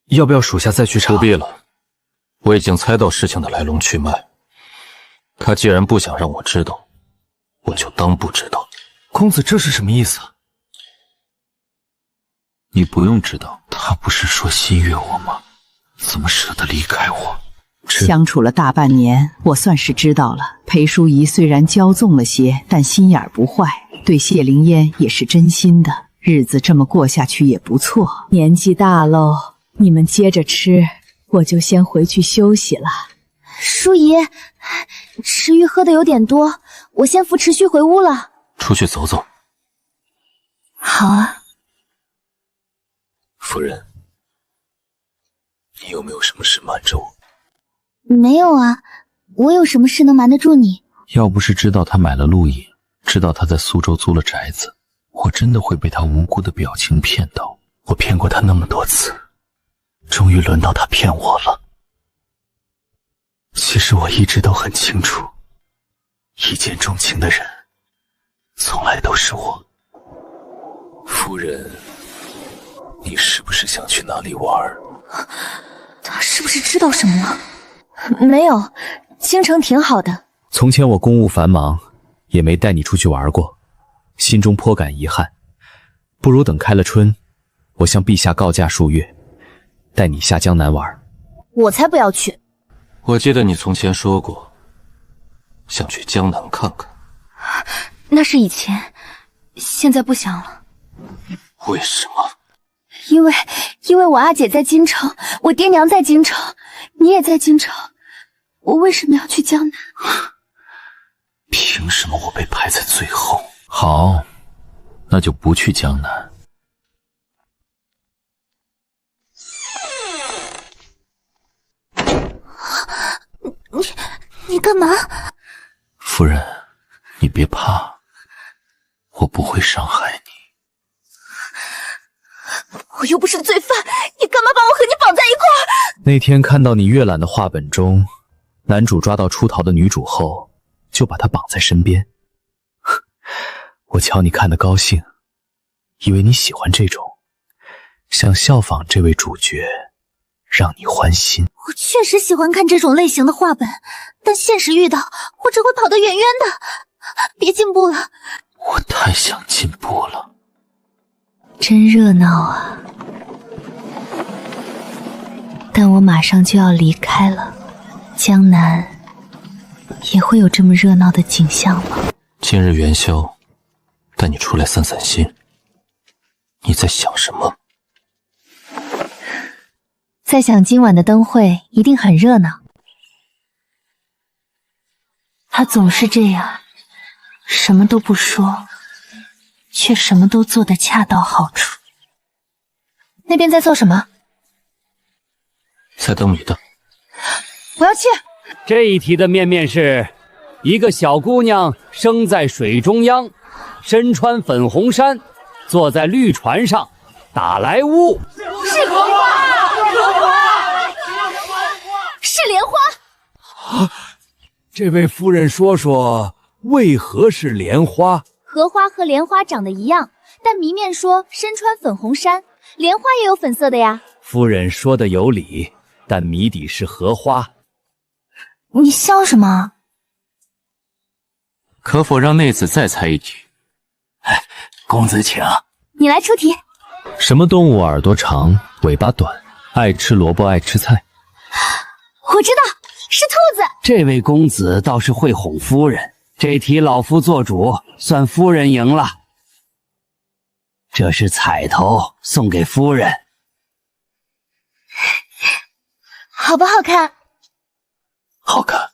要不要属下再去查？不必了，我已经猜到事情的来龙去脉。他既然不想让我知道，我就当不知道。公子这是什么意思？你不用知道，他不是说心悦我吗？怎么舍得离开我？相处了大半年，我算是知道了。裴淑仪虽然骄纵了些，但心眼不坏，对谢灵烟也是真心的。日子这么过下去也不错。年纪大喽，你们接着吃，我就先回去休息了。淑仪，池玉喝的有点多，我先扶池旭回屋了。出去走走。好啊。夫人，你有没有什么事瞒着我？没有啊，我有什么事能瞒得住你？要不是知道他买了陆影，知道他在苏州租了宅子，我真的会被他无辜的表情骗到。我骗过他那么多次，终于轮到他骗我了。其实我一直都很清楚，一见钟情的人从来都是我。夫人，你是不是想去哪里玩？他是不是知道什么了？没有，京城挺好的。从前我公务繁忙，也没带你出去玩过，心中颇感遗憾。不如等开了春，我向陛下告假数月，带你下江南玩。我才不要去！我记得你从前说过，想去江南看看。那是以前，现在不想了。为什么？因为我阿姐在京城，我爹娘在京城，你也在京城，我为什么要去江南？凭什么我被排在最后？好，那就不去江南。你干嘛？夫人，你别怕，我不会伤害你。我又不是罪犯，你干嘛把我和你绑在一块儿？那天看到你阅览的画本中，男主抓到出逃的女主后，就把她绑在身边。我瞧你看得高兴，以为你喜欢这种，想效仿这位主角，让你欢心。我确实喜欢看这种类型的画本，但现实遇到，我只会跑得远远的。别进步了。我太想进步了。真热闹啊！但我马上就要离开了，江南也会有这么热闹的景象吗？今日元宵，带你出来散散心。你在想什么？在想今晚的灯会一定很热闹。他总是这样，什么都不说，却什么都做得恰到好处。那边在做什么？在等你的。我要去。这一题的面是：一个小姑娘生在水中央，身穿粉红衫，坐在绿船上，打来乌。是莲花，是莲花。这位夫人说为何是莲花？荷花和莲花长得一样，但谜面说身穿粉红衫，莲花也有粉色的呀。夫人说的有理，但谜底是荷花。你笑什么？可否让内子再猜一题？公子请。你来出题。什么动物耳朵长，尾巴短，爱吃萝卜爱吃菜？我知道，是兔子。这位公子倒是会哄夫人，这题老夫做主，算夫人赢了。这是彩头，送给夫人。好不好看？好看。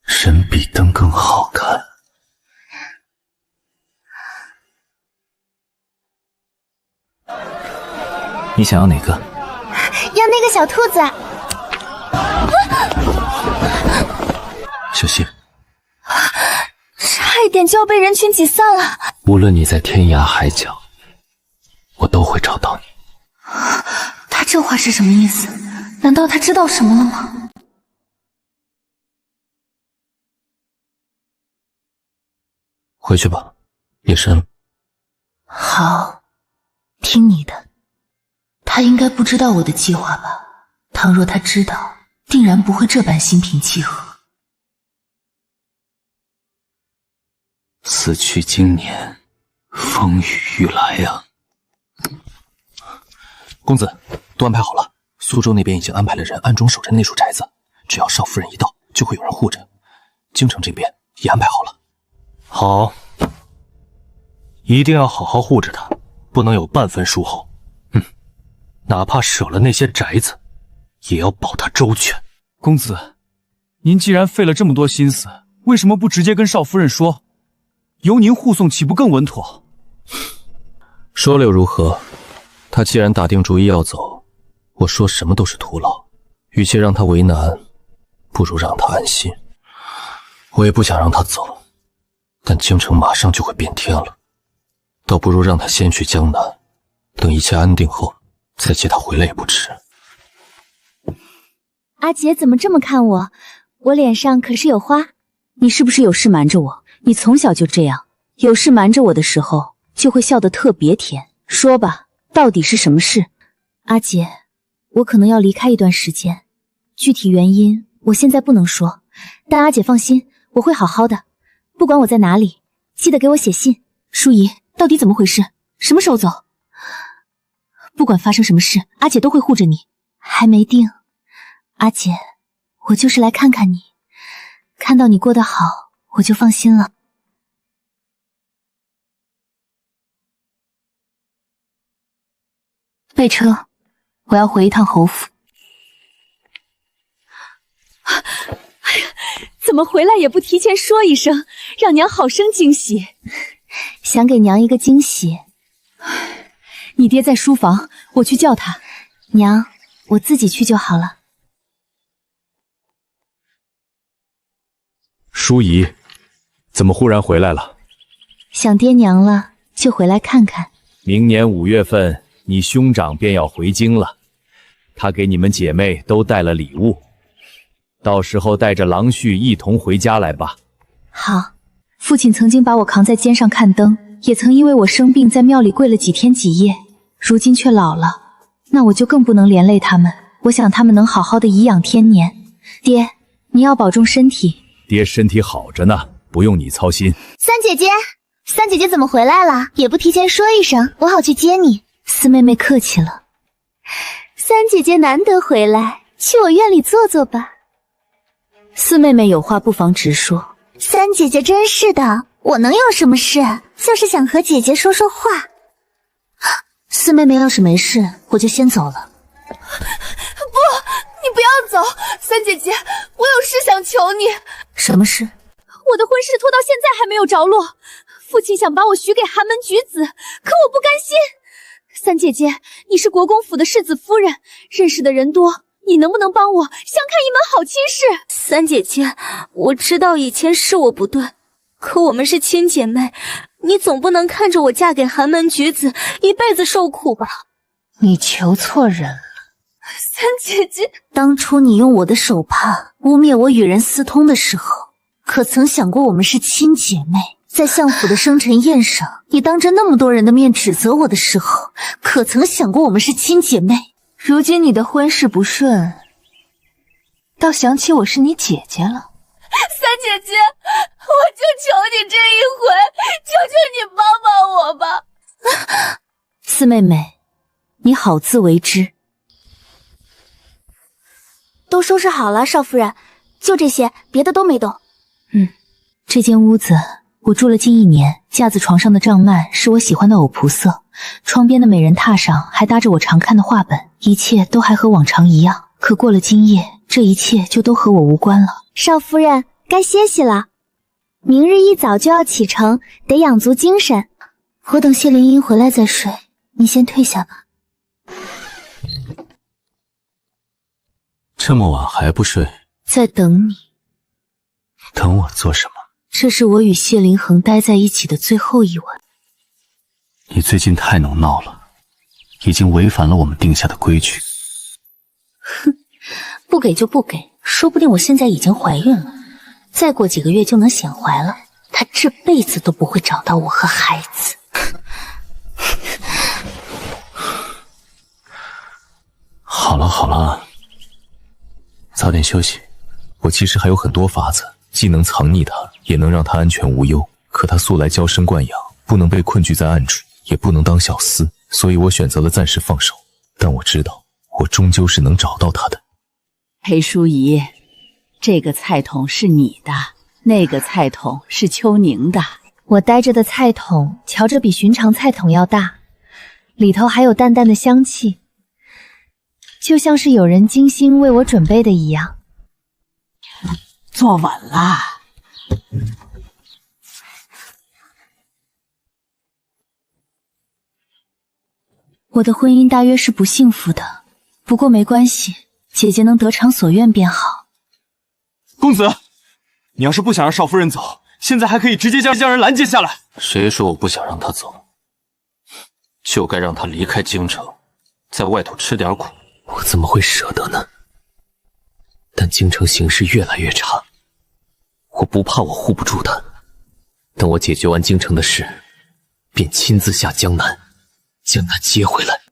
人比灯更好看。你想要哪个？要那个小兔子。小心，差一点就要被人群挤散了。无论你在天涯海角，我都会找到你。他这话是什么意思？难道他知道什么了吗？回去吧，夜深了。好，听你的。他应该不知道我的计划吧？倘若他知道，定然不会这般心平气和。此去经年，风雨欲来呀！公子，都安排好了。苏州那边已经安排了人暗中守着那处宅子，只要少夫人一到，就会有人护着。京城这边也安排好了。好，一定要好好护着她，不能有半分疏忽。哪怕舍了那些宅子，也要保她周全。公子，您既然费了这么多心思，为什么不直接跟少夫人说？由您护送岂不更稳妥？说了又如何？他既然打定主意要走，我说什么都是徒劳。与其让他为难，不如让他安心。我也不想让他走，但京城马上就会变天了，倒不如让他先去江南，等一切安定后再接他回来也不迟。阿姐怎么这么看我？我脸上可是有花。你是不是有事瞒着我？你从小就这样，有事瞒着我的时候就会笑得特别甜。说吧，到底是什么事？阿姐，我可能要离开一段时间，具体原因我现在不能说，但阿姐放心，我会好好的，不管我在哪里，记得给我写信。淑仪，到底怎么回事？什么时候走？不管发生什么事，阿姐都会护着你。还没定，阿姐，我就是来看看你，看到你过得好，我就放心了。备车，我要回一趟侯府。哎呀，怎么回来也不提前说一声，让娘好生惊喜。想给娘一个惊喜。你爹在书房，我去叫他。娘，我自己去就好了。淑仪，怎么忽然回来了？想爹娘了，就回来看看。明年5月份。你兄长便要回京了，他给你们姐妹都带了礼物，到时候带着郎婿一同回家来吧。好，父亲曾经把我扛在肩上看灯，也曾因为我生病在庙里跪了几天几夜，如今却老了，那我就更不能连累他们。我想他们能好好的颐养天年。爹，你要保重身体。爹身体好着呢，不用你操心。三姐姐，三姐姐怎么回来了？也不提前说一声，我好去接你。四妹妹客气了。三姐姐难得回来，去我院里坐坐吧。四妹妹有话不妨直说。三姐姐真是的，我能有什么事？就是想和姐姐说说话。四妹妹要是没事，我就先走了。不，你不要走，三姐姐，我有事想求你。什么事？我的婚事拖到现在还没有着落，父亲想把我许给寒门举子，可我不甘心。三姐姐，你是国公府的世子夫人，认识的人多，你能不能帮我相看一门好亲事？三姐姐，我知道以前是我不对，可我们是亲姐妹，你总不能看着我嫁给寒门举子，一辈子受苦吧？你求错人了。三姐姐，当初你用我的手帕污蔑我与人私通的时候，可曾想过我们是亲姐妹？在相府的生辰宴上，你当着那么多人的面指责我的时候，可曾想过我们是亲姐妹？如今你的婚事不顺，倒想起我是你姐姐了。三姐姐，我就求你这一回，求求你帮帮我吧。四妹妹，你好自为之。都收拾好了，少夫人，就这些，别的都没动。这间屋子我住了近1年，架子床上的帐幔是我喜欢的藕蒲色，窗边的美人榻上还搭着我常看的画本，一切都还和往常一样。可过了今夜，这一切就都和我无关了。少夫人，该歇息了，明日一早就要启程，得养足精神。我等谢灵英回来再睡，你先退下吧。这么晚还不睡？在等你。等我做什么？这是我与谢灵恒待在一起的最后一晚。你最近太能闹了，已经违反了我们定下的规矩。哼，不给就不给，说不定我现在已经怀孕了，再过几个月就能显怀了。他这辈子都不会找到我和孩子。好了好了，早点休息。我其实还有很多法子，既能藏匿他，也能让他安全无忧。可他素来娇生惯养，不能被困居在暗处，也不能当小厮，所以我选择了暂时放手。但我知道，我终究是能找到他的。裴淑仪，这个菜桶是你的，那个菜桶是秋宁的。我待着的菜桶，瞧着比寻常菜桶要大，里头还有淡淡的香气，就像是有人精心为我准备的一样。坐稳了。我的婚姻大约是不幸福的，不过没关系，姐姐能得偿所愿便好。公子，你要是不想让少夫人走，现在还可以直接将人拦截下来。谁说我不想让她走？就该让她离开京城，在外头吃点苦。我怎么会舍得呢？但京城形势越来越差，我不怕我护不住他。等我解决完京城的事，便亲自下江南，将他接回来。